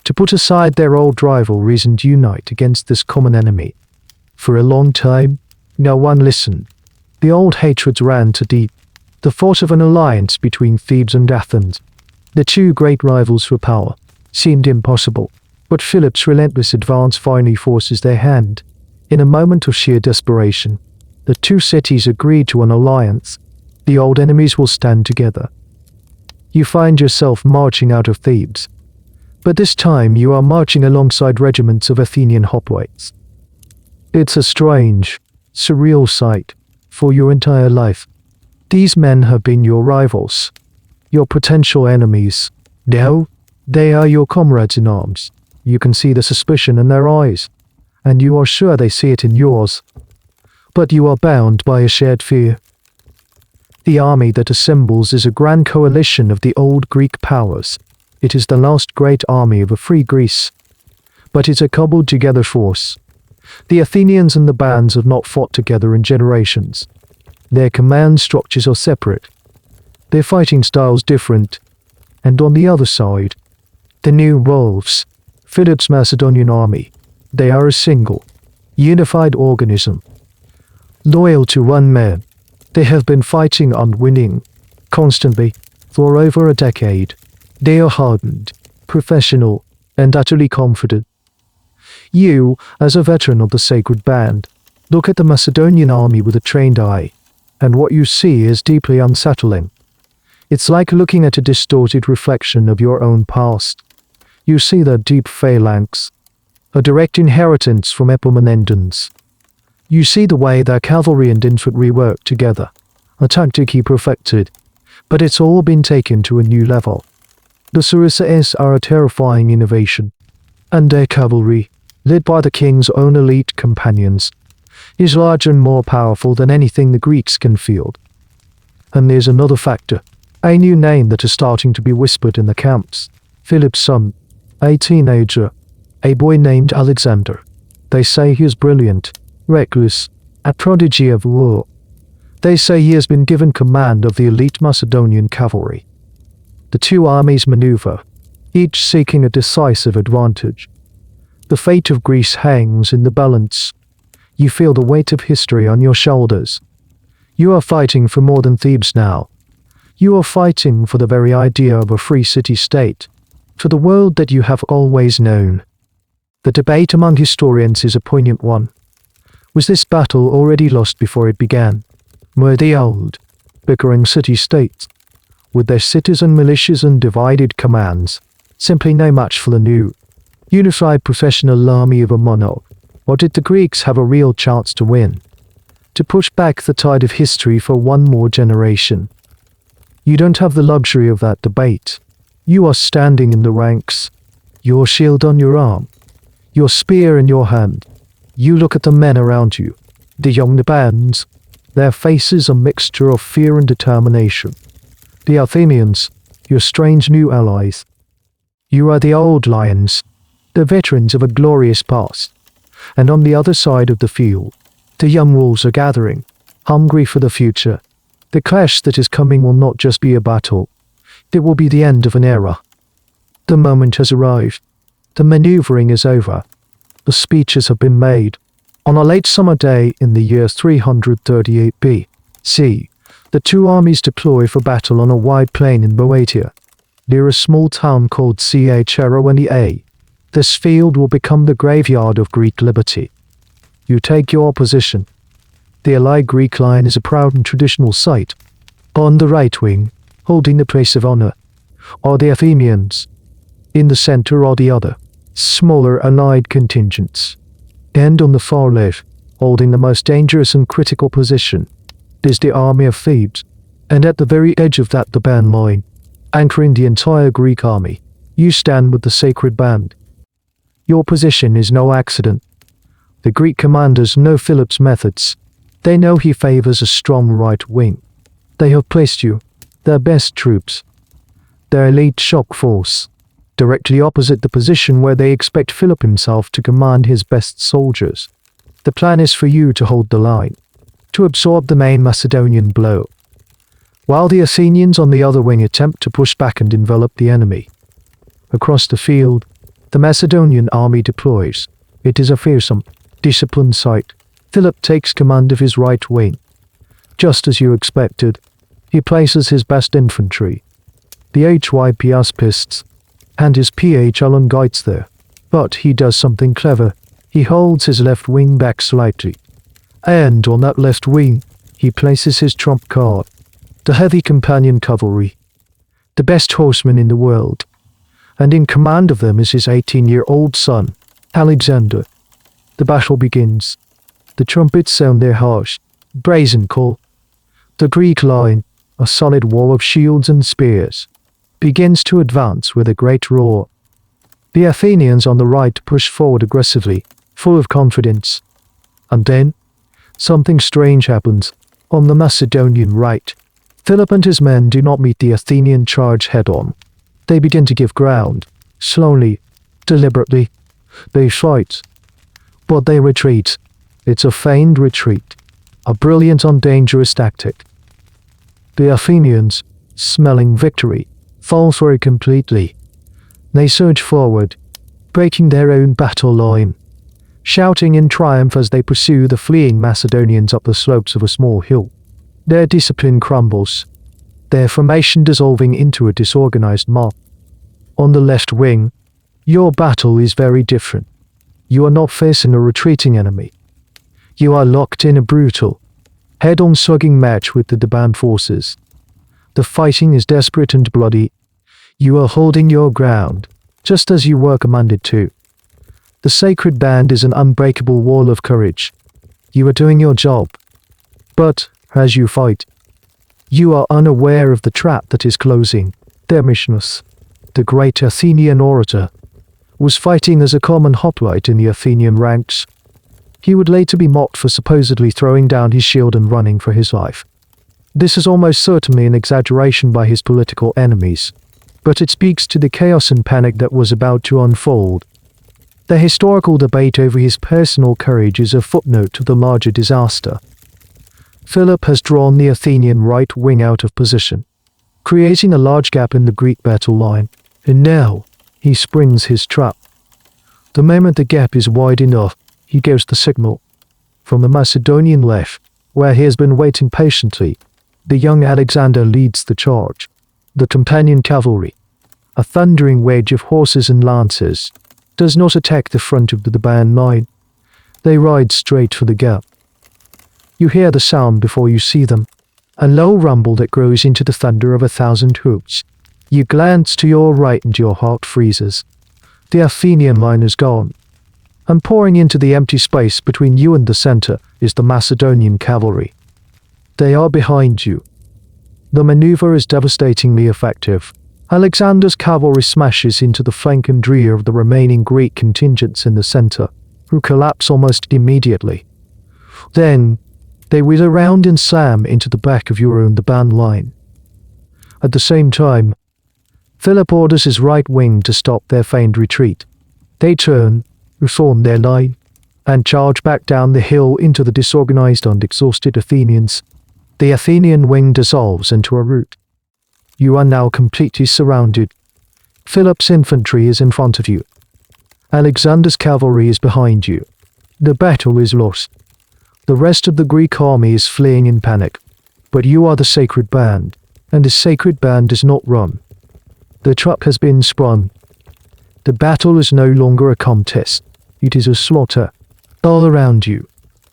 to put aside their old rivalries and unite against this common enemy. For a long time, no one listened. The old hatreds ran too deep. The thought of an alliance between Thebes and Athens, the two great rivals for power, seemed impossible. But Philip's relentless advance finally forces their hand. In a moment of sheer desperation, the two cities agree to an alliance. The old enemies will stand together. You find yourself marching out of Thebes. But this time you are marching alongside regiments of Athenian hoplites. It's a strange, surreal sight for your entire life. These men have been your rivals, your potential enemies. Now, they are your comrades in arms. You can see the suspicion in their eyes, and you are sure they see it in yours. But you are bound by a shared fear. The army that assembles is a grand coalition of the old Greek powers. It is the last great army of a free Greece. But it's a cobbled-together force. The Athenians and the bands have not fought together in generations. Their command structures are separate. Their fighting styles different. And on the other side, the new wolves, Philip's Macedonian army. They are a single, unified organism. Loyal to one man. They have been fighting and winning, constantly, for over a decade. They are hardened, professional, and utterly confident. You, as a veteran of the Sacred Band, look at the Macedonian army with a trained eye, and what you see is deeply unsettling. It's like looking at a distorted reflection of your own past. You see their deep phalanx, a direct inheritance from Epaminondas. You see the way their cavalry and infantry work together, a tactic he perfected, but it's all been taken to a new level. The Saracens are a terrifying innovation, and their cavalry, led by the king's own elite companions, is larger and more powerful than anything the Greeks can field. And there's another factor, a new name that is starting to be whispered in the camps. Philip's son, a teenager, a boy named Alexander. They say he is brilliant, reckless, a prodigy of war. They say he has been given command of the elite Macedonian cavalry. The two armies maneuver, each seeking a decisive advantage. The fate of Greece hangs in the balance. You feel the weight of history on your shoulders. You are fighting for more than Thebes now. You are fighting for the very idea of a free city-state, for the world that you have always known. The debate among historians is a poignant one. Was this battle already lost before it began? Were the old, bickering city-states, with their citizen militias and divided commands, simply no match for the new, unified professional army of a monarch? Or did the Greeks have a real chance to win? To push back the tide of history for one more generation? You don't have the luxury of that debate. You are standing in the ranks, your shield on your arm, your spear in your hand. You look at the men around you, the young bands, their faces a mixture of fear and determination. The Athenians, your strange new allies. You are the old lions, the veterans of a glorious past. And on the other side of the field, the young wolves are gathering, hungry for the future. The clash that is coming will not just be a battle. It will be the end of an era. The moment has arrived. The maneuvering is over. The speeches have been made. On a late summer day in the year 338 B.C., the two armies deploy for battle on a wide plain in Boeotia, near a small town called Cheronea. This field will become the graveyard of Greek liberty. You take your position. The allied Greek line is a proud and traditional sight. On the right wing, holding the place of honor, are the Athenians. In the center are the other, smaller allied contingents. And on the far left, holding the most dangerous and critical position, is the army of Thebes. And at the very edge of that the band line, anchoring the entire Greek army, you stand with the Sacred Band. Your position is no accident. The Greek commanders know Philip's methods. They know he favors a strong right wing. They have placed you, their best troops, their elite shock force, directly opposite the position where they expect Philip himself to command his best soldiers. The plan is for you to hold the line, to absorb the main Macedonian blow, while the Athenians on the other wing attempt to push back and envelop the enemy. Across the field, the Macedonian army deploys. It is a fearsome, disciplined sight. Philip takes command of his right wing. Just as you expected, he places his best infantry, the Hypaspists, and his PH guides there. But he does something clever. He holds his left wing back slightly. And on that left wing, he places his trump card, the heavy companion cavalry, the best horsemen in the world. and in command of them is his 18-year-old son, Alexander. The battle begins. The trumpets sound their harsh, brazen call. The Greek line, a solid wall of shields and spears, begins to advance with a great roar. The Athenians on the right push forward aggressively, full of confidence. And then, something strange happens. On the Macedonian right, Philip and his men do not meet the Athenian charge head-on. They begin to give ground, slowly, deliberately. They fight, but they retreat. It's a feigned retreat, a brilliant and dangerous tactic. The Athenians, smelling victory, fall for it completely. They surge forward, breaking their own battle line, shouting in triumph as they pursue the fleeing Macedonians up the slopes of a small hill. Their discipline crumbles, their formation dissolving into a disorganized mob. On the left wing, your battle is very different. You are not facing a retreating enemy. You are locked in a brutal, head-on slugging match with the Theban forces. The fighting is desperate and bloody. You are holding your ground, just as you were commanded to. The Sacred Band is an unbreakable wall of courage. You are doing your job. But, as you fight, you are unaware of the trap that is closing. Demosthenes, the great Athenian orator, was fighting as a common hoplite in the Athenian ranks. He would later be mocked for supposedly throwing down his shield and running for his life. This is almost certainly an exaggeration by his political enemies, but it speaks to the chaos and panic that was about to unfold. The historical debate over his personal courage is a footnote to the larger disaster. Philip has drawn the Athenian right wing out of position, creating a large gap in the Greek battle line, and now he springs his trap. The moment the gap is wide enough, he gives the signal. From the Macedonian left, where he has been waiting patiently, the young Alexander leads the charge. The companion cavalry, a thundering wedge of horses and lancers, does not attack the front of the Theban line. They ride straight for the gap. You hear the sound before you see them, a low rumble that grows into the thunder of 1,000 hooves. You glance to your right and your heart freezes. The Athenian line is gone, and pouring into the empty space between you and the center is the Macedonian cavalry. They are behind you. The maneuver is devastatingly effective. Alexander's cavalry smashes into the flank and rear of the remaining Greek contingents in the center, who collapse almost immediately. Then, they wheel around and slam into the back of your own Theban line. At the same time, Philip orders his right wing to stop their feigned retreat. They turn, reform their line, and charge back down the hill into the disorganized and exhausted Athenians. The Athenian wing dissolves into a rout. You are now completely surrounded. Philip's infantry is in front of you. Alexander's cavalry is behind you. The battle is lost. The rest of the Greek army is fleeing in panic. But you are the Sacred Band, and the Sacred Band does not run. The trap has been sprung. The battle is no longer a contest. It is a slaughter. All around you,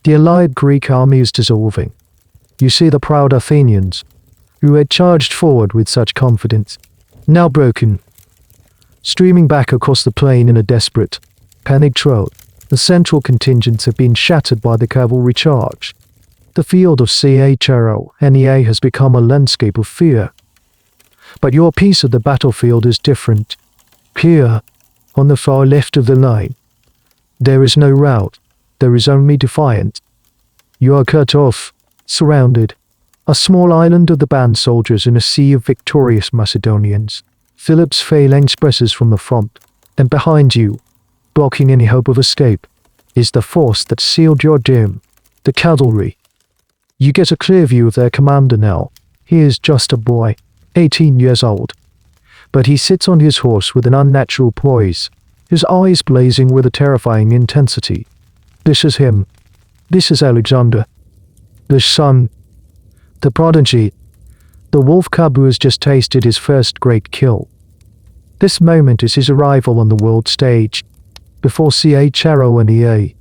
the allied Greek army is dissolving. You see the proud Athenians, who had charged forward with such confidence, now broken, streaming back across the plain in a desperate, panicked trot. The central contingents have been shattered by the cavalry charge. The field of Sacred has become a landscape of fear. But your piece of the battlefield is different. Here, on the far left of the line, there is no rout, there is only defiance. You are cut off, surrounded, a small island of the band soldiers in a sea of victorious Macedonians. Philip's phalanx presses from the front, and behind you, blocking any hope of escape, is the force that sealed your doom, the cavalry. You get a clear view of their commander now. He is just a boy, 18 years old, but he sits on his horse with an unnatural poise, his eyes blazing with a terrifying intensity. This is him. This is Alexander, the son, the prodigy, the wolf cub who has just tasted his first great kill. This moment is his arrival on the world stage. Before Sacred,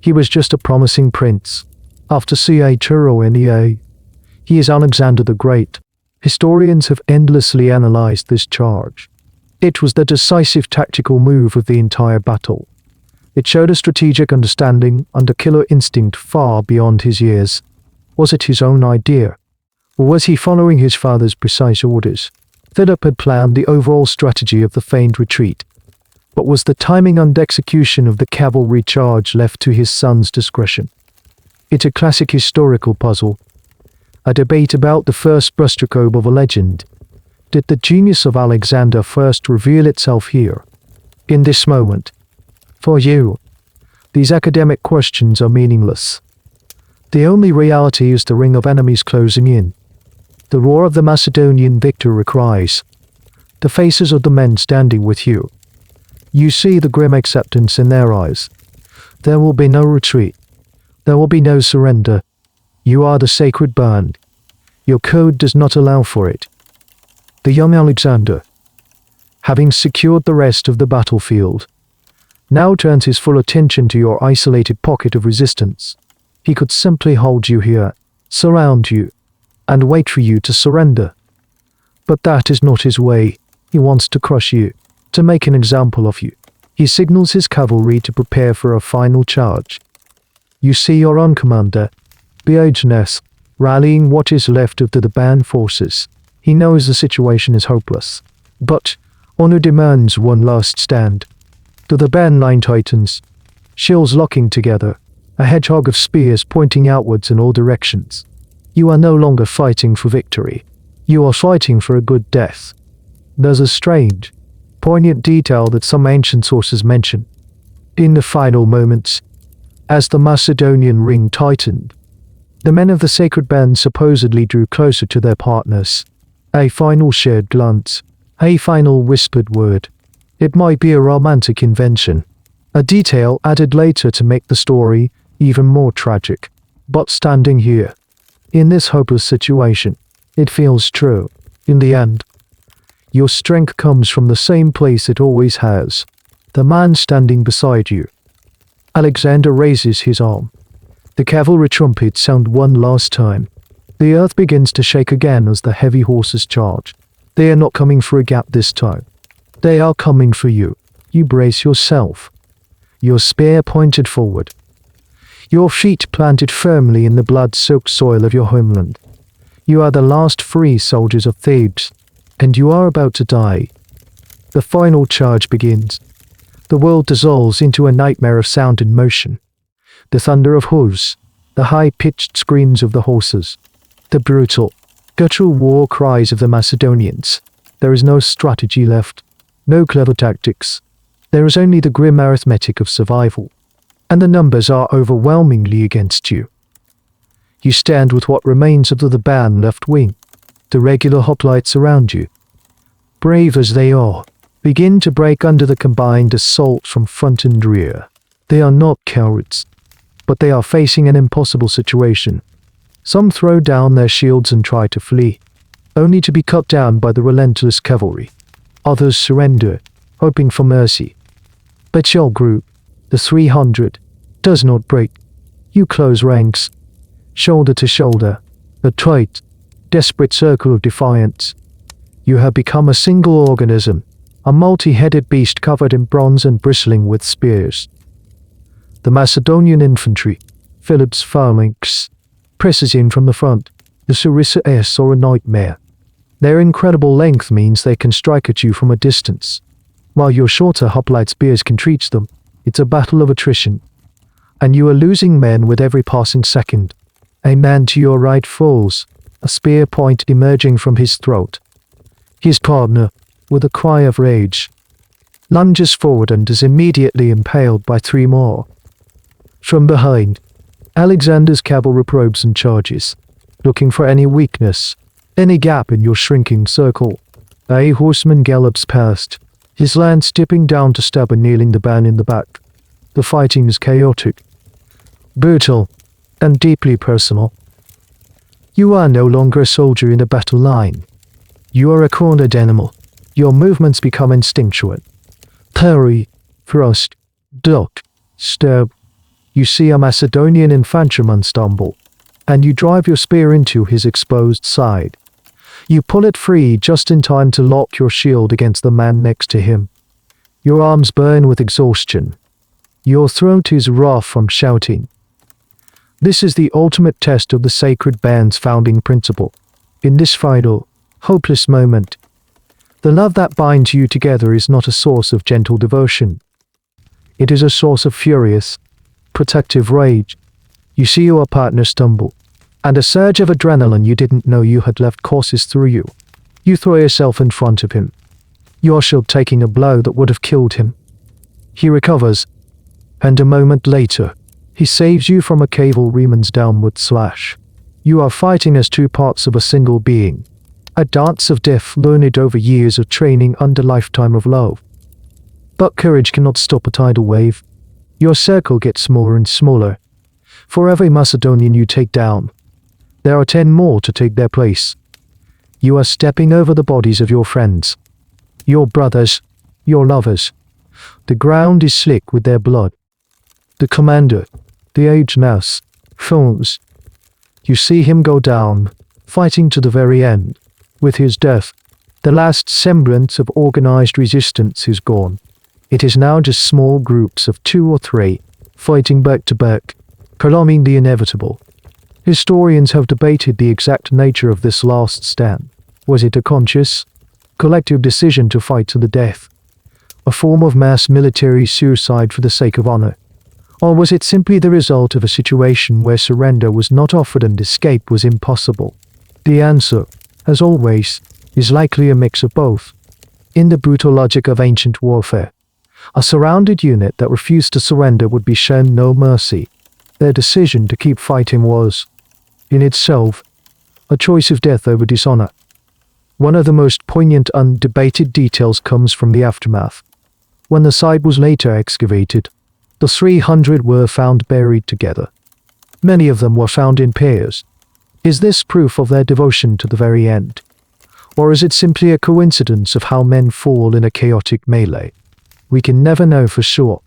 he was just a promising prince. After Sacred, he is Alexander the Great. Historians have endlessly analyzed this charge. It was the decisive tactical move of the entire battle. It showed a strategic understanding and a killer instinct far beyond his years. Was it his own idea? Or was he following his father's precise orders? Philip had planned the overall strategy of the feigned retreat, but was the timing and execution of the cavalry charge left to his son's discretion? It's a classic historical puzzle, a debate about the first brushstroke of a legend. Did the genius of Alexander first reveal itself here, in this moment? For you, these academic questions are meaningless. The only reality is the ring of enemies closing in. The roar of the Macedonian victor cries. The faces of the men standing with you. You see the grim acceptance in their eyes. There will be no retreat. There will be no surrender. You are the Sacred Band. Your code does not allow for it. The young Alexander, having secured the rest of the battlefield, now turns his full attention to your isolated pocket of resistance. He could simply hold you here, surround you, and wait for you to surrender. But that is not his way. He wants to crush you, to make an example of you. He signals his cavalry to prepare for a final charge. You see your own commander, Diogenes, rallying what is left of the band forces. He knows the situation is hopeless, but honor demands one last stand. To the band line tightens, shields locking together, a hedgehog of spears pointing outwards in all directions. You are no longer fighting for victory. You are fighting for a good death. There's a strange, poignant detail that some ancient sources mention. In the final moments, as the Macedonian ring tightened, the men of the Sacred Band supposedly drew closer to their partners. A final shared glance, a final whispered word. It might be a romantic invention, a detail added later to make the story even more tragic. But standing here, in this hopeless situation, it feels true. In the end, your strength comes from the same place it always has. The man standing beside you. Alexander raises his arm. The cavalry trumpets sound one last time. The earth begins to shake again as the heavy horses charge. They are not coming for a gap this time. They are coming for you. You brace yourself. Your spear pointed forward. Your feet planted firmly in the blood-soaked soil of your homeland. You are the last free soldiers of Thebes, and you are about to die. The final charge begins. The world dissolves into a nightmare of sound and motion. The thunder of hooves, the high-pitched screams of the horses, the brutal, guttural war cries of the Macedonians. There is no strategy left, no clever tactics. There is only the grim arithmetic of survival, and the numbers are overwhelmingly against you. You stand with what remains of the band left wing, the regular hoplites around you. Brave as they are, begin to break under the combined assault from front and rear. They are not cowards, but they are facing an impossible situation. Some throw down their shields and try to flee, only to be cut down by the relentless cavalry. Others surrender, hoping for mercy. But your group, the 300, does not break. You close ranks, shoulder to shoulder, a tight, desperate circle of defiance. You have become a single organism, a multi-headed beast covered in bronze and bristling with spears. The Macedonian infantry, Philip's phalanx, presses in from the front. The Sarissa S are a nightmare. Their incredible length means they can strike at you from a distance. While your shorter hoplite spears can reach them, it's a battle of attrition. And you are losing men with every passing second. A man to your right falls, a spear point emerging from his throat. His partner, with a cry of rage, lunges forward and is immediately impaled by 3 more. From behind, Alexander's cavalry probes and charges, looking for any weakness, any gap in your shrinking circle. A horseman gallops past, his lance dipping down to stab a kneeling the band in the back. The fighting is chaotic, brutal, and deeply personal. You are no longer a soldier in a battle line. You are a cornered animal. Your movements become instinctual. Parry, thrust, duck, stab. You see a Macedonian infantryman stumble, and you drive your spear into his exposed side. You pull it free just in time to lock your shield against the man next to him. Your arms burn with exhaustion. Your throat is raw from shouting. This is the ultimate test of the Sacred Band's founding principle. In this vital, hopeless moment, the love that binds you together is not a source of gentle devotion. It is a source of furious, protective rage. You see your partner stumble, and a surge of adrenaline you didn't know you had left courses through you. You throw yourself in front of him, your shield taking a blow that would have killed him. He recovers, and a moment later, he saves you from a cavalryman's downward slash. You are fighting as two parts of a single being, a dance of death learned over years of training under lifetime of love. But courage cannot stop a tidal wave. Your circle gets smaller and smaller. For every Macedonian you take down, there are 10 more to take their place. You are stepping over the bodies of your friends, your brothers, your lovers. The ground is slick with their blood. The commander, the aged nurse, falls. You see him go down, fighting to the very end. With his death, the last semblance of organized resistance is gone. It is now just small groups of 2 or 3, fighting back to back, prolonging the inevitable. Historians have debated the exact nature of this last stand. Was it a conscious, collective decision to fight to the death, a form of mass military suicide for the sake of honor? Or was it simply the result of a situation where surrender was not offered and escape was impossible? The answer, as always, is likely a mix of both. In the brutal logic of ancient warfare, a surrounded unit that refused to surrender would be shown no mercy. Their decision to keep fighting was, in itself, a choice of death over dishonor. One of the most poignant undebated details comes from the aftermath. When the site was later excavated, the 300 were found buried together. Many of them were found in pairs. Is this proof of their devotion to the very end? Or is it simply a coincidence of how men fall in a chaotic melee? We can never know for sure,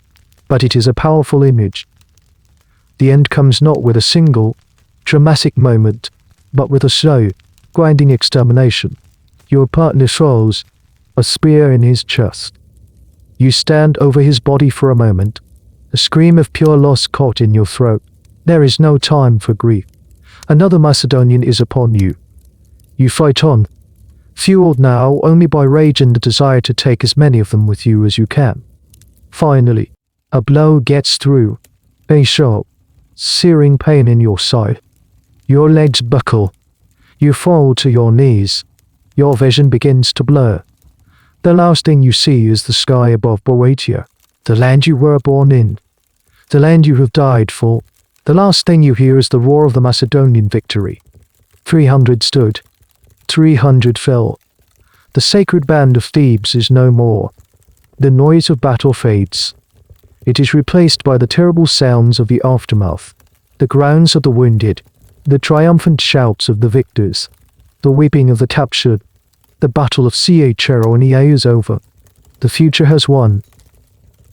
but it is a powerful image. The end comes not with a single, dramatic moment, but with a slow, grinding extermination. Your partner falls, a spear in his chest. You stand over his body for a moment, a scream of pure loss caught in your throat. There is no time for grief. Another Macedonian is upon you. You fight on, fueled now only by rage and the desire to take as many of them with you as you can. Finally, a blow gets through, a sharp, searing pain in your side. Your legs buckle. You fall to your knees. Your vision begins to blur. The last thing you see is the sky above Boeotia, the land you were born in, the land you have died for. The last thing you hear is the roar of the Macedonian victory. 300 stood. 300 fell. The Sacred Band of Thebes is no more. The noise of battle fades. It is replaced by the terrible sounds of the aftermath, the groans of the wounded, the triumphant shouts of the victors, the weeping of the captured. The battle of Charonia is over. The future has won.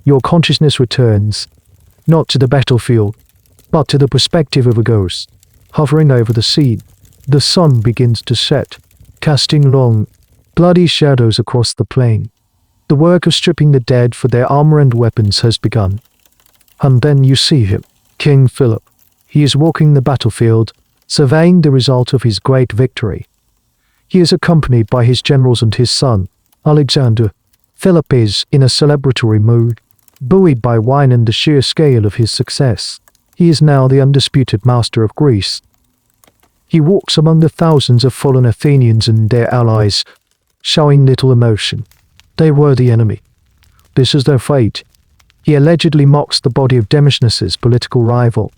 Your consciousness returns, not to the battlefield, but to the perspective of a ghost, hovering over the scene. The sun begins to set, casting long, bloody shadows across the plain. The work of stripping the dead for their armor and weapons has begun. And then you see him, King Philip. He is walking the battlefield, surveying the result of his great victory. He is accompanied by his generals and his son, Alexander. Philip is in a celebratory mood, buoyed by wine and the sheer scale of his success. He is now the undisputed master of Greece. He walks among the thousands of fallen Athenians and their allies, showing little emotion. They were the enemy. This is their fate. He allegedly mocks the body of Demosthenes' political rival,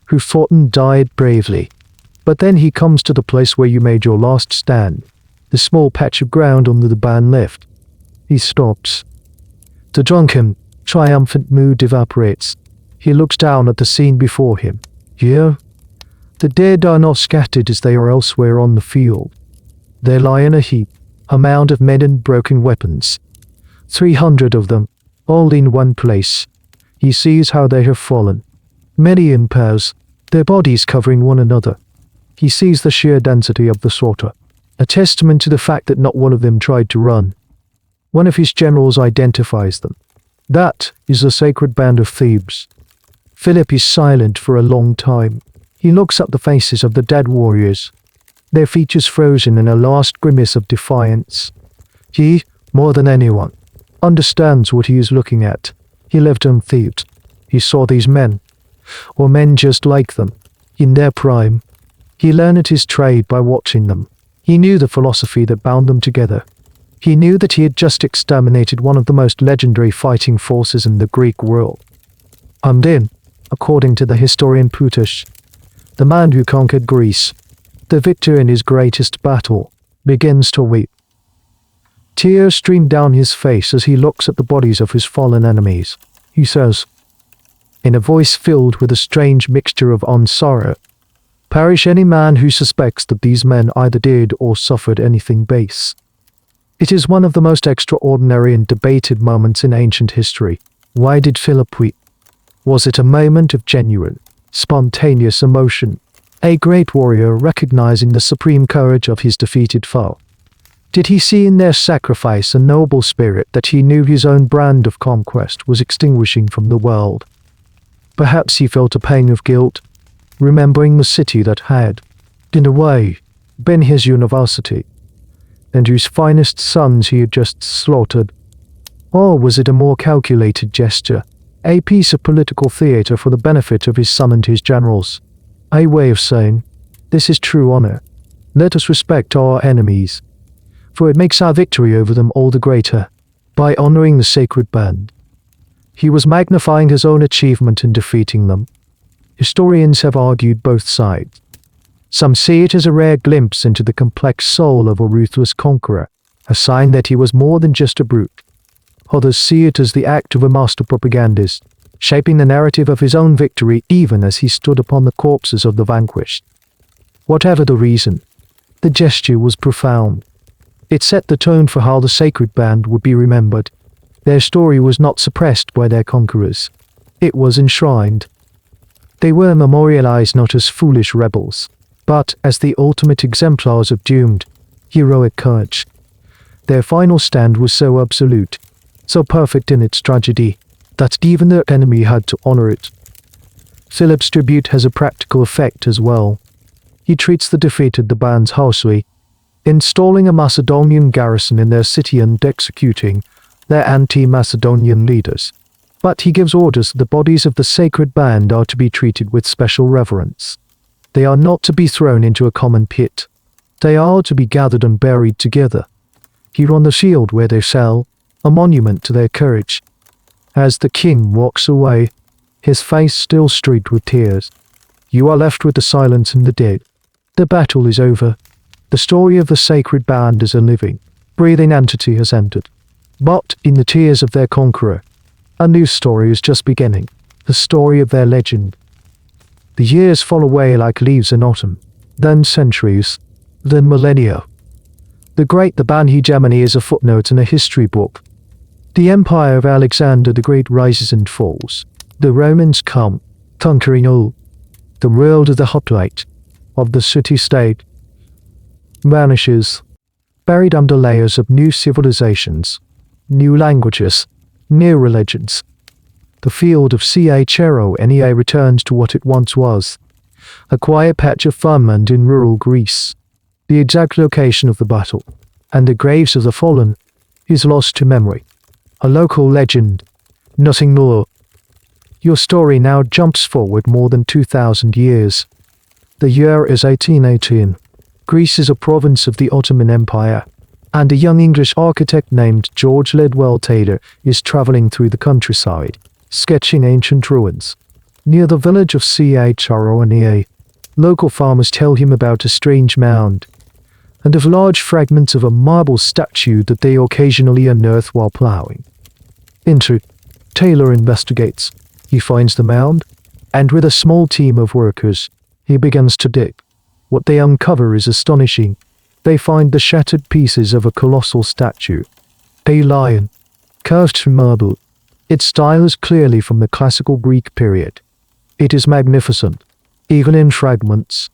who fought and died bravely. But then he comes to the place where you made your last stand, the small patch of ground under the barn left. He stops. The drunken, triumphant mood evaporates. He looks down at the scene before him. Here, the dead are not scattered as they are elsewhere on the field. They lie in a heap, a mound of men and broken weapons. 300 of them, all in one place. He sees how they have fallen, many in pairs, their bodies covering one another. He sees the sheer density of the slaughter. a testament to the fact that not one of them tried to run. One of his generals identifies them. That is the Sacred Band of Thebes. Philip is silent for a long time. He looks at the faces of the dead warriors, their features frozen in a last grimace of defiance. He, more than anyone, understands what he is looking at. He lived on Thebes. He saw these men, or men just like them, in their prime. He learned his trade by watching them. He knew the philosophy that bound them together. He knew that he had just exterminated one of the most legendary fighting forces in the Greek world. And then, according to the historian Plutarch, the man who conquered Greece, the victor in his greatest battle, begins to weep. Tears stream down his face as he looks at the bodies of his fallen enemies. He says, in a voice filled with a strange mixture of sorrow, "Perish any man who suspects that these men either did or suffered anything base." It is one of the most extraordinary and debated moments in ancient history. Why did Philip weep? Was it a moment of genuine, spontaneous emotion, a great warrior recognizing the supreme courage of his defeated foe? Did he see in their sacrifice a noble spirit that he knew his own brand of conquest was extinguishing from the world? Perhaps he felt a pang of guilt, remembering the city that had, in a way, been his university, and whose finest sons he had just slaughtered. Or was it a more calculated gesture, a piece of political theater for the benefit of his son and his generals? A way of saying, this is true honor. Let us respect our enemies, for it makes our victory over them all the greater. By honoring the Sacred Band, he was magnifying his own achievement in defeating them. Historians have argued both sides. Some see it as a rare glimpse into the complex soul of a ruthless conqueror, a sign that he was more than just a brute. Others see it as the act of a master propagandist, shaping the narrative of his own victory even as he stood upon the corpses of the vanquished. Whatever the reason, the gesture was profound. It set the tone for how the Sacred Band would be remembered. Their story was not suppressed by their conquerors. It was enshrined. They were memorialized not as foolish rebels, but as the ultimate exemplars of doomed, heroic courage. Their final stand was so absolute, so perfect in its tragedy, that even their enemy had to honor it. Philip's tribute has a practical effect as well. He treats the defeated the bands harshly, installing a Macedonian garrison in their city and executing their anti-Macedonian leaders. But he gives orders that the bodies of the Sacred Band are to be treated with special reverence. They are not to be thrown into a common pit. They are to be gathered and buried together, here on the field where they fell, a monument to their courage. As the king walks away, his face still streaked with tears, you are left with the silence and the dead. The battle is over. The story of the Sacred Band as a living, breathing entity has ended. But in the tears of their conqueror, a new story is just beginning, the story of their legend. The years fall away like leaves in autumn, then centuries, then millennia. The Band hegemony is a footnote in a history book. The empire of Alexander the Great rises and falls. The Romans come, conquering all. The world of the hoplite, of the city-state, vanishes, buried under layers of new civilizations, new languages, new religions. The field of Chero returns to what it once was, a quiet patch of farmland in rural Greece. The exact location of the battle, and the graves of the fallen, is lost to memory. A local legend, nothing more. Your story now jumps forward more than 2,000 years. The year is 1818. Greece is a province of the Ottoman Empire, and a young English architect named George Lidwell Taylor is traveling through the countryside, sketching ancient ruins. Near the village of Chero, local farmers tell him about a strange mound, and of large fragments of a marble statue that they occasionally unearth while plowing. Enter. Taylor investigates. He finds the mound, and with a small team of workers, he begins to dig. What they uncover is astonishing. They find the shattered pieces of a colossal statue, a lion, carved from marble. Its style is clearly from the classical Greek period. It is magnificent, even in fragments.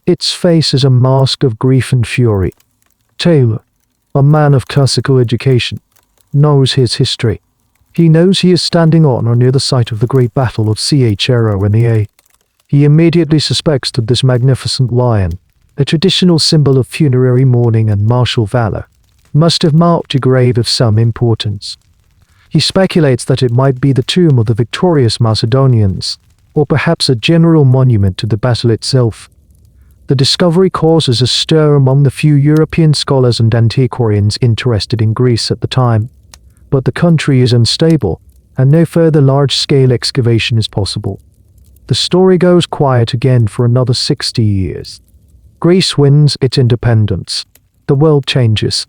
Its face is a mask of grief and fury. Taylor, a man of classical education, knows his history. He knows he is standing on or near the site of the great battle of Chronea. He immediately suspects that this magnificent lion, a traditional symbol of funerary mourning and martial valor, must have marked a grave of some importance. He speculates that it might be the tomb of the victorious Macedonians, or perhaps a general monument to the battle itself. The discovery causes a stir among the few European scholars and antiquarians interested in Greece at the time, but the country is unstable, and no further large-scale excavation is possible. The story goes quiet again for another 60 years. Greece wins its independence. The world changes.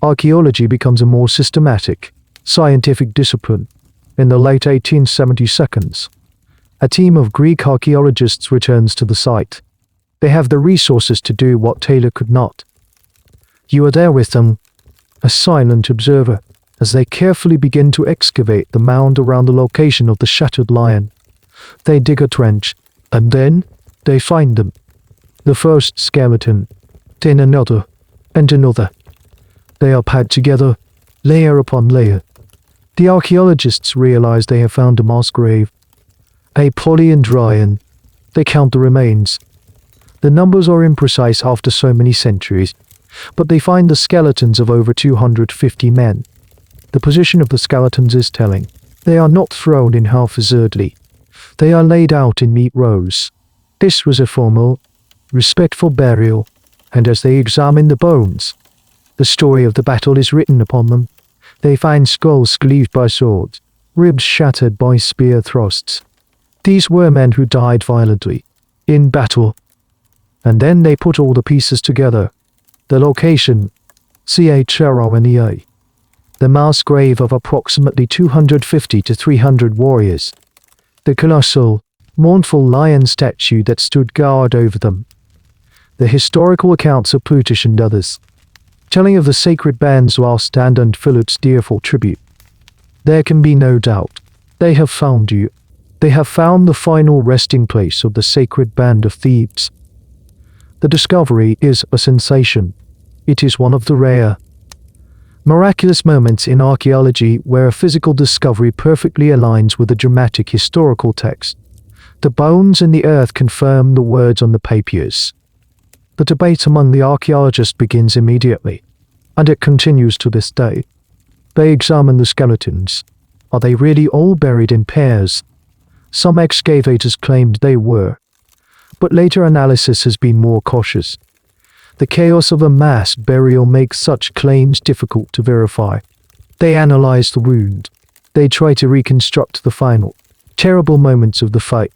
Archaeology becomes a more systematic, scientific discipline. In the late 1872, a team of Greek archaeologists returns to the site. They have the resources to do what Taylor could not. You are there with them, a silent observer, as they carefully begin to excavate the mound around the location of the shattered lion. They dig a trench, and then they find them. The first skeleton, then another, and another. They are packed together, layer upon layer. The archaeologists realize they have found a mass grave. A polyandrion. They count the remains. The numbers are imprecise after so many centuries, but they find the skeletons of over 250 men. The position of the skeletons is telling. They are not thrown in haphazardly. They are laid out in neat rows. This was a formal, respectful burial, and as they examine the bones, the story of the battle is written upon them. They find skulls cleaved by swords, ribs shattered by spear thrusts. These were men who died violently, in battle. And then they put all the pieces together. The location, Chronea. The mass grave of approximately 250 to 300 warriors. The colossal, mournful lion statue that stood guard over them. The historical accounts of Plutarch and others, telling of the sacred band's last stand and Philip's tearful tribute. There can be no doubt. They have found you. They have found the final resting place of the Sacred Band of Thebes. The discovery is a sensation. It is one of the rare, miraculous moments in archaeology where a physical discovery perfectly aligns with a dramatic historical text. The bones in the earth confirm the words on the papyrus. The debate among the archaeologists begins immediately, and it continues to this day. They examine the skeletons. Are they really all buried in pairs? Some excavators claimed they were, but later analysis has been more cautious. The chaos of a mass burial makes such claims difficult to verify. They analyze the wound. They try to reconstruct the final, terrible moments of the fight.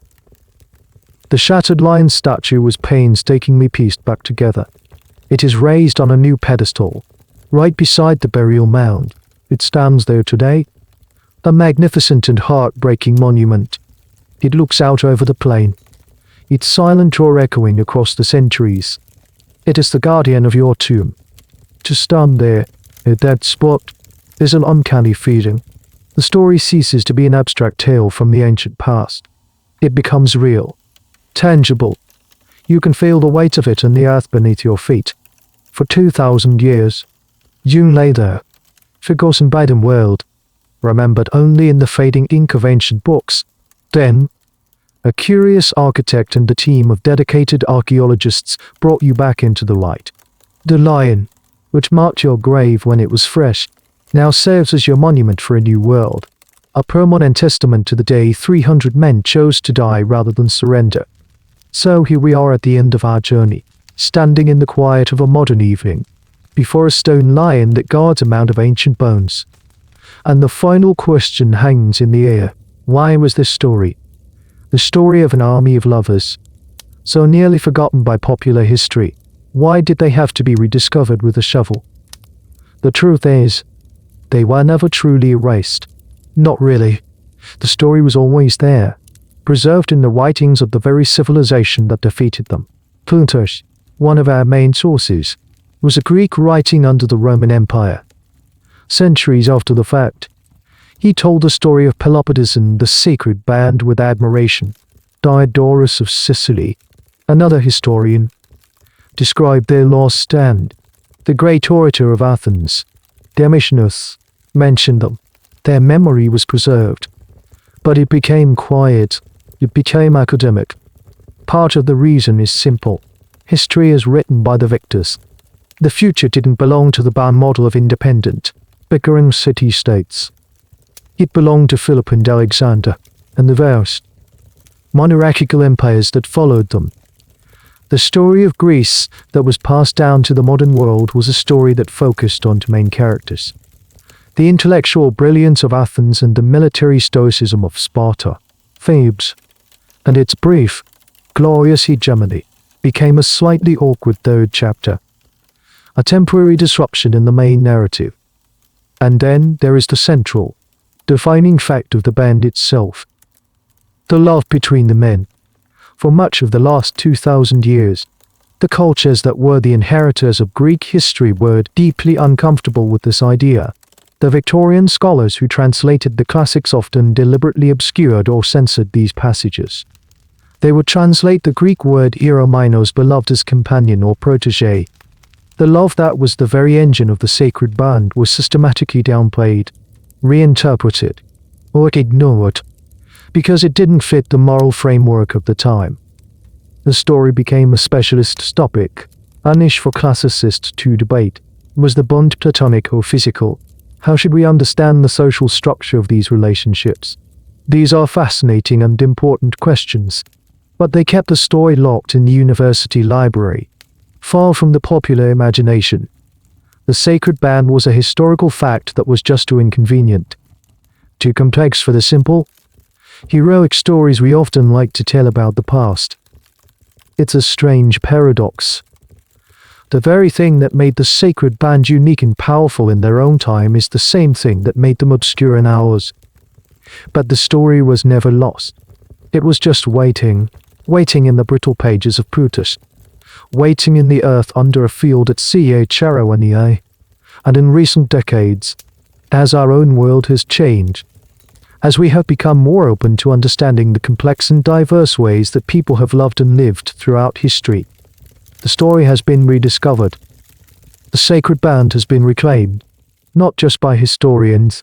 The shattered lion statue was painstakingly pieced back together. It is raised on a new pedestal, right beside the burial mound. It stands there today, a magnificent and heartbreaking monument. It looks out over the plain, its silent roar echoing across the centuries. It is the guardian of your tomb. To stand there, at that spot, is an uncanny feeling. The story ceases to be an abstract tale from the ancient past. It becomes real, tangible. You can feel the weight of it in the earth beneath your feet. For 2,000 years, you lay there, forgotten by the world, remembered only in the fading ink of ancient books. Then, a curious architect and a team of dedicated archaeologists brought you back into the light. The lion, which marked your grave when it was fresh, now serves as your monument for a new world, a permanent testament to the day 300 men chose to die rather than surrender. So here we are at the end of our journey, standing in the quiet of a modern evening, before a stone lion that guards a mound of ancient bones. And the final question hangs in the air. Why was this story? The story of an army of lovers, so nearly forgotten by popular history. Why did they have to be rediscovered with a shovel? The truth is, they were never truly erased. Not really. The story was always there, preserved in the writings of the very civilization that defeated them. Plutarch, one of our main sources, was a Greek writing under the Roman Empire. Centuries after the fact, he told the story of Pelopidas and the Sacred Band with admiration. Diodorus of Sicily, another historian, described their last stand. The great orator of Athens, Demosthenes, mentioned them. Their memory was preserved. But it became quiet. It became academic. Part of the reason is simple. History is written by the victors. The future didn't belong to the Ban model of independent, bickering city-states. It belonged to Philip and Alexander, and the vast monarchical empires that followed them. The story of Greece that was passed down to the modern world was a story that focused on two main characters: the intellectual brilliance of Athens and the military stoicism of Sparta. Thebes, and its brief, glorious hegemony, became a slightly awkward third chapter, a temporary disruption in the main narrative. And then there is the central, defining fact of the band itself: the love between the men. For much of the last 2,000 years, the cultures that were the inheritors of Greek history were deeply uncomfortable with this idea. The Victorian scholars who translated the classics often deliberately obscured or censored these passages. They would translate the Greek word Erominos, beloved, as companion or protege. The love that was the very engine of the Sacred Band was systematically downplayed, reinterpreted, or ignored, because it didn't fit the moral framework of the time. The story became a specialist topic, a niche for classicists to debate. Was the bond platonic or physical? How should we understand the social structure of these relationships? These are fascinating and important questions, but they kept the story locked in the university library, far from the popular imagination. The Sacred Band was a historical fact that was just too inconvenient, too complex for the simple, heroic stories we often like to tell about the past. It's a strange paradox. The very thing that made the Sacred Band unique and powerful in their own time is the same thing that made them obscure in ours. But the story was never lost. It was just waiting in the brittle pages of Plutus, waiting in the earth under a field at Charonia. And in recent decades, as our own world has changed, as we have become more open to understanding the complex and diverse ways that people have loved and lived throughout history, the story has been rediscovered. The Sacred Band has been reclaimed, not just by historians,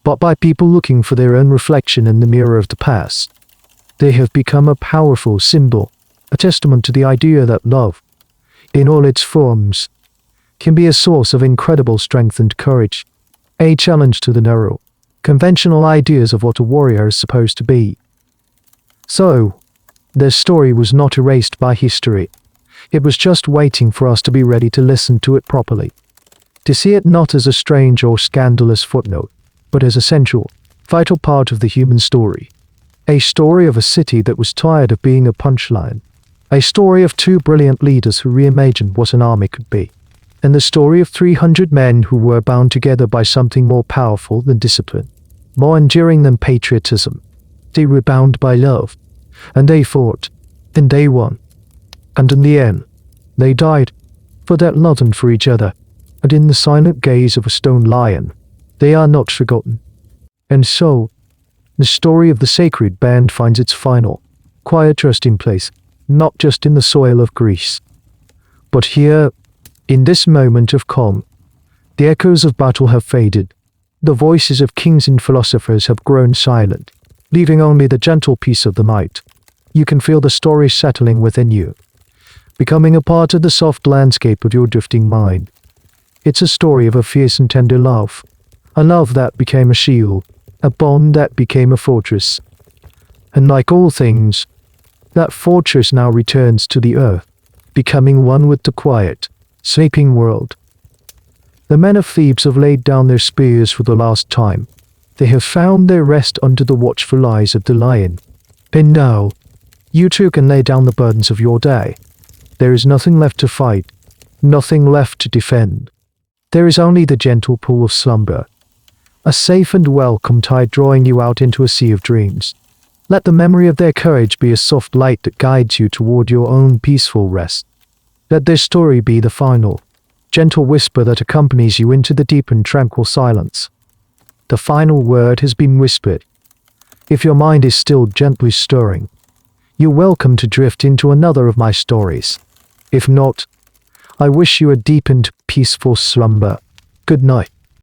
but by people looking for their own reflection in the mirror of the past. They have become a powerful symbol, a testament to the idea that love, in all its forms, can be a source of incredible strength and courage, a challenge to the narrow, conventional ideas of what a warrior is supposed to be. So, their story was not erased by history. It was just waiting for us to be ready to listen to it properly, to see it not as a strange or scandalous footnote, but as a central, vital part of the human story. A story of a city that was tired of being a punchline. A story of two brilliant leaders who reimagined what an army could be. And the story of 300 men who were bound together by something more powerful than discipline, more enduring than patriotism. They were bound by love, and they fought, and they won. And in the end, they died, for that love and for each other, and in the silent gaze of a stone lion, they are not forgotten. And so, the story of the Sacred Band finds its final, quiet resting place, not just in the soil of Greece, but here, in this moment of calm. The echoes of battle have faded. The voices of kings and philosophers have grown silent, leaving only the gentle peace of the night. You can feel the story settling within you, becoming a part of the soft landscape of your drifting mind. It's a story of a fierce and tender love, a love that became a shield, a bond that became a fortress. And like all things, that fortress now returns to the earth, becoming one with the quiet, sleeping world. The men of Thebes have laid down their spears for the last time. They have found their rest under the watchful eyes of the lion. And now, you too can lay down the burdens of your day. There is nothing left to fight, nothing left to defend. There is only the gentle pool of slumber, a safe and welcome tide drawing you out into a sea of dreams. Let the memory of their courage be a soft light that guides you toward your own peaceful rest. Let their story be the final, gentle whisper that accompanies you into the deep and tranquil silence. The final word has been whispered. If your mind is still gently stirring, you're welcome to drift into another of my stories. If not, I wish you a deep and peaceful slumber. Good night.